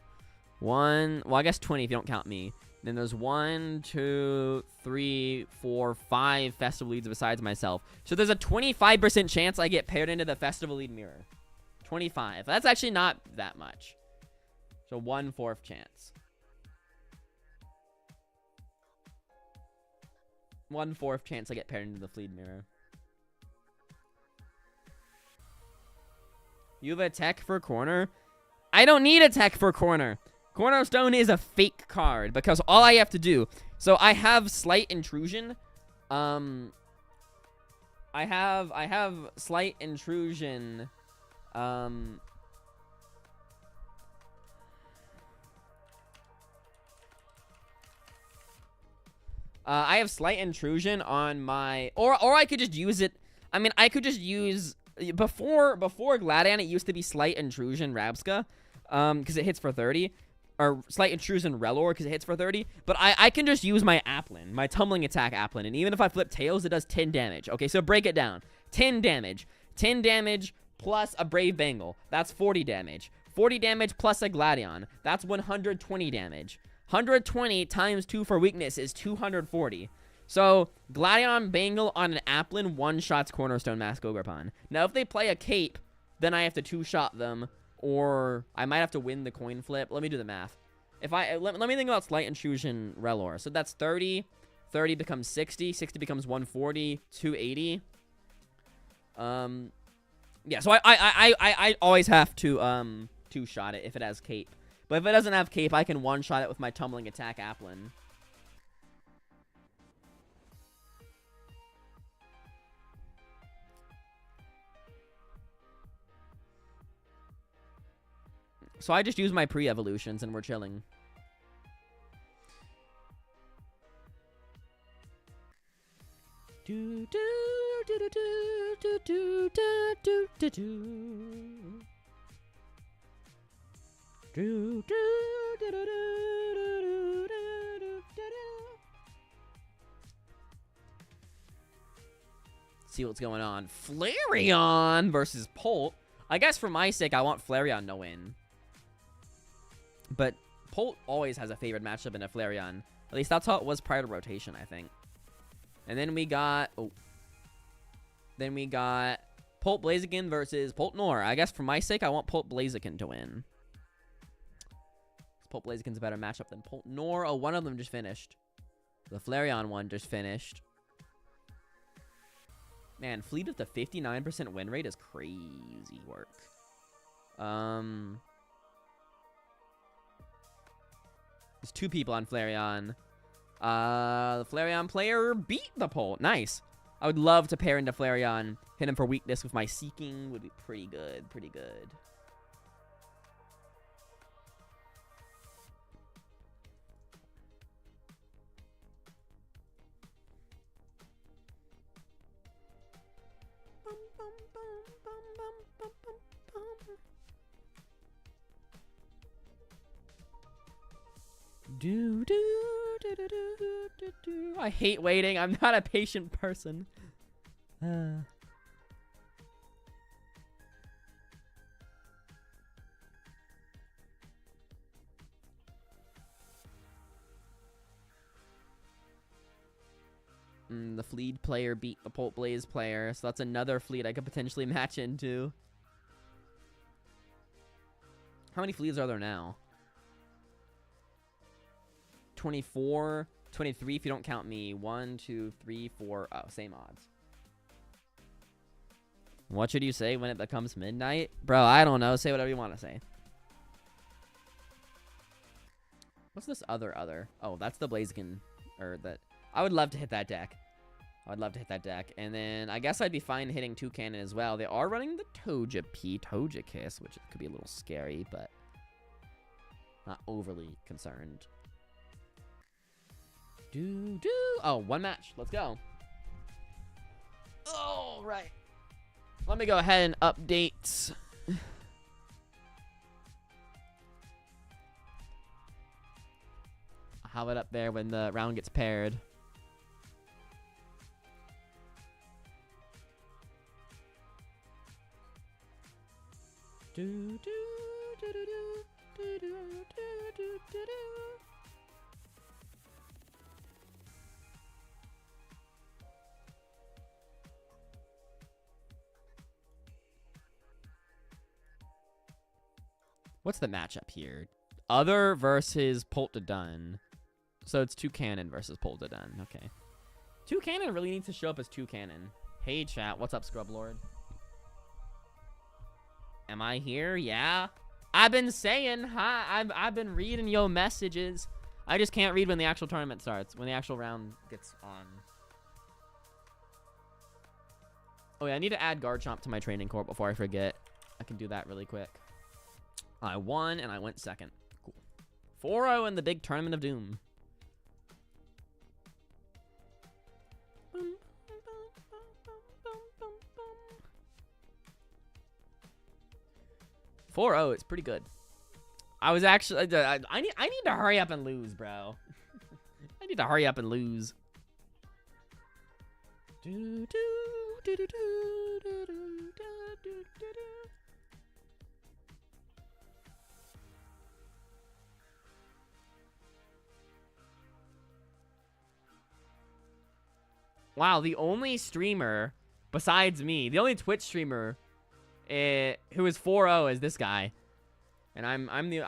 well, I guess 20 if you don't count me. Then there's 1, 2, 3, 4, 5 festival leads besides myself. So there's a 25% chance I get paired into the festival lead mirror. 25. That's actually not that much. So 1/4 chance. 1/4 chance I get paired into the Fleed mirror. You have a tech for corner? I don't need a tech for corner. Cornerstone is a fake card because all I have to do. So I have Slight Intrusion. I have Slight Intrusion. I have Slight Intrusion on my, or I could just use it. I mean, I could just use before Gladion. It used to be Slight Intrusion Rabska, because it hits for 30. Or Slight Intrusion Relor because it hits for 30. But I can just use my Applin, my Tumbling Attack Applin. And even if I flip Tails, it does 10 damage. Okay, so break it down. 10 damage. 10 damage plus a Brave Bengal. That's 40 damage. 40 damage plus a Gladion. That's 120 damage. 120 times 2 for weakness is 240. So, Gladion Bengal on an Applin one-shots Cornerstone Mask Ogerpon. Now, if they play a Cape, then I have to two-shot them. Or I might have to win the coin flip. Let me do the math. If let me think about Slight Intrusion Relor. So that's 30. 30 becomes 60. 60 becomes 140. 280. Yeah. So I always have to two-shot it if it has Cape. But if it doesn't have Cape, I can one-shot it with my Tumbling Attack Applin. So I just use my pre-evolutions and we're chilling. Do do do do do do do do do do. Do do do do do do do do do. see what's going on. Flareon versus Polt. I guess for my sake, I want Flareon to win. But Polt always has a favored matchup in a Flareon. At least that's how it was prior to rotation, I think. And then we got... Oh. Then we got Polt Blaziken versus Polt Nor. I guess for my sake, I want Polt Blaziken to win. Polt Blaziken's a better matchup than Polt Nor. Oh, one of them just finished. The Flareon one just finished. Man, Fleet with the 59% win rate is crazy work. There's two people on Flareon. The Flareon player beat the Polt. Nice. I would love to pair into Flareon. Hit him for weakness with my Seeking. Would be pretty good. Pretty good. I hate waiting. I'm not a patient person. The Fleet player beat the Polt Blaze player, so that's another Fleet I could potentially match into. How many Fleets are there now? 24, 23 if you don't count me. 1, 2, 3, 4. Oh, same odds. What should you say when it becomes midnight? Bro, I don't know. Say whatever you want to say. What's this other? Oh, that's the Blaziken. Or that. I would love to hit that deck. I'd love to hit that deck. And then I guess I'd be fine hitting Toucannon as well. They are running the Togekiss, which could be a little scary, but not overly concerned. Oh, one match. Let's go. Oh, right. Let me go ahead and update. I'll have it up there when the round gets paired. What's the matchup here? Other versus Poltodon. So it's Toucannon versus Poltodon. Okay. Toucannon really needs to show up as Toucannon. Hey, chat. What's up, Scrub Lord? Am I here? Yeah. I've been saying hi. I've been reading your messages. I just can't read when the actual tournament starts. When the actual round gets on. Oh, yeah. I need to add Garchomp to my training corp before I forget. I can do that really quick. I won, and I went second. Cool. 4-0 in the big Tournament of Doom. It's pretty good. I was actually... I need to hurry up and lose, bro. I need to hurry up and lose. Wow, the only streamer besides me, the only Twitch streamer who is 4-0 is this guy. And I'm the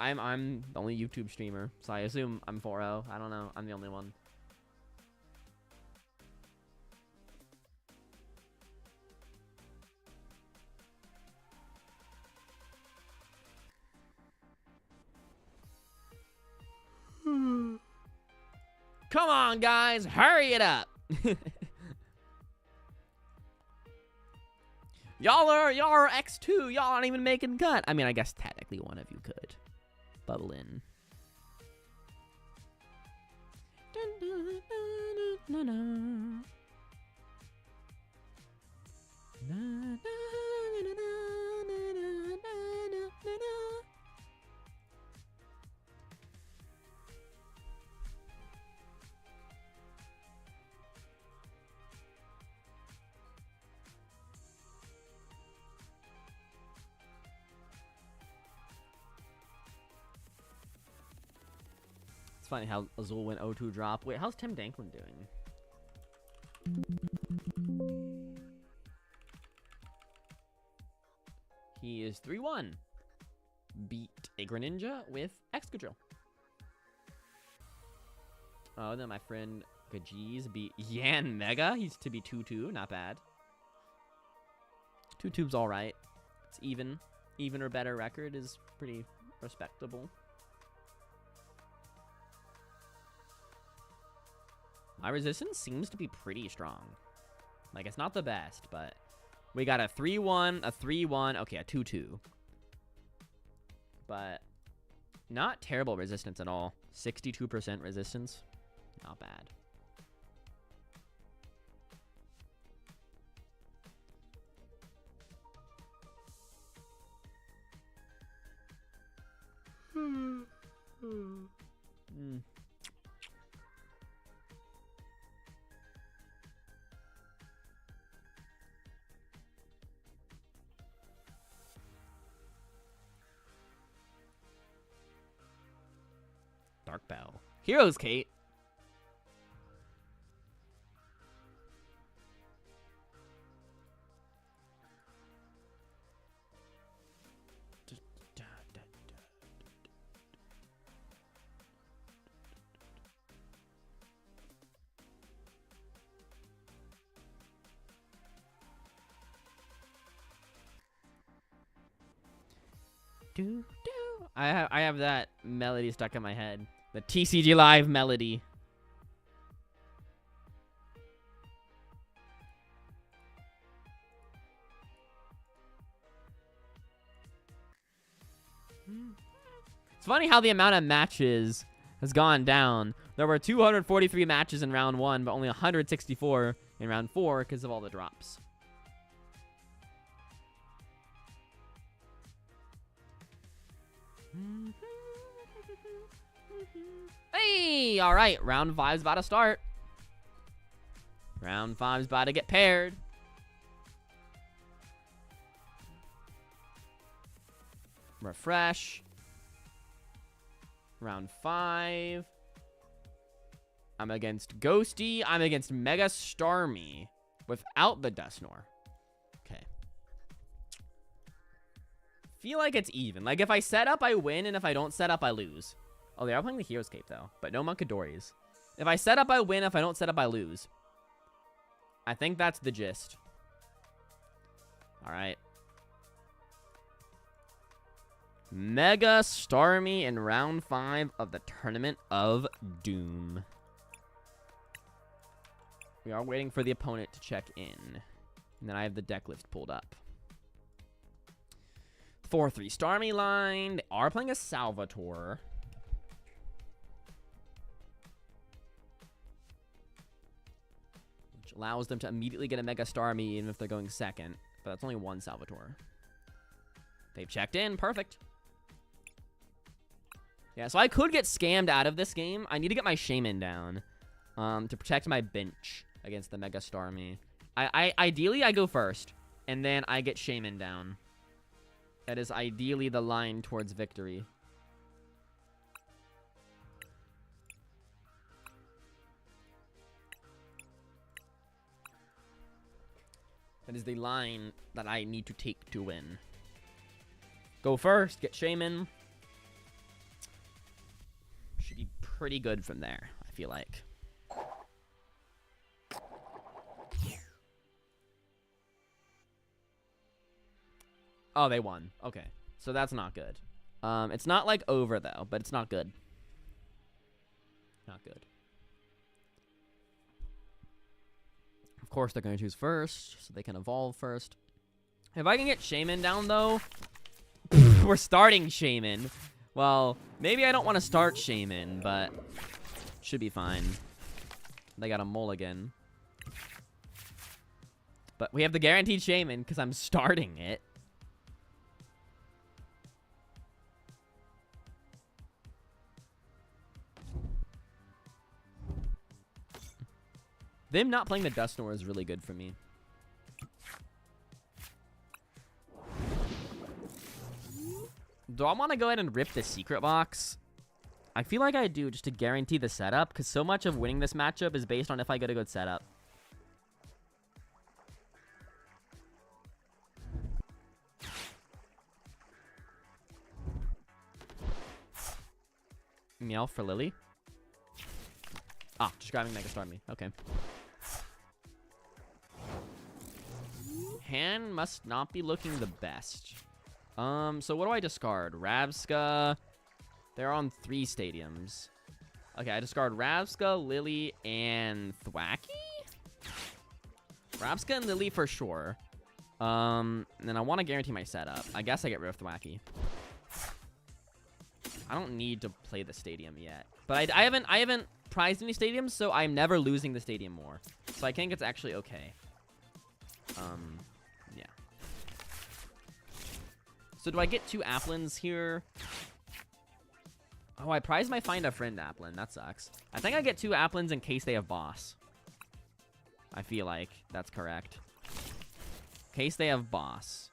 only YouTube streamer, so I assume I'm 4-0. I don't know. I'm the only one. Come on, guys, hurry it up. Y'all are X2. Y'all aren't even making cut. I mean, I guess technically one of you could bubble in. funny how Azul went 0-2 drop. Wait, how's Tim Danklin doing? He is 3-1. Beat a Greninja with Excadrill. Oh, then my friend Gajeez beat Yan Mega. He's to be 2-2. Not bad. 2-2's alright. It's even. Even or better record is pretty respectable. My resistance seems to be pretty strong. Like, it's not the best, but we got a 3-1, a 3-1, okay, a 2-2. But not terrible resistance at all. 62% resistance. Not bad. Dark Bell. Heroes, Kate. I have that melody stuck in my head. The TCG Live melody. It's funny how the amount of matches has gone down. There were 243 matches in round 1, but only 164 in round 4 because of all the drops. Hey, all right, round 5's about to start. Round 5's about to get paired. Refresh. Round 5. I'm against Ghosty. I'm against Mega Starmie without the Dusknoir. Okay. Feel like it's even. Like, if I set up, I win, and if I don't set up, I lose. Oh, they are playing the Hero's Cape, though, but no Monkadoris. If I set up, I win. If I don't set up, I lose. I think that's the gist. All right. Mega Starmie in round 5 of the Tournament of Doom. We are waiting for the opponent to check in. And then I have the deck list pulled up. 4-3 Starmie line. They are playing a Salvatore. Which allows them to immediately get a Mega Starmie even if they're going second. But that's only one Salvatore. They've checked in. Perfect. Yeah, so I could get scammed out of this game. I need to get my Shaman down to protect my bench against the Mega Starmie. Ideally, I go first, and then I get Shaman down. That is ideally the line towards victory. That is the line that I need to take to win. Go first, get Shaman. Should be pretty good from there, I feel like. Oh, they won. Okay. So that's not good. It's not, like, over, though, but it's not good. Not good. Of course, they're going to choose first, so they can evolve first. If I can get Shaman down, though... We're starting Shaman. Well, maybe I don't want to start Shaman, but... should be fine. They got a mulligan. But we have the guaranteed Shaman, because I'm starting it. Them not playing the Dusknoir is really good for me. Do I want to go ahead and rip the secret box? I feel like I do just to guarantee the setup, because so much of winning this matchup is based on if I get a good setup. Meow for Lily. Ah, just grabbing Mega Starmie. Okay. Hand must not be looking the best. So what do I discard? Ravska. They're on 3 stadiums. Okay, I discard Ravska, Lily, and Thwacky? Ravska and Lily for sure. And then I want to guarantee my setup. I guess I get rid of Thwacky. I don't need to play the stadium yet. But I haven't prized any stadiums, so I'm never losing the stadium more. So I think it's actually okay. Yeah. So do I get 2 Applins here? Oh, I prize my Find a Friend Applin. That sucks. I think I get 2 Applins in case they have boss. I feel like that's correct. In case they have boss.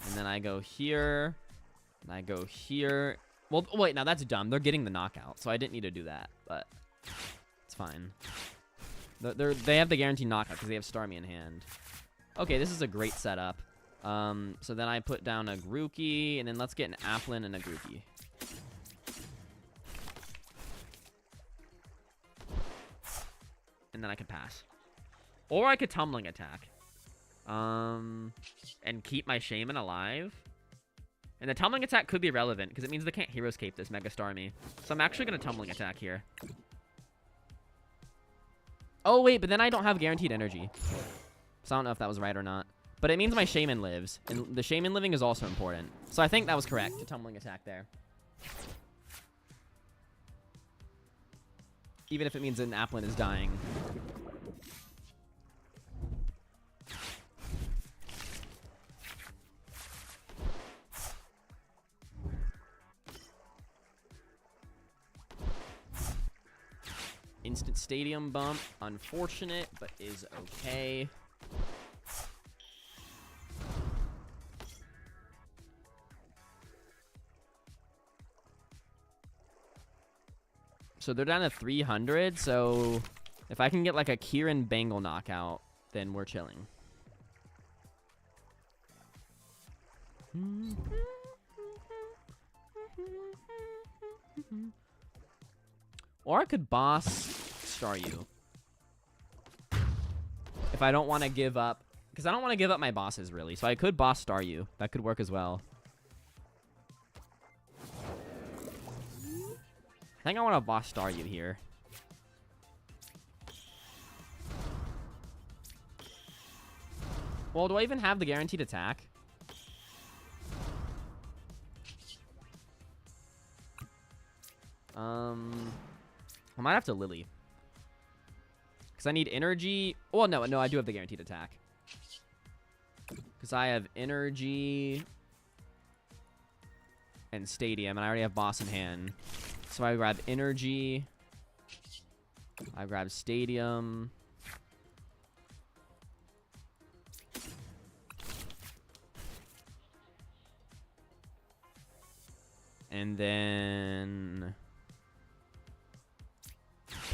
And then I go here. And I go here. Well, wait, now that's dumb. They're getting the knockout, so I didn't need to do that, but it's fine. They have the guaranteed knockout because they have Starmie in hand. Okay, this is a great setup. So then I put down a Grookey, and then let's get an Applin and a Grookey. And then I could pass. Or I could Tumbling Attack. And keep my Shaman alive. And the Tumbling Attack could be relevant, because it means they can't Hero Escape this Mega Starmie. So I'm actually going to Tumbling Attack here. Oh, wait, but then I don't have guaranteed energy. So I don't know if that was right or not. But it means my Shaman lives. And the Shaman living is also important. So I think that was correct, to Tumbling Attack there. Even if it means an Applin is dying. Instant stadium bump. Unfortunate, but is okay. So they're down to 300, so if I can get like a Kieran Bangle knockout, then we're chilling. Or I could boss Staryu. If I don't want to give up. Because I don't want to give up my bosses, really. So I could boss Staryu. That could work as well. I think I want to boss Staryu here. Well, do I even have the guaranteed attack? I might have to Lily. Because I need energy. Well, no, I do have the guaranteed attack. Because I have energy and stadium, and I already have boss in hand. So I grab energy. I grab stadium. And then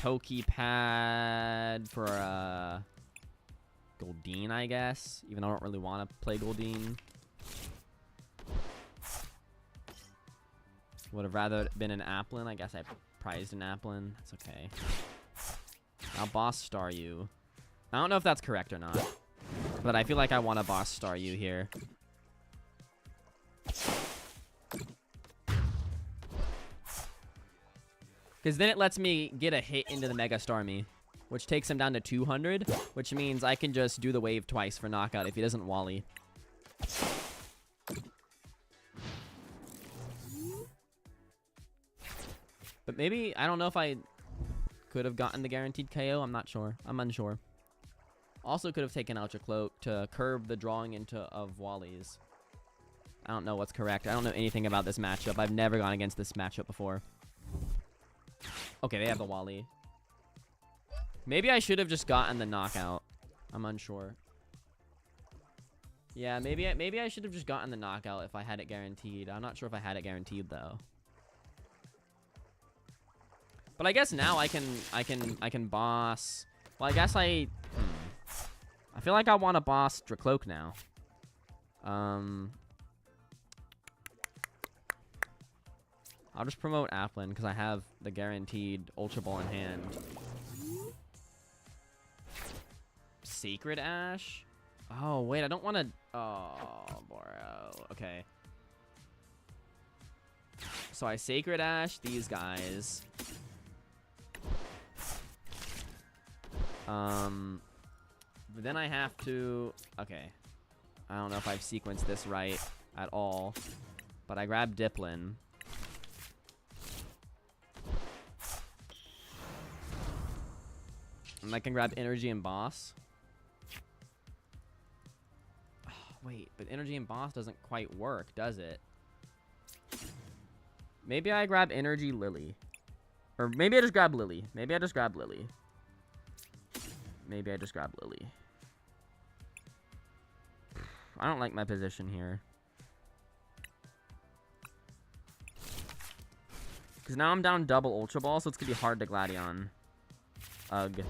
Pokepad for Goldeen, I guess. Even though I don't really want to play Goldeen. Would have rather been an Applin. I guess I prized an Applin. That's okay. I'll boss Staryu. I don't know if that's correct or not. But I feel like I want to boss Staryu here. Because then it lets me get a hit into the Mega Starmie, which takes him down to 200, which means I can just do the wave twice for knockout if he doesn't Wally. But maybe, I don't know if I could have gotten the guaranteed KO. I'm not sure. I'm unsure. Also could have taken Ultra Cloak to curb the drawing into of Wallies. I don't know what's correct. I don't know anything about this matchup. I've never gone against this matchup before. Okay, they have the Wally. Maybe I should have just gotten the knockout. I'm unsure. Yeah, maybe I should have just gotten the knockout if I had it guaranteed. I'm not sure if I had it guaranteed, though. But I guess now I can boss. Well, I guess I feel like I want to boss Dracloak now. I'll just promote Applin because I have the guaranteed Ultra Ball in hand. Sacred Ash? Oh, wait, I don't want to... Oh, bro. Okay. So I Sacred Ash these guys. But then I have to... Okay. I don't know if I've sequenced this right at all. But I grab Diplin. And I can grab Energy and Boss. Oh, wait, but Energy and Boss doesn't quite work, does it? Maybe I grab Energy Lily. Or maybe I just grab Lily. Maybe I just grab Lily. Maybe I just grab Lily. I don't like my position here. Because now I'm down double Ultra Ball, so it's going to be hard to Gladion. Ugh.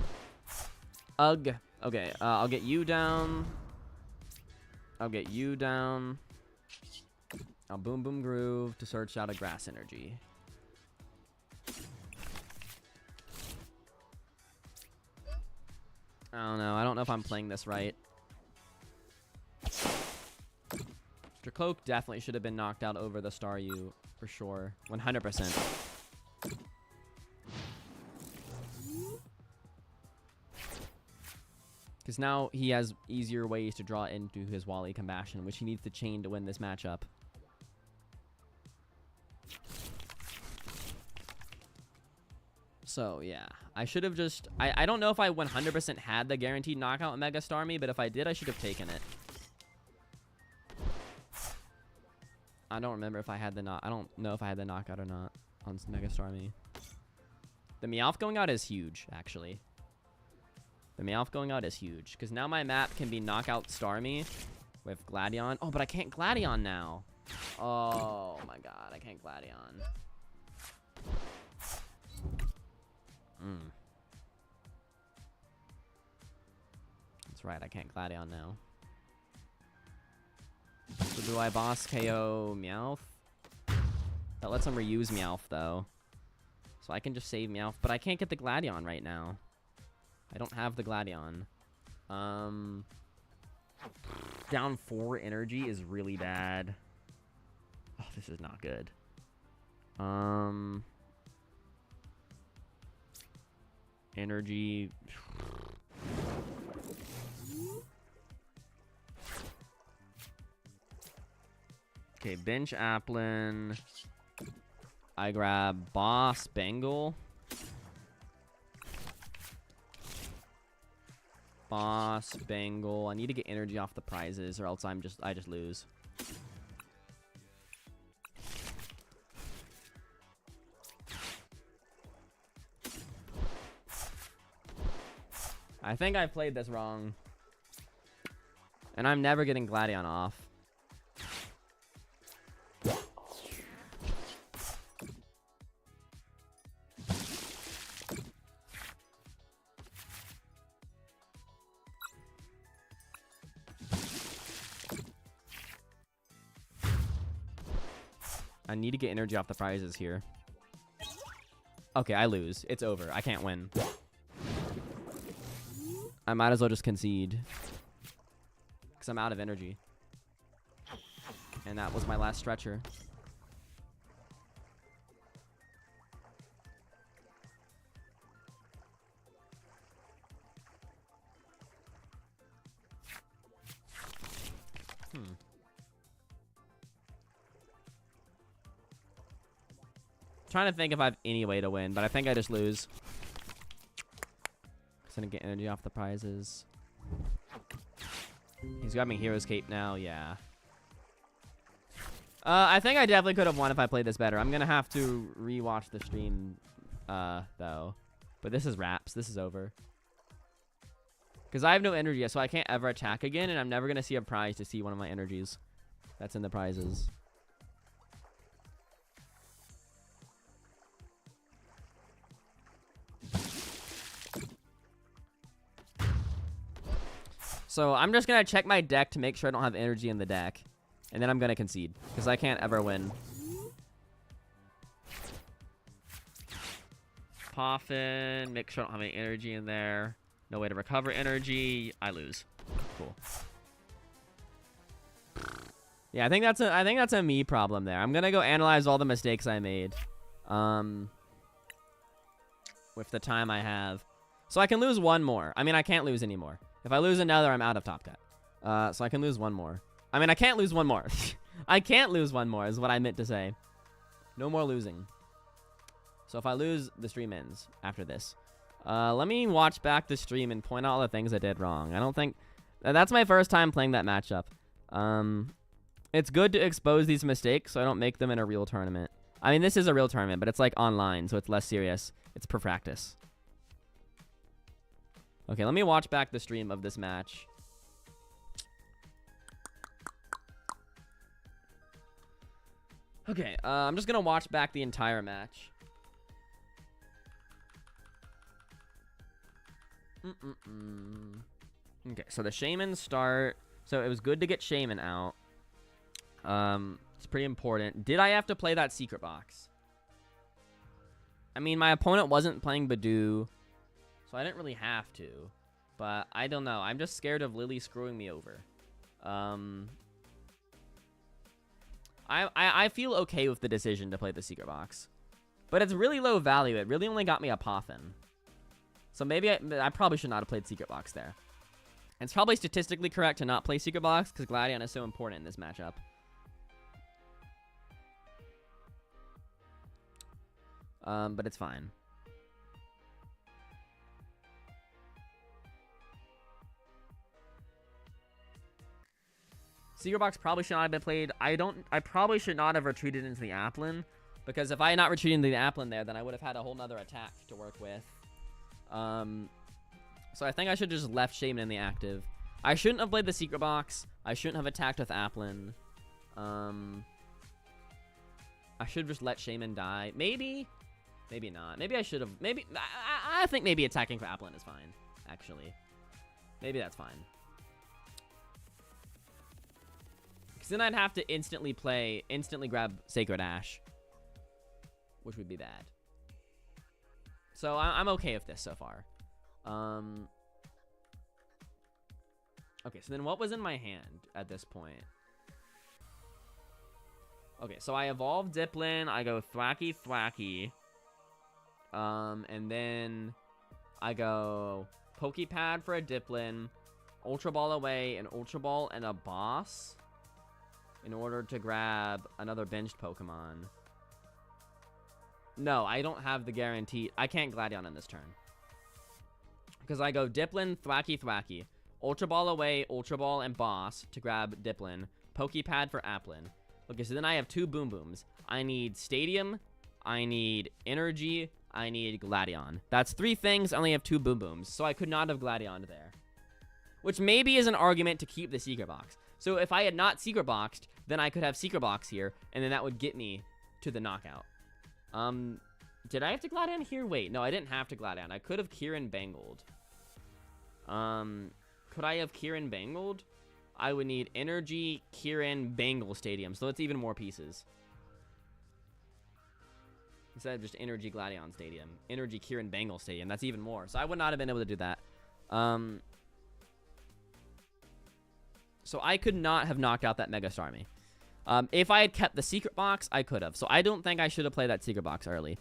Ugh. Okay, I'll get you down. I'll get you down. I'll Boom Boom Groove to search out a Grass Energy. I don't know. I don't know if I'm playing this right. Dracloak definitely should have been knocked out over the Staryu, for sure. 100%. Because now he has easier ways to draw into his Wally Combustion, which he needs to chain to win this matchup. So, yeah. I should have just... I don't know if I 100% had the guaranteed knockout in Mega Starmie, but if I did, I should have taken it. I don't remember if I had the I don't know if I had the knockout or not on Mega Starmie. The Meowth going out is huge, actually. The Meowth going out is huge. Because now my map can be Knockout Starmie with Gladion. Oh, but I can't Gladion now. Oh, my God. I can't Gladion. That's right. I can't Gladion now. So do I boss KO Meowth? That lets him reuse Meowth, though. So I can just save Meowth. But I can't get the Gladion right now. I don't have the Gladion. Down 4 energy is really bad. Oh, this is not good. Energy. Okay, bench Applin. I grab Boss Bengal. Boss Bengal. I need to get energy off the prizes, or else I just lose. I think I played this wrong. And I'm never getting Gladion off. I need to get energy off the prizes here. Okay, I lose. It's over. I can't win. I might as well just concede. Because I'm out of energy. And that was my last stretcher. Trying to think if I have any way to win, but I think I just lose. Because I didn't get energy off the prizes. He's grabbing Hero's Cape now, yeah. I think I definitely could have won if I played this better. I'm going to have to rewatch the stream, though. But this is wraps. This is over. Because I have no energy yet, so I can't ever attack again, and I'm never going to see a prize to see one of my energies that's in the prizes. So I'm just going to check my deck to make sure I don't have energy in the deck. And then I'm going to concede. Because I can't ever win. Poffin. Make sure I don't have any energy in there. No way to recover energy. I lose. Cool. Yeah, I think that's a me problem there. I'm going to go analyze all the mistakes I made. With the time I have. So I can lose one more. I mean, I can't lose anymore. If I lose another, I'm out of top cut. So I can lose one more. I mean, I can't lose one more. I can't lose one more is what I meant to say. No more losing. So if I lose, the stream ends after this. Let me watch back the stream and point out all the things I did wrong. I don't think... That's my first time playing that matchup. It's good to expose these mistakes so I don't make them in a real tournament. I mean, this is a real tournament, but it's like online, so it's less serious. It's per practice. Okay, let me watch back the stream of this match. Okay, I'm just gonna watch back the entire match. Okay, so the Shaman start. So it was good to get Shaman out. It's pretty important. Did I have to play that secret box? I mean, my opponent wasn't playing Badoo, so I didn't really have to. But I don't know. I'm just scared of Lily screwing me over. I feel okay with the decision to play the secret box. But it's really low value. It really only got me a Poffin. So maybe I probably should not have played secret box there. It's probably statistically correct to not play secret box because Gladion is so important in this matchup. But it's fine. Secret box probably should not have been played. I probably should not have retreated into the Applin, because if I had not retreated into the Applin there, then I would have had a whole nother attack to work with. So I think I should just left Shaman in the active. I shouldn't have played the secret box. I shouldn't have attacked with Applin. I should have just let Shaman die. Maybe not. Maybe I should have. Maybe I think maybe attacking for Applin is fine. Actually, maybe that's fine. Because then I'd have to instantly grab Sacred Ash, which would be bad. So I'm okay with this so far. Okay, so then what was in my hand at this point? Okay, so I evolve Diplin. I go Thwacky Thwacky. And then I go Pokepad for a Diplin, Ultra Ball away, an Ultra Ball and a Boss in order to grab another benched Pokemon. No, I don't have the guarantee. I can't Gladion in this turn. Because I go Diplin, Thwacky Thwacky, Ultra Ball away, Ultra Ball and Boss to grab Diplin, Pokepad for Applin. Okay, so then I have two Boom Booms. I need Stadium, I need Energy, I need Gladion. That's three things. I only have two Boom Booms, so I could not have Gladioned there. Which maybe is an argument to keep the Secret Box. So if I had not Secret Boxed, then I could have Secret Box here, and then that would get me to the knockout. Did I have to Gladion here? Wait, no, I didn't have to Gladion. I could have Kieran Bangled. Could I have Kieran Bangled? I would need Energy, Kieran, Bangle Stadium, so it's even more pieces. Instead of just Energy Gladion Stadium. Energy Kieran Bangle Stadium. That's even more. So I would not have been able to do that. So I could not have knocked out that Mega Starmie. If I had kept the Secret Box, I could have. So I don't think I should have played that Secret Box early.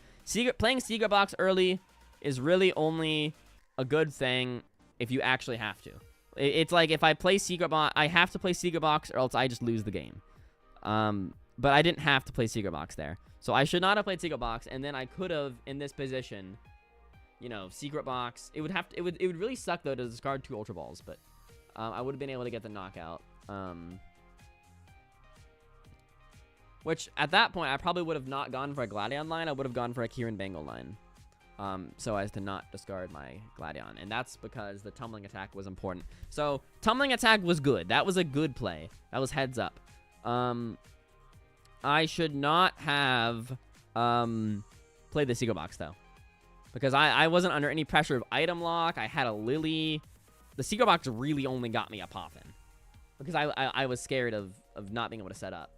Playing Secret Box early is really only a good thing if you actually have to. It's like if I play Secret Box, I have to play Secret Box or else I just lose the game. But I didn't have to play Secret Box there. So I should not have played Secret Box, and then I could have, in this position, you know, Secret Box. It would really suck, though, to discard two Ultra Balls, but I would have been able to get the knockout. Which, at that point, I probably would have not gone for a Gladion line. I would have gone for a Kieran Bangle line. So as to not discard my Gladion. And that's because the Tumbling Attack was important. So, Tumbling Attack was good. That was a good play. That was heads up. I should not have played the Secret Box, though. Because I wasn't under any pressure of item lock. I had a Lily. The secret box really only got me a Poffin. Because I was scared of not being able to set up.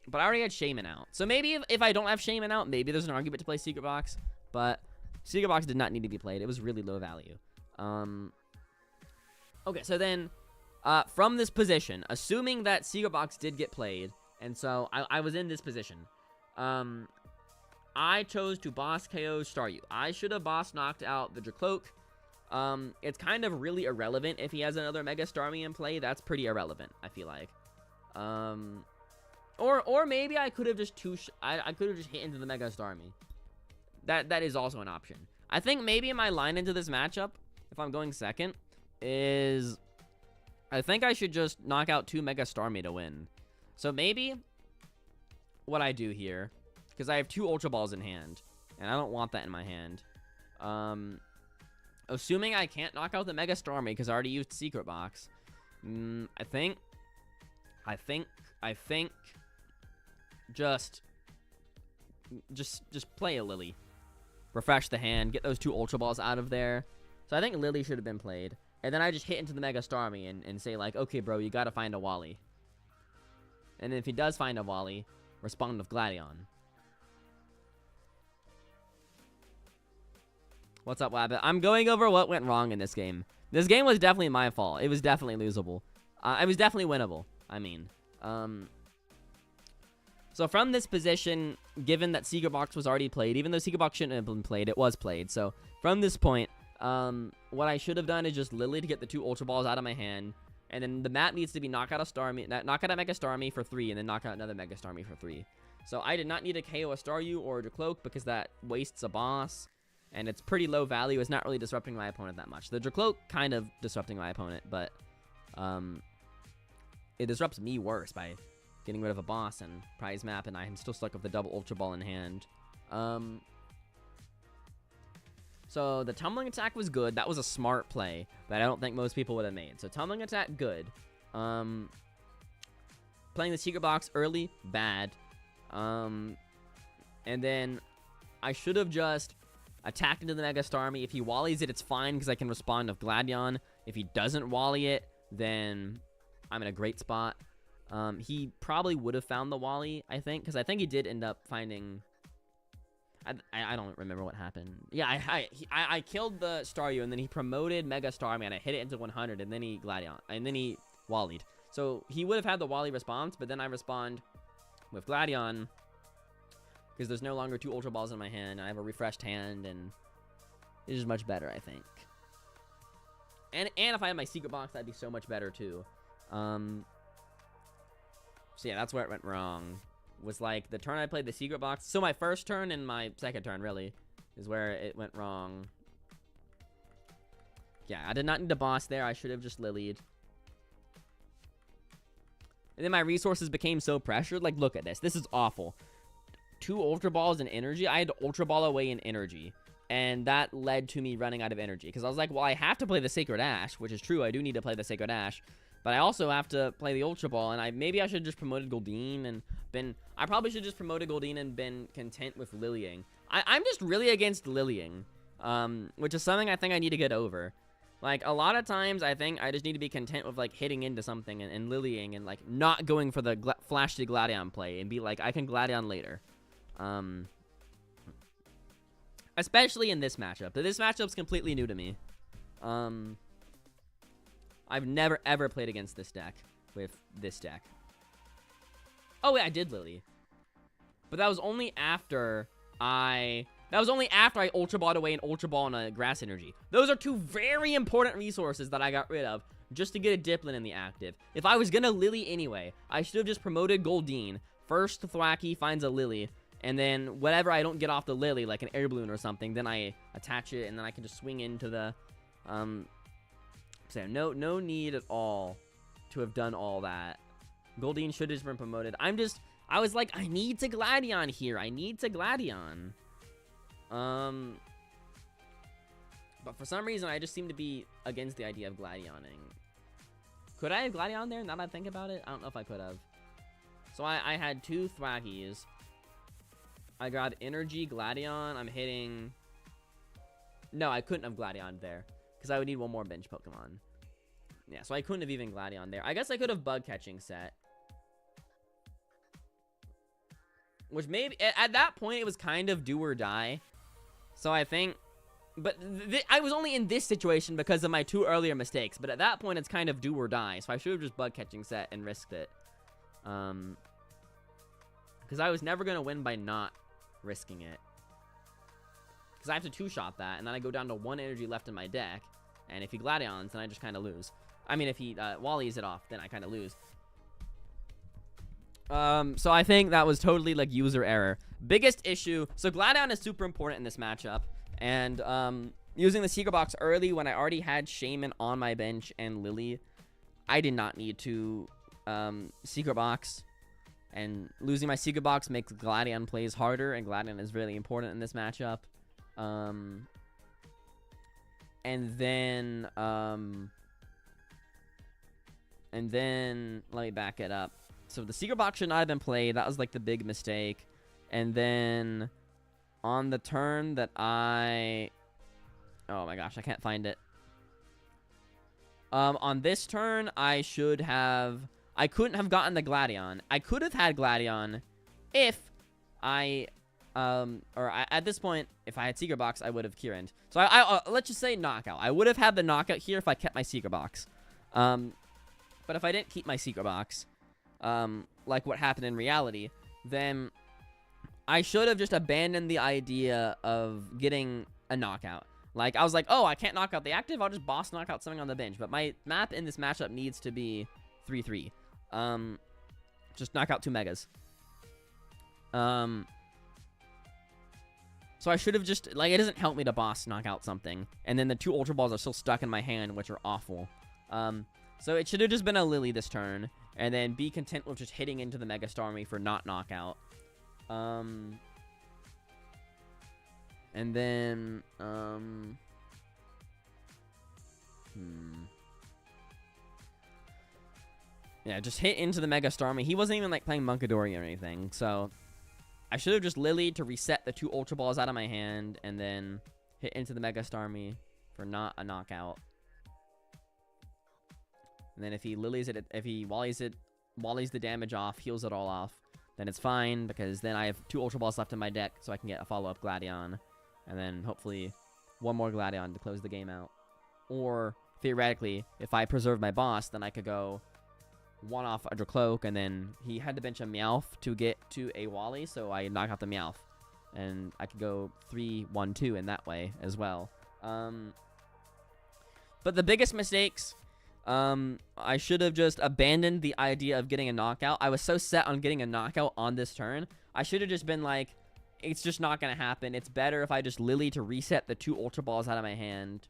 But I already had Shaman out. So maybe if I don't have Shaman out, maybe there's an argument to play Secret Box. But Secret Box did not need to be played. It was really low value. Okay, so then from this position, assuming that Secret Box did get played, and so I was in this position, I chose to boss KO Staryu. I should have boss knocked out the Dracloak. It's kind of really irrelevant if he has another Mega Starmie in play. That's pretty irrelevant, I feel like. Or maybe I could have just I could have just hit into the Mega Starmie. That is also an option. I think maybe my line into this matchup, if I'm going second, is I think I should just knock out 2 Mega Starmie to win. So maybe what I do here, because I have 2 Ultra Balls in hand, and I don't want that in my hand. Assuming I can't knock out the Mega Starmie because I already used Secret Box, I think just play a Lily. Refresh the hand, get those 2 Ultra Balls out of there. So I think Lily should have been played. And then I just hit into the Mega Starmie and say like, okay, bro, you gotta find a Wally. And then if he does find a Wally, respond with Gladion. What's up, Wabbit? I'm going over what went wrong in this game. This game was definitely my fault. It was definitely losable. It was definitely winnable, I mean. So from this position, given that Secret Box was already played, even though Secret Box shouldn't have been played, it was played. So from this point, what I should have done is just Lily to get the 2 Ultra Balls out of my hand. And then the map needs to be knock out a Mega Starmie for 3, and then knock out another Mega Starmie for 3. So I did not need to KO a Staryu or a Dracloak because that wastes a boss. And it's pretty low value. It's not really disrupting my opponent that much. The Dracloak kind of disrupting my opponent, but it disrupts me worse by getting rid of a boss and prize map, and I'm still stuck with the double Ultra Ball in hand. So the Tumbling Attack was good. That was a smart play that I don't think most people would have made. So Tumbling Attack, good. Playing the Secret Box early, bad. And then I should have just attacked into the Mega Starmie. If he wallies it, it's fine because I can respond with Gladion. If he doesn't wally it, then I'm in a great spot. He probably would have found the Wally, I think, because I think he did end up finding... I don't remember what happened. Yeah, I killed the Staryu, and then he promoted Mega Starmie, and I hit it into 100, and then he Gladion, and then he Wallied. So he would have had the Wally response, but then I respond with Gladion, because there's no longer 2 Ultra Balls in my hand. I have a refreshed hand, and it's just much better, I think. And if I had my Secret Box, that'd be so much better, too. So yeah, that's where it went wrong. Was like the turn I played the Secret Box. So my first turn and my second turn, really, is where it went wrong. Yeah, I did not need a boss there. I should have just Lilied. And then my resources became so pressured. Like, look at this. This is awful. 2 Ultra Balls in energy. I had to Ultra Ball away in energy. And that led to me running out of energy. Because I was like, well, I have to play the Sacred Ash. Which is true. I do need to play the Sacred Ash. But I also have to play the Ultra Ball. And maybe I should have just promoted Goldeen and been... I probably should have just promoted Goldeen and been content with Lilying. I'm just really against Lilying. Which is something I think I need to get over. Like, a lot of times, I think I just need to be content with, like, hitting into something and Lilying and, like, not going for the flashy Gladion play and be like, I can Gladion later. Especially in this matchup. This matchup's completely new to me. I've never, ever played against this deck with this deck. Oh, wait, I did Lily. But that was only after I Ultra Balled away an Ultra Ball and a Grass Energy. Those are 2 very important resources that I got rid of just to get a Diplin in the active. If I was gonna Lily anyway, I should have just promoted Goldeen. First Thwacky finds a Lily, and then whatever I don't get off the Lily, like an Air Balloon or something, then I attach it, and then I can just swing into the... So no need at all to have done all that. Goldeen should have just been promoted. I was like, I need to Gladion here. I need to Gladion. But for some reason, I just seem to be against the idea of Gladioning. Could I have Gladion there now that I think about it? I don't know if I could have. So I had 2 Thwackies. I grabbed Energy, Gladion. I'm hitting... No, I couldn't have Gladion there. because I would need one more bench Pokemon. Yeah, so I couldn't have even Gladion there. I guess I could have bug catching set. Which maybe, at that point, it was kind of do or die. So I think, but I was only in this situation because of my 2 earlier mistakes. But at that point, it's kind of do or die. So I should have just bug catching set and risked it. Because I was never going to win by not risking it. Because I have to 2-shot that, and then I go down to 1 energy left in my deck. And if he Gladions, then I just kind of lose. I mean, if he Wallies it off, then I kind of lose. So I think that was totally, like, user error. Biggest issue, so Gladion is super important in this matchup. And using the Secret Box early when I already had Shaman on my bench and Lily, I did not need to Secret Box. And losing my Secret Box makes Gladion plays harder, and Gladion is really important in this matchup. And then let me back it up. So the Secret Box should not have been played. That was like the big mistake. And then on the turn that oh my gosh, I can't find it. On this turn, I couldn't have gotten the Gladion. I could have had Gladion if at this point, if I had Secret Box, I would have Kieran'd. So let's just say knockout. I would have had the knockout here if I kept my Secret Box. But if I didn't keep my Secret Box, like what happened in reality, then I should have just abandoned the idea of getting a knockout. Like, I was like, oh, I can't knock out the active, I'll just boss knock out something on the bench. But my map in this matchup needs to be 3-3. Just knock out 2 megas. So I should have just, like, it doesn't help me to boss knock out something. And then the 2 Ultra Balls are still stuck in my hand, which are awful. So it should have just been a Lily this turn. And then be content with just hitting into the Mega Starmie for not knockout. And then, yeah, just hit into the Mega Starmie. He wasn't even, like, playing Munkidori or anything. So I should have just Lilied to reset the 2 Ultra Balls out of my hand. And then hit into the Mega Starmie for not a knockout. And then if he Lilies it, if he Wallies the damage off, heals it all off, then it's fine, because then I have 2 Ultra Balls left in my deck, so I can get a follow-up Gladion. And then, hopefully, 1 more Gladion to close the game out. Or, theoretically, if I preserve my boss, then I could go 1 off a Dracloak, and then he had to bench a Meowth to get to a Wally, so I knock out the Meowth. And I could go 3-1-2 in that way, as well. But the biggest mistakes, I should have just abandoned the idea of getting a knockout. I was so set on getting a knockout on this turn. I should have just been like, it's just not going to happen. It's better if I just Lily to reset the 2 Ultra Balls out of my hand.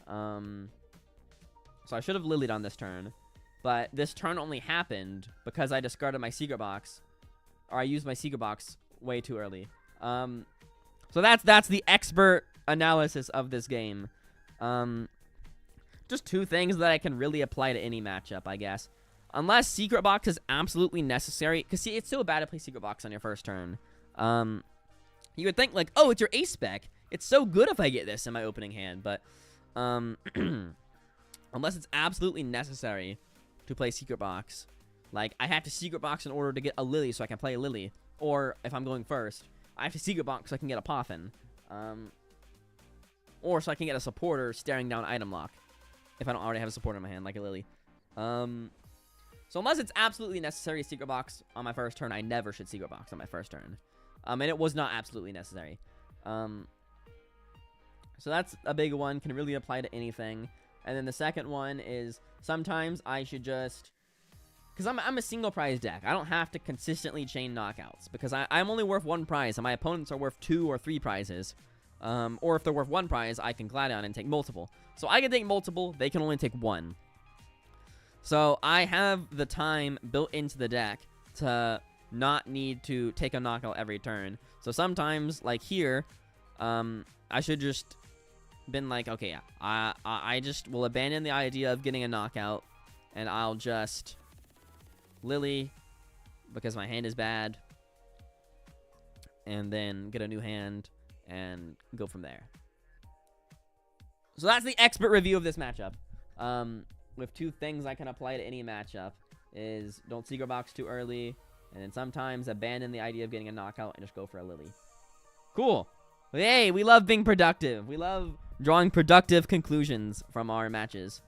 So I should have Lilied on this turn. But this turn only happened because I discarded my Secret Box. Or I used my Secret Box way too early. So that's the expert analysis of this game. Just 2 things that I can really apply to any matchup, I guess. Unless Secret Box is absolutely necessary. Because, see, it's so bad to play Secret Box on your first turn. You would think, like, oh, it's your ace spec. It's so good if I get this in my opening hand. But, unless it's absolutely necessary to play Secret Box. Like, I have to Secret Box in order to get a Lily so I can play a Lily. Or, if I'm going first, I have to Secret Box so I can get a Poffin. Or so I can get a supporter staring down item lock. If I don't already have a supporter in my hand, like a Lily. So unless it's absolutely necessary to Secret Box on my first turn, I never should Secret Box on my first turn. And it was not absolutely necessary. So that's a big one. Can really apply to anything. And then the second one is sometimes I should just... Because I'm a single prize deck. I don't have to consistently chain knockouts. Because I'm only worth 1 prize, and my opponents are worth 2 or 3 prizes. Or if they're worth 1 prize, I can Gladion and take multiple. So I can take multiple, they can only take 1. So I have the time built into the deck to not need to take a knockout every turn. So sometimes, like here, I should just been like, okay, yeah, I just will abandon the idea of getting a knockout, and I'll just Lily, because my hand is bad, and then get a new hand, and go from there. So that's the expert review of this matchup. With 2 things I can apply to any matchup is don't secret box too early, and then sometimes abandon the idea of getting a knockout and just go for a Lily. Cool. Hey, we love being productive. We love drawing productive conclusions from our matches.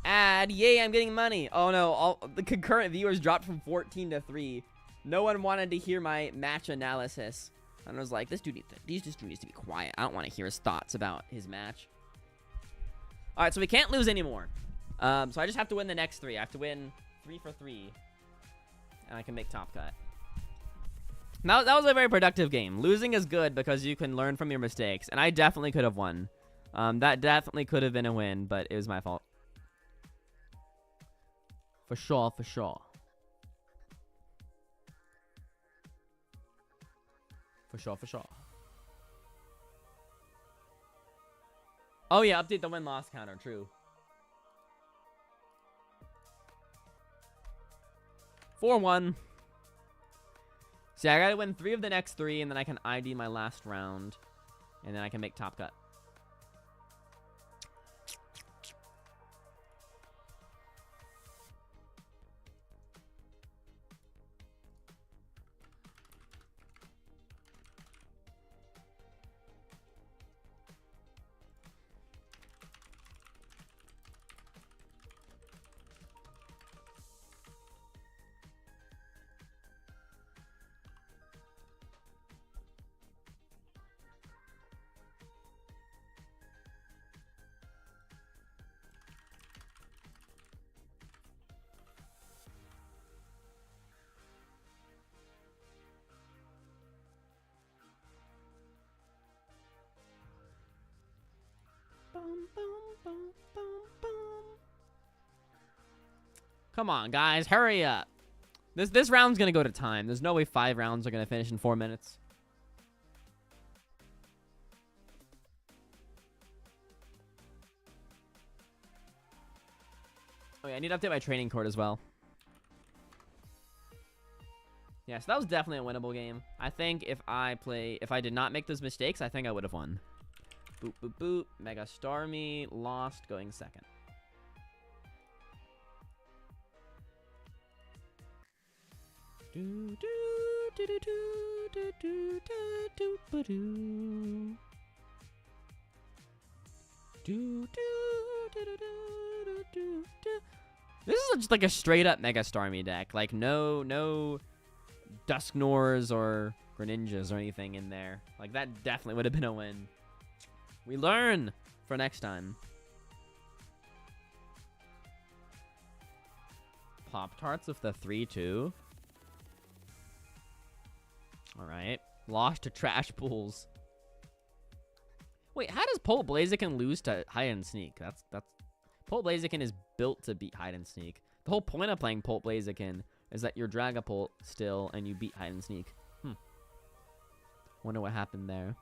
Ad, yay, I'm getting money. Oh no, all the concurrent viewers dropped from 14 to 3. No one wanted to hear my match analysis. And I was like, this dude needs to be quiet. I don't want to hear his thoughts about his match. All right, so we can't lose anymore. So I just have to win the next 3. I have to win 3 for 3. And I can make top cut. Now, that was a very productive game. Losing is good because you can learn from your mistakes. And I definitely could have won. That definitely could have been a win, but it was my fault. For sure, for sure. For sure, for sure. Oh yeah, update the win-loss counter, true. 4-1. See, I gotta win 3 of the next 3, and then I can ID my last round. And then I can make top cut. Come on, guys, hurry up. This round's gonna go to time. There's no way 5 rounds are gonna finish in 4 minutes. Oh yeah, I need to update my training court as well. Yeah, so that was definitely a winnable game. I think if I did not make those mistakes, I think I would have won. Boop, boop, boop. Mega Starmie lost, going second. Do do do do do do do do do do do do. This is just like a straight up Mega Starmie deck. Like no Dusknors or Greninjas or anything in there. Like that definitely would have been a win. We learn for next time. Pop-Tarts with the 3-2. Alright. Lost to Trash Pools. Wait, how does Polt Blaziken lose to Hide and Sneak? That's Polt Blaziken is built to beat Hide and Sneak. The whole point of playing Polt Blaziken is that you're Dragapult still, and you beat Hide and Sneak. Wonder what happened there.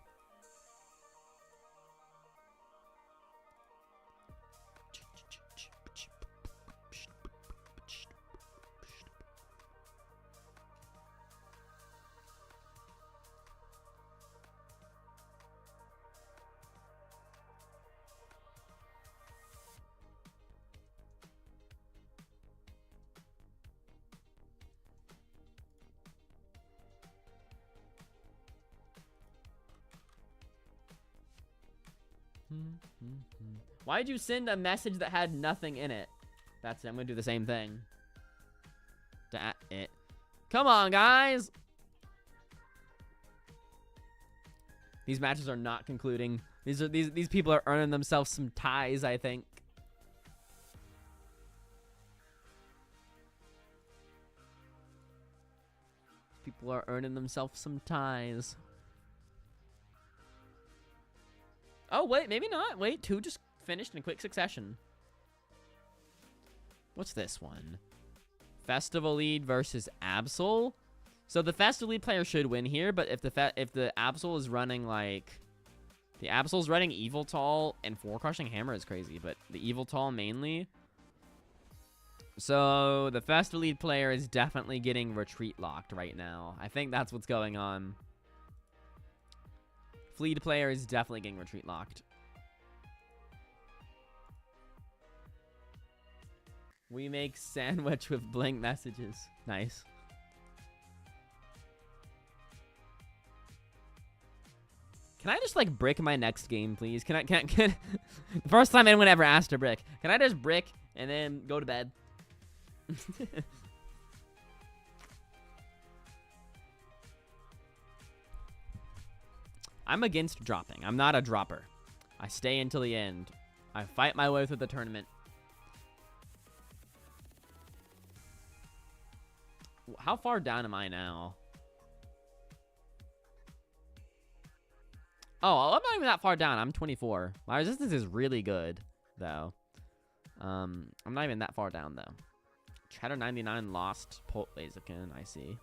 Why'd you send a message that had nothing in it? That's it. I'm gonna do the same thing. It. Come on, guys. These matches are not concluding. These people are earning themselves some ties, I think. People are earning themselves some ties. Oh, wait, maybe not. Wait, 2 just finished in quick succession. What's this one? Festival lead versus Absol. So the Festival lead player should win here, but if the Absol is running like... The Absol's running Evil Tall and 4 Crushing Hammer is crazy, but the Evil Tall mainly. So the Festival lead player is definitely getting retreat locked right now. I think that's what's going on. Fleet player is definitely getting retreat locked. We make sandwich with blink messages. Nice. Can I just like brick my next game, please? Can the first time anyone ever asked to brick. Can I just brick and then go to bed? I'm against dropping. I'm not a dropper. I stay until the end. I fight my way through the tournament. How far down am I now? Oh, I'm not even that far down. I'm 24. My resistance is really good, though. I'm not even that far down, though. Chatter 99 lost Polt Blaziken, I see.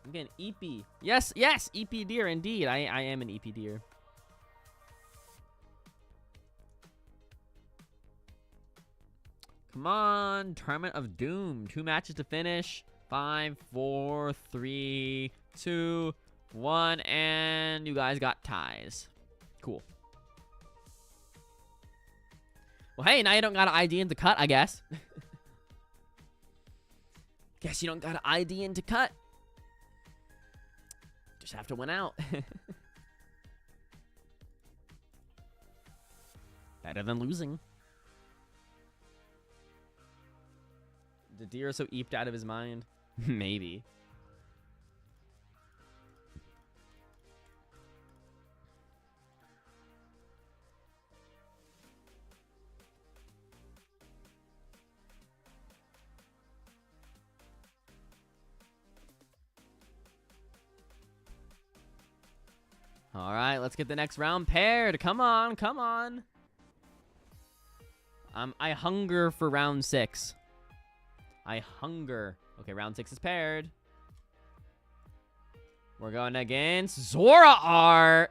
I'm getting EP. Yes, yes, EP deer, indeed. I am an EP deer. Come on, Tournament of Doom. 2 matches to finish. 5, 4, 3, 2, 1, and you guys got ties. Cool. Well, hey, now you don't got an ID into cut, I guess. Guess you don't got an ID into cut. Just have to win out. Better than losing. The deer is so eeped out of his mind. Maybe. All right, let's get the next round paired. Come on, come on. I hunger for round 6. I hunger. Okay, round 6 is paired. We're going against Zoroark.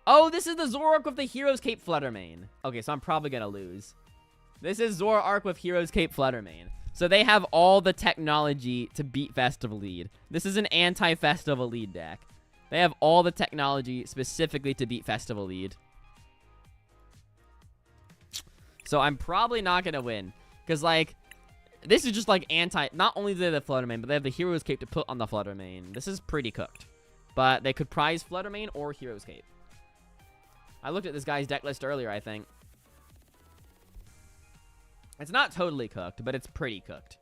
Oh, this is the Zoroark with the Hero's Cape Fluttermane. Okay, so I'm probably going to lose. This is Zoroark with Hero's Cape Fluttermane. So they have all the technology to beat Festival Lead. This is an anti-Festival Lead deck. They have all the technology specifically to beat Festival Lead. So I'm probably not going to win. Because, like, this is just, like, not only do they have the Fluttermane, but they have the Hero's Cape to put on the Fluttermane. This is pretty cooked. But they could prize Fluttermane or Hero's Cape. I looked at this guy's deck list earlier, I think. It's not totally cooked, but it's pretty cooked.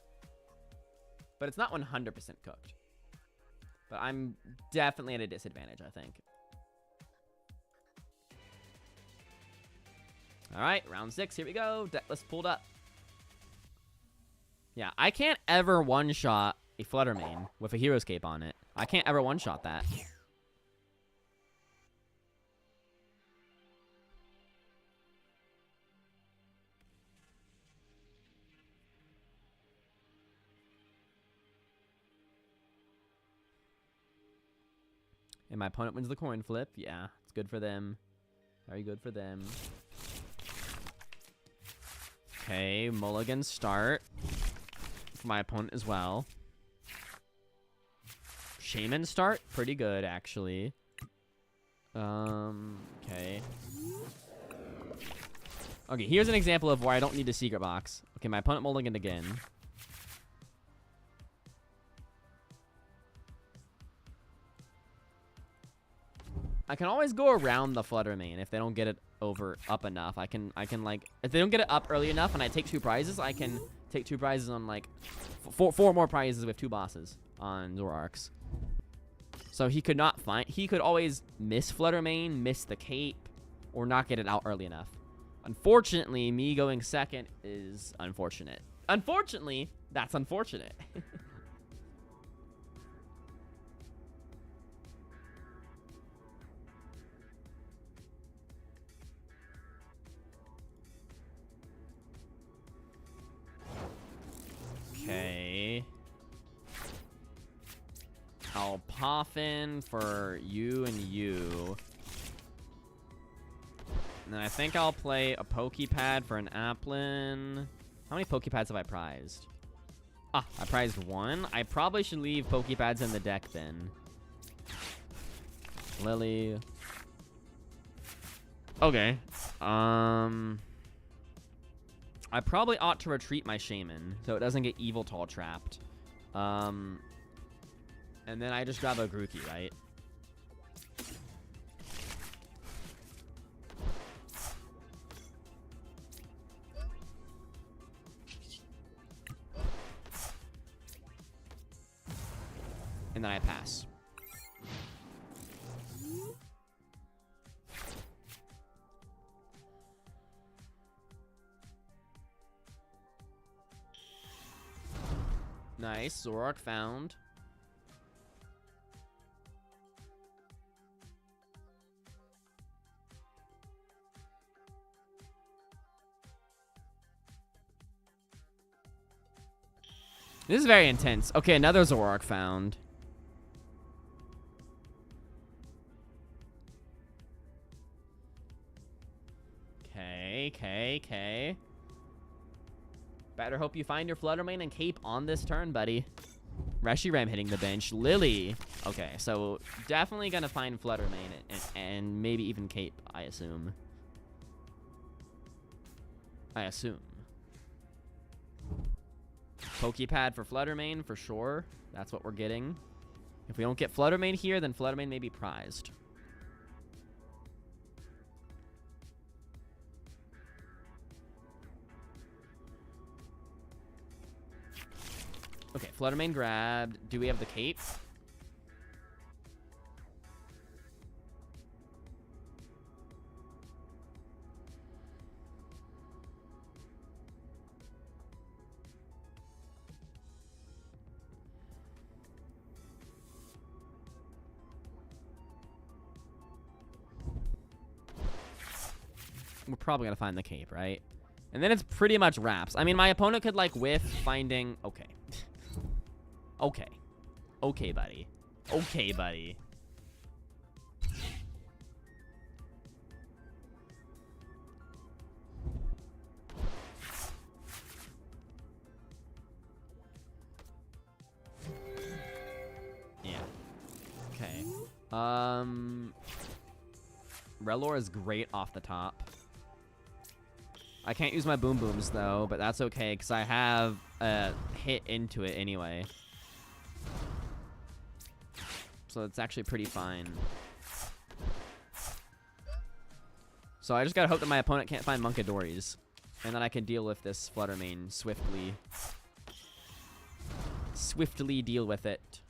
But it's not 100% cooked. But I'm definitely at a disadvantage, I think. All right, round 6. Here we go. Deck list pulled up. Yeah, I can't ever one-shot a Flutter Mane with a Hero's Cape on it. I can't ever one-shot that. And my opponent wins the coin flip. Yeah, it's good for them. Very good for them. Okay, mulligan start for my opponent as well. Shaman start, pretty good actually. Okay. Okay, here's an example of where I don't need a secret box. Okay, my opponent mulligan again. I can always go around the Flutter Mane if they don't get it up enough. I can like, if they don't get it up early enough and I take 2 prizes, I can take 2 prizes on like 4 more prizes with 2 bosses on Zoroarks. So he could always miss Flutter Mane, miss the cape, or not get it out early enough. Unfortunately, me going second is unfortunate. Unfortunately, that's unfortunate. Okay. I'll Poffin for you and you. And then I think I'll play a Pokepad for an Applin. How many Pokepads have I prized? Ah, I prized 1. I probably should leave Pokepads in the deck then. Lily. Okay. I probably ought to retreat my Shaman so it doesn't get Yveltal trapped. And then I just grab a Grookey, right? And then I pass. Nice. Zoroark found. This is very intense. Okay, another Zoroark found. Okay. Better hope you find your Fluttermane and Cape on this turn, buddy. Reshiram hitting the bench. Lily. Okay, so definitely gonna find Fluttermane and maybe even Cape, I assume. Pokepad for Fluttermane, for sure. That's what we're getting. If we don't get Fluttermane here, then Fluttermane may be prized. Okay, Fluttermane grabbed. Do we have the Cape? We're probably gonna find the Cape, right? And then it's pretty much wraps. I mean, my opponent could, like, whiff finding... Okay. Okay. Okay, buddy. Okay, buddy. Yeah. Okay. Relor is great off the top. I can't use my Boom Booms, though, but that's okay, because I have a hit into it anyway. So it's actually pretty fine. So I just gotta hope that my opponent can't find Monkadoris. And then I can deal with this Fluttermane swiftly. Swiftly deal with it.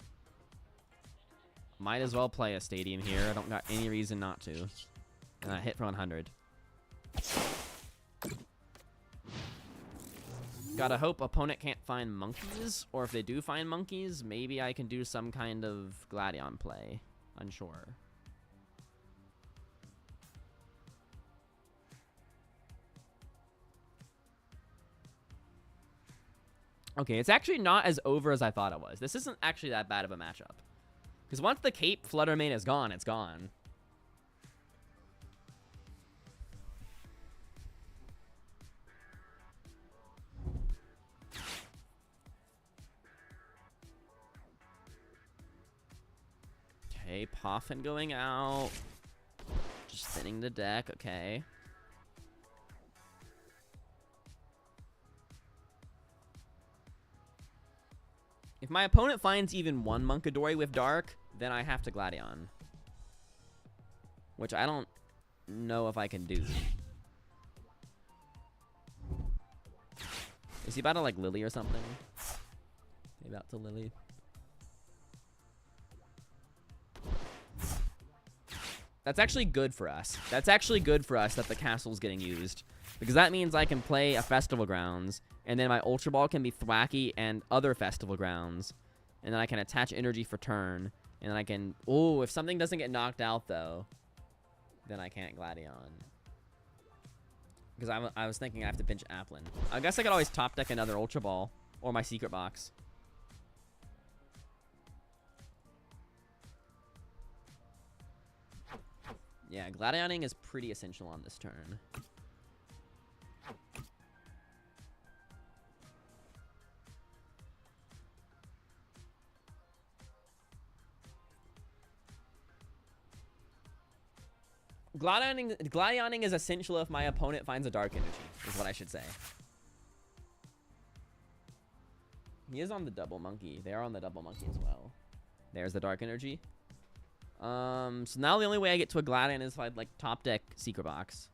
Might as well play a Stadium here. I don't got any reason not to. And I hit for 100. Gotta hope opponent can't find monkeys, or if they do find monkeys, maybe I can do some kind of Gladion play. Unsure. Okay, it's actually not as over as I thought it was. This isn't actually that bad of a matchup. Because once the Cape Fluttermane is gone, it's gone. Okay, Poffin going out. Just thinning the deck, okay. If my opponent finds even one Munkidori with Dark, then I have to Gladion. Which I don't know if I can do. Is he about to, like, Lily or something? Maybe about to Lily. That's actually good for us. That's actually good for us that the castle's getting used. Because that means I can play a Festival Grounds, and then my Ultra Ball can be Thwacky and other Festival Grounds. And then I can attach energy for turn. And then I can... Oh, if something doesn't get knocked out, though, then I can't Gladion. Because I was thinking I have to pinch Applin. I guess I could always top deck another Ultra Ball. Or my Secret Box. Yeah, Gladioning is pretty essential on this turn. Gladioning is essential if my opponent finds a Dark Energy, is what I should say. He is on the double monkey. They are on the double monkey as well. There's the Dark Energy. So now the only way I get to a Gladion is if I like top deck Secret Box.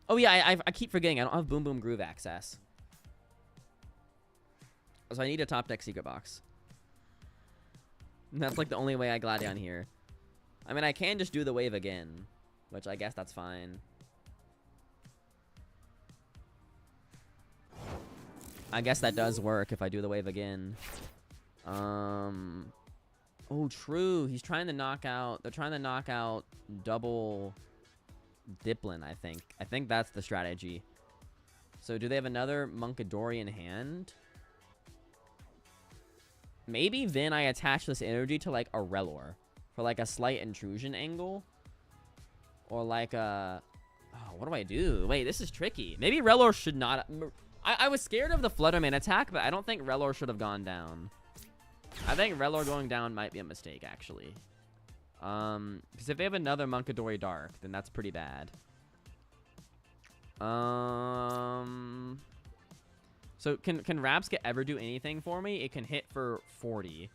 Oh yeah, I keep forgetting I don't have Boom Boom Groove access. So I need a top deck Secret Box. And that's like the only way I Gladion here. I mean, I can just do the wave again, which I guess that's fine. I guess that does work if I do the wave again. Oh, true. He's trying to knock out... They're trying to knock out double Diplin, I think. I think that's the strategy. So, do they have another Munkidori in hand? Maybe then I attach this energy to, like, a Relor. For, like, a slight intrusion angle. Or, like, a... Oh, what do I do? Wait, this is tricky. Maybe Relor should not... I was scared of the Fluttermane attack, but I don't think Relor should have gone down. I think Relor going down might be a mistake, actually. Because if they have another Munkidori Dark, then that's pretty bad. So can Rapsket ever do anything for me? It can hit for 40.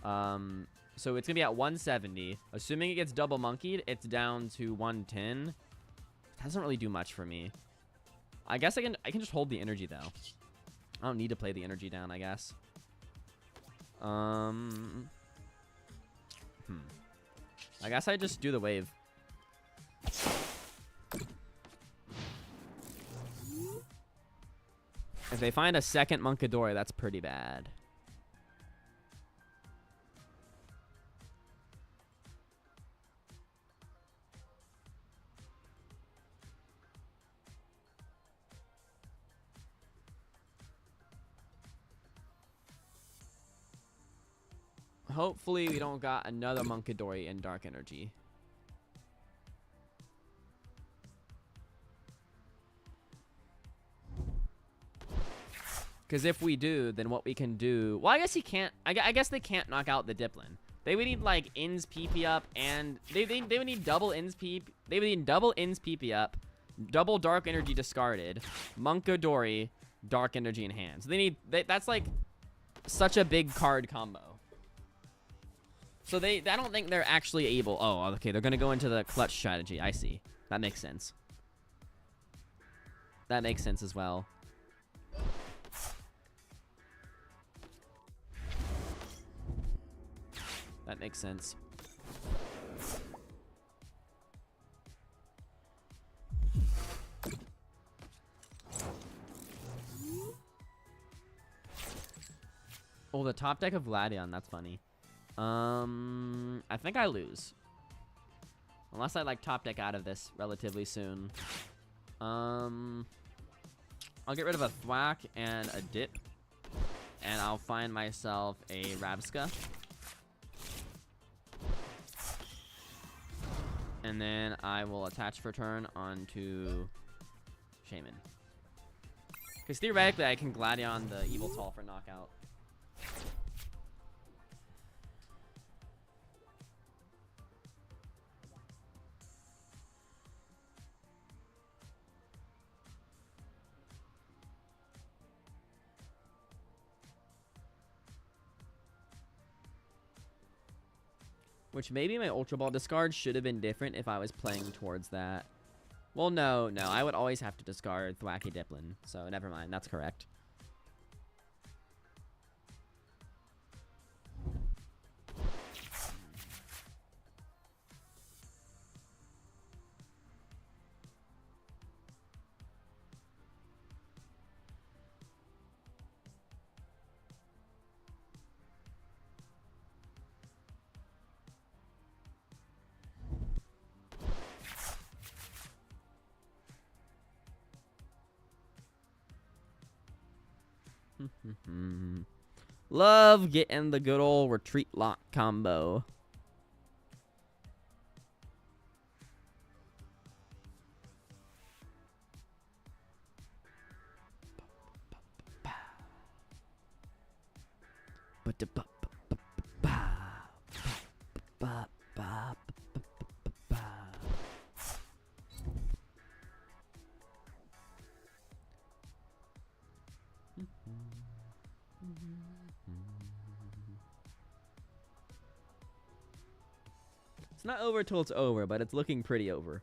So it's gonna be at 170. Assuming it gets double monkeyed, it's down to 110. It doesn't really do much for me. I guess I can just hold the energy though. I don't need to play the energy down, I guess. I guess I just do the wave. If they find a second Munkidori, that's pretty bad. Hopefully we don't got another Munkidori in Dark Energy. Because if we do, then what we can do... Well, I guess he can't... I guess they can't knock out the Diplin. They would need, like, In's PP up, and... They would need double In's PP... They would need double In's PP up, double Dark Energy discarded, Munkidori, Dark Energy in hand. So they need... that's, like, such a big card combo. So I don't think they're actually able... Oh, okay, they're going to go into the clutch strategy. I see. That makes sense. That makes sense as well. That makes sense. Oh, the top deck of Gladion. That's funny. I think I lose. Unless I, like, top deck out of this relatively soon. I'll get rid of a Thwack and a Dip. And I'll find myself a Rabska. And then I will attach for turn onto Shaman. Because theoretically, I can Gladion the Evil Tall for knockout. Which maybe my Ultra Ball discard should have been different if I was playing towards that. Well, no. I would always have to discard Thwacky Diplin. So, never mind. That's correct. Love getting the good old retreat lock combo. It's not over till it's over, but it's looking pretty over.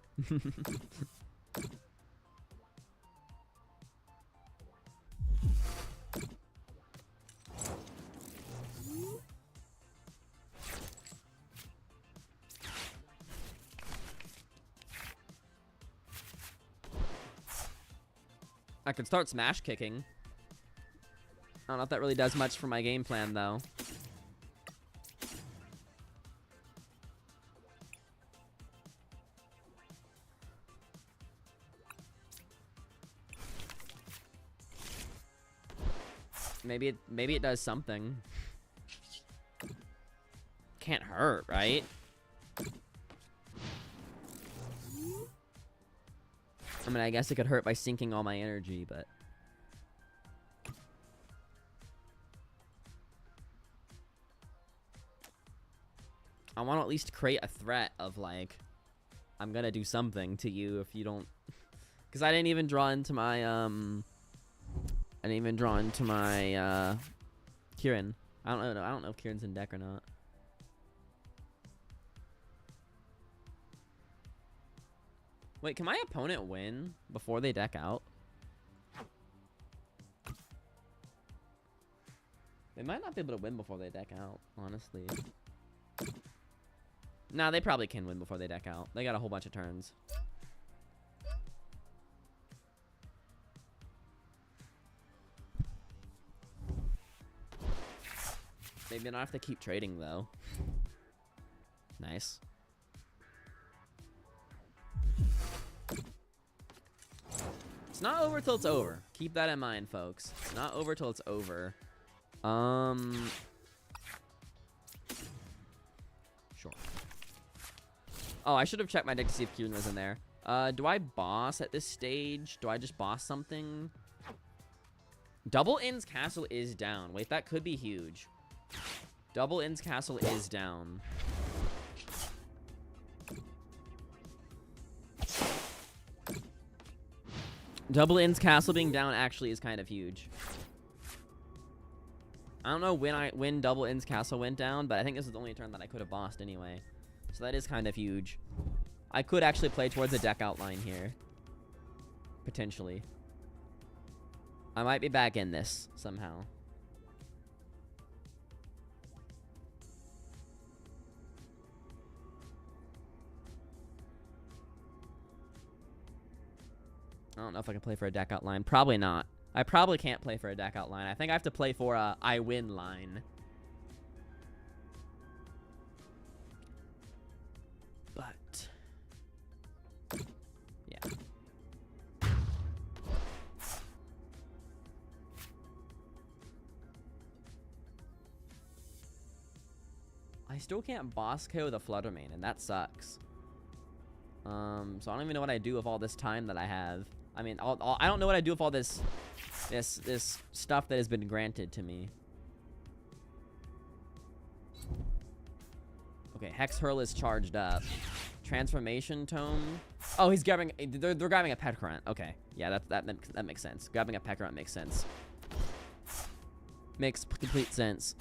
I could start smash kicking. I don't know if that really does much for my game plan, though. Maybe it does something. Can't hurt, right? I mean, I guess it could hurt by sinking all my energy, but... I want to at least create a threat of, like, I'm gonna do something to you if you don't... Because I didn't even draw into my, Kieran. I don't know if Kieran's in deck or not. Wait, can my opponent win before they deck out? They might not be able to win before they deck out, honestly. Nah, they probably can win before they deck out. They got a whole bunch of turns. Maybe not have to keep trading, though. Nice. It's not over till it's over. Keep that in mind, folks. It's not over till it's over. Sure. Oh, I should have checked my deck to see if Kieran was in there. Do I boss at this stage? Do I just boss something? Double Inn's Castle is down. Wait, that could be huge. Double Inn's Castle is down. Double Inn's Castle being down actually is kind of huge. I don't know when Double Inn's Castle went down, but I think this is the only turn that I could have bossed anyway. So that is kind of huge. I could actually play towards a deck outline here. Potentially. I might be back in this somehow. I don't know if I can play for a deck outline. Probably not. I probably can't play for a deck out line. I think I have to play for a I win line. But yeah. I still can't boss KO the Fluttermane, and that sucks. So I don't even know what I do with all this time that I have. I mean, I don't know what I do with all this stuff that has been granted to me. Okay, Hex Hurl is charged up. Transformation Tome. Oh, he's grabbing. They're grabbing a Peckrunt. Okay, yeah, that makes sense. Grabbing a Peckrunt makes sense. Makes complete sense.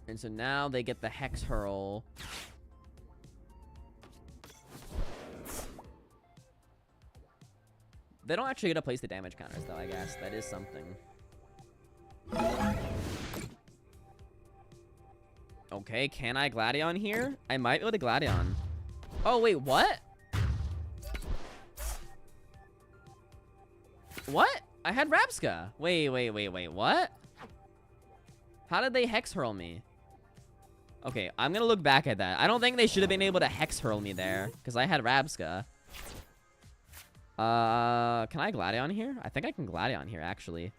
And so now they get the Hex Hurl. They don't actually get to place the damage counters, though, I guess. That is something. Okay, can I Gladion here? I might be able to Gladion. Oh, wait, what? What? I had Rapska. Wait, what? How did they Hex Hurl me? Okay, I'm gonna look back at that. I don't think they should have been able to Hex Hurl me there, because I had Rabska. Can I Gladion here? I think I can Gladion here, actually.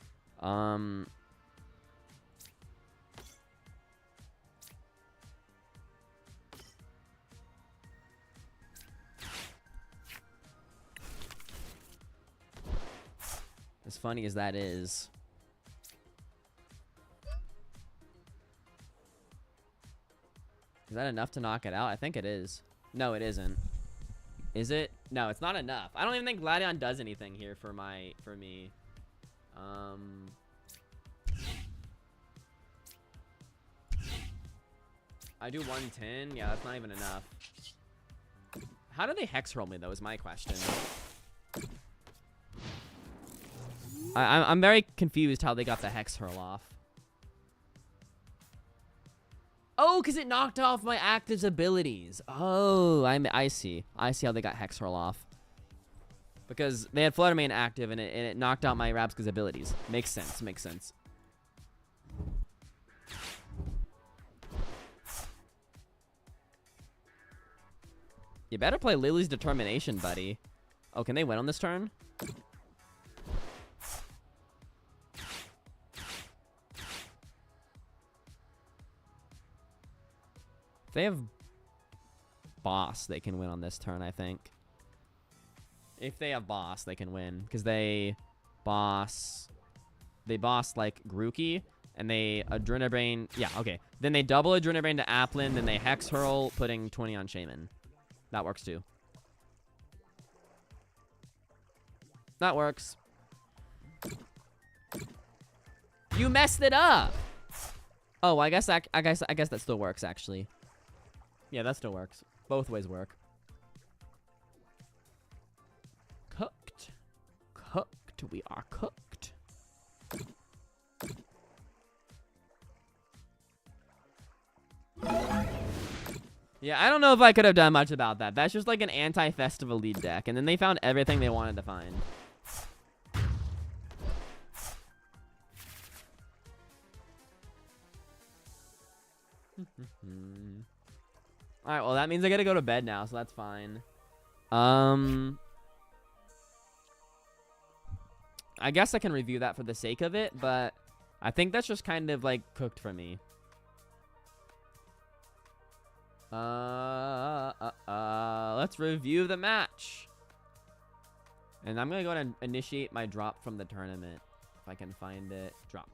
As funny as that is. Is that enough to knock it out? I think it is. No, it isn't. Is it? No, it's not enough. I don't even think Gladion does anything here for me. I do 110. Yeah, that's not even enough. How do they Hex Hurl me, though, is my question. I'm very confused how they got the Hex Hurl off. Oh, because it knocked off my active's abilities. Oh, I see. I see how they got Hex Hurl off. Because they had Fluttermane active and it knocked out my Rabska's abilities. Makes sense, makes sense. You better play Lily's Determination, buddy. Oh, can they win on this turn? If they have boss, they can win on this turn, I think. If they have boss, they can win. Because they boss like Grookey. And they Adrenabrain. Yeah, okay. Then they double Adrenabrain to Applin. Then they Hex Hurl, putting 20 on Shaman. That works too. That works. You messed it up. Oh, I guess that still works, actually. Yeah, that still works. Both ways work. Cooked. Cooked. We are cooked. Yeah, I don't know if I could have done much about that. That's just like an anti-festival lead deck. And then they found everything they wanted to find. Alright, well, that means I gotta go to bed now, so that's fine. I guess I can review that for the sake of it, but I think that's just kind of, like, cooked for me. Let's review the match. And I'm gonna go ahead and initiate my drop from the tournament. If I can find it. Drop.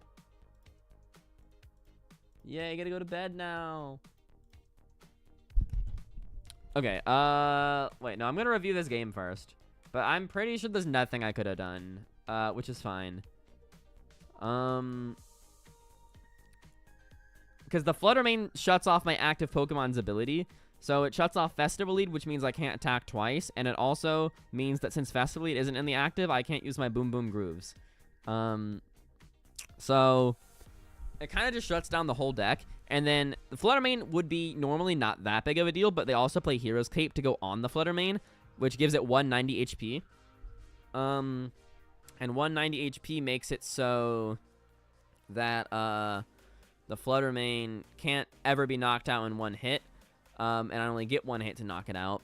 Yeah, I gotta go to bed now. Okay, wait, no, I'm gonna review this game first. But I'm pretty sure there's nothing I could have done. which is fine. Because the Flutter Mane shuts off my active Pokemon's ability. So it shuts off Festival Lead, which means I can't attack twice. And it also means that since Festival Lead isn't in the active, I can't use my Boom Boom Grooves. So it kind of just shuts down the whole deck. And then the Flutter Mane would be normally not that big of a deal, but they also play Hero's Cape to go on the Flutter Mane, which gives it 190 HP. And 190 HP makes it so that the Flutter Mane can't ever be knocked out in one hit. And I only get one hit to knock it out.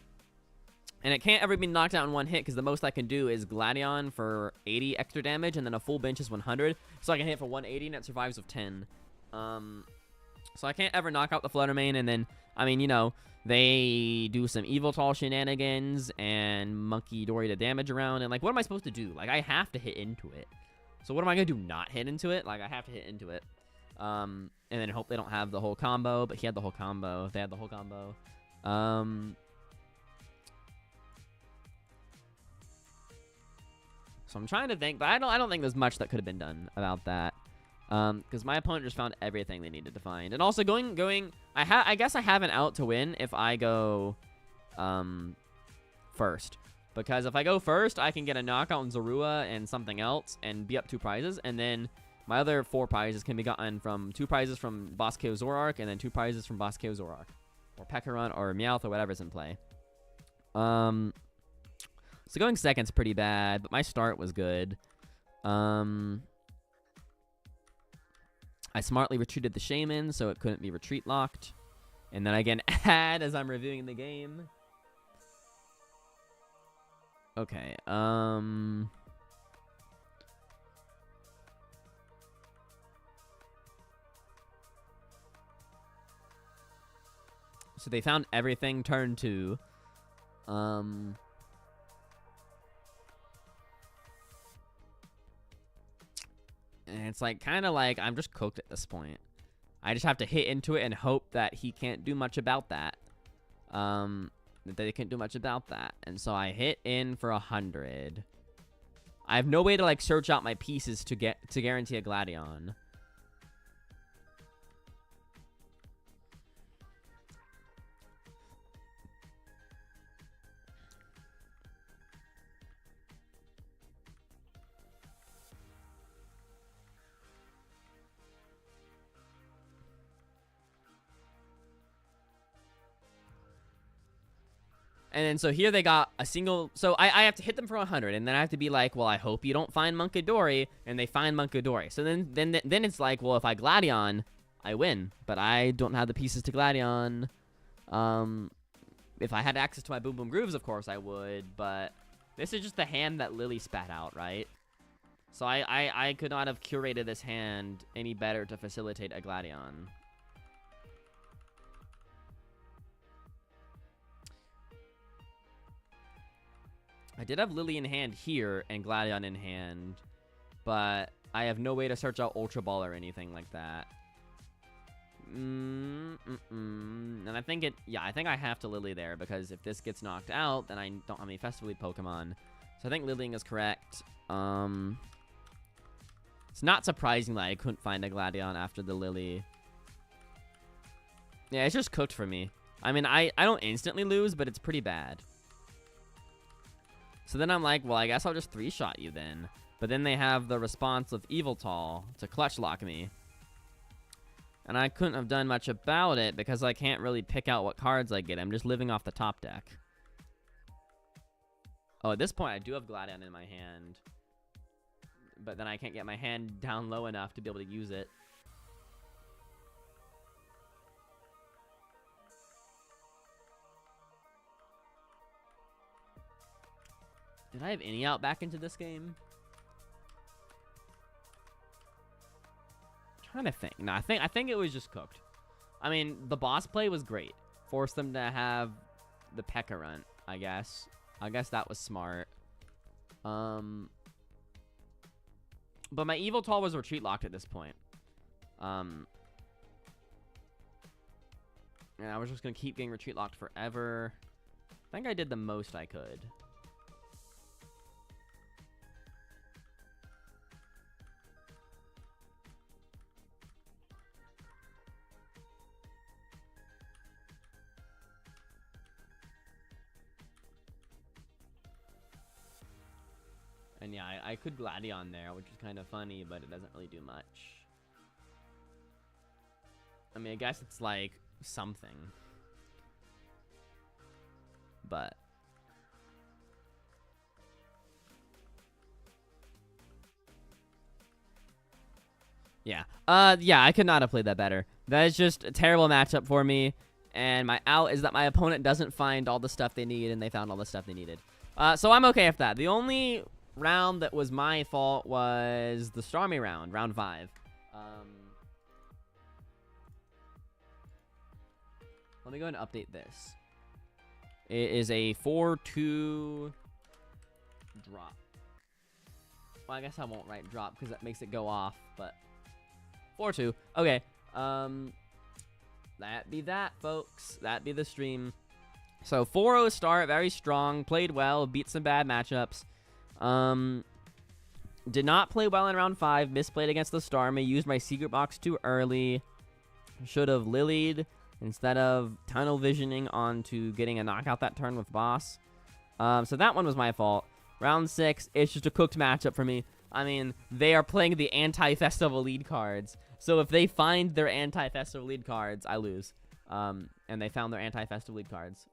And it can't ever be knocked out in one hit because the most I can do is Gladion for 80 extra damage, and then a full bench is 100. So I can hit for 180, and it survives with 10. So I can't ever knock out the Flutter Mane, and then, I mean, you know, they do some Evil Tall shenanigans and Monkey Dory the damage around, and, like, what am I supposed to do? Like, I have to hit into it. So what am I going to do, not hit into it? Like, I have to hit into it. And then hope they don't have the whole combo, but he had the whole combo. If they had the whole combo. So I'm trying to think, but I don't think there's much that could have been done about that. Because my opponent just found everything they needed to find. And also I guess I have an out to win if I go first. Because if I go first, I can get a knockout on Zorua and something else and be up 2 prizes. And then my other 4 prizes can be gotten from 2 prizes from Boss KO Zoroark and then 2 prizes from Boss KO Zoroark. Or Pekkaron or Meowth or whatever's in play. So going second's pretty bad, but my start was good. I smartly retreated the Shaman, so it couldn't be retreat locked. And then I get an ad as I'm reviewing the game. Okay, so they found everything turn 2. And it's like kind of like I'm just cooked at this point. I just have to hit into it and hope that he can't do much about that. That they can't do much about that. And so I hit in for 100. I have no way to like search out my pieces to guarantee a Gladion. And then so here they got a single. So I have to hit them for 100, and then I have to be like, well, I hope you don't find Munkidori, and they find Munkidori. So then it's like, well, if I Gladion, I win, but I don't have the pieces to Gladion. If I had access to my Boom Boom Grooves, of course I would, but this is just the hand that Lily spat out, right? So I could not have curated this hand any better to facilitate a Gladion. I did have Lily in hand here and Gladion in hand, but I have no way to search out Ultra Ball or anything like that. And I think I think I have to Lily there because if this gets knocked out, then I don't have any Festival Lead Pokemon. So I think Lilying is correct. It's not surprising that I couldn't find a Gladion after the Lily. Yeah, it's just cooked for me. I mean, I don't instantly lose, but it's pretty bad. So then I'm like, well, I guess I'll just 3-shot you then. But then they have the response of Evil Tall to clutch lock me. And I couldn't have done much about it because I can't really pick out what cards I get. I'm just living off the top deck. Oh, at this point, I do have Gladion in my hand. But then I can't get my hand down low enough to be able to use it. Did I have any out back into this game? I'm trying to think. No, I think it was just cooked. I mean, the boss play was great. Forced them to have the P.E.K.K.A. run, I guess. I guess that was smart. But my Evil Tall was retreat locked at this point. And I was just going to keep getting retreat locked forever. I think I did the most I could. And yeah, I could Gladion there, which is kind of funny, but it doesn't really do much. I mean, I guess it's like something. But yeah. Yeah, I could not have played that better. That is just a terrible matchup for me. And my out is that my opponent doesn't find all the stuff they need, and they found all the stuff they needed. So I'm okay with that. The only round that was my fault was the Stormy round, round 5. Let me go ahead and update this. It is a 4-2 drop. Well, I guess I won't write drop because that makes it go off, but 4-2. Okay. That be that, folks. That be the stream. So 4-0 start, very strong, played well, beat some bad matchups. Did not play well in round 5, misplayed against the Stormy, used my secret box too early. Should have lilied instead of tunnel visioning onto getting a knockout that turn with boss. So that one was my fault. Round 6, it's just a cooked matchup for me. I mean, they are playing the anti-festival lead cards. So if they find their anti-festival lead cards, I lose. And they found their anti-festival lead cards.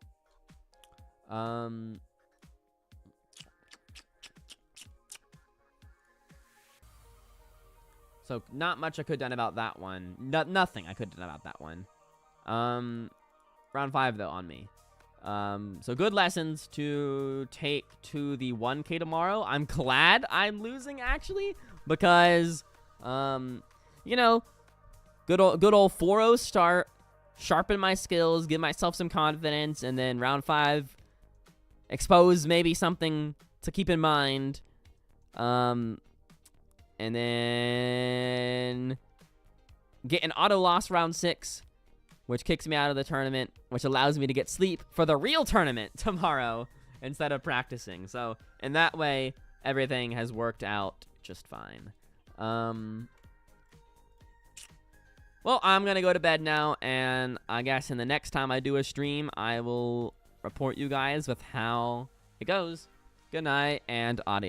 So not much I could have done about that one. Nothing I could have done about that one. Round 5 though on me. So good lessons to take to the 1K tomorrow. I'm glad I'm losing actually because you know, good old 4-0 start, sharpen my skills, give myself some confidence, and then round 5 expose maybe something to keep in mind. And then get an auto loss round 6, which kicks me out of the tournament, which allows me to get sleep for the real tournament tomorrow instead of practicing. So in that way, everything has worked out just fine. Well, I'm going to go to bed now, and I guess in the next time I do a stream, I will report you guys with how it goes. Good night, and audio.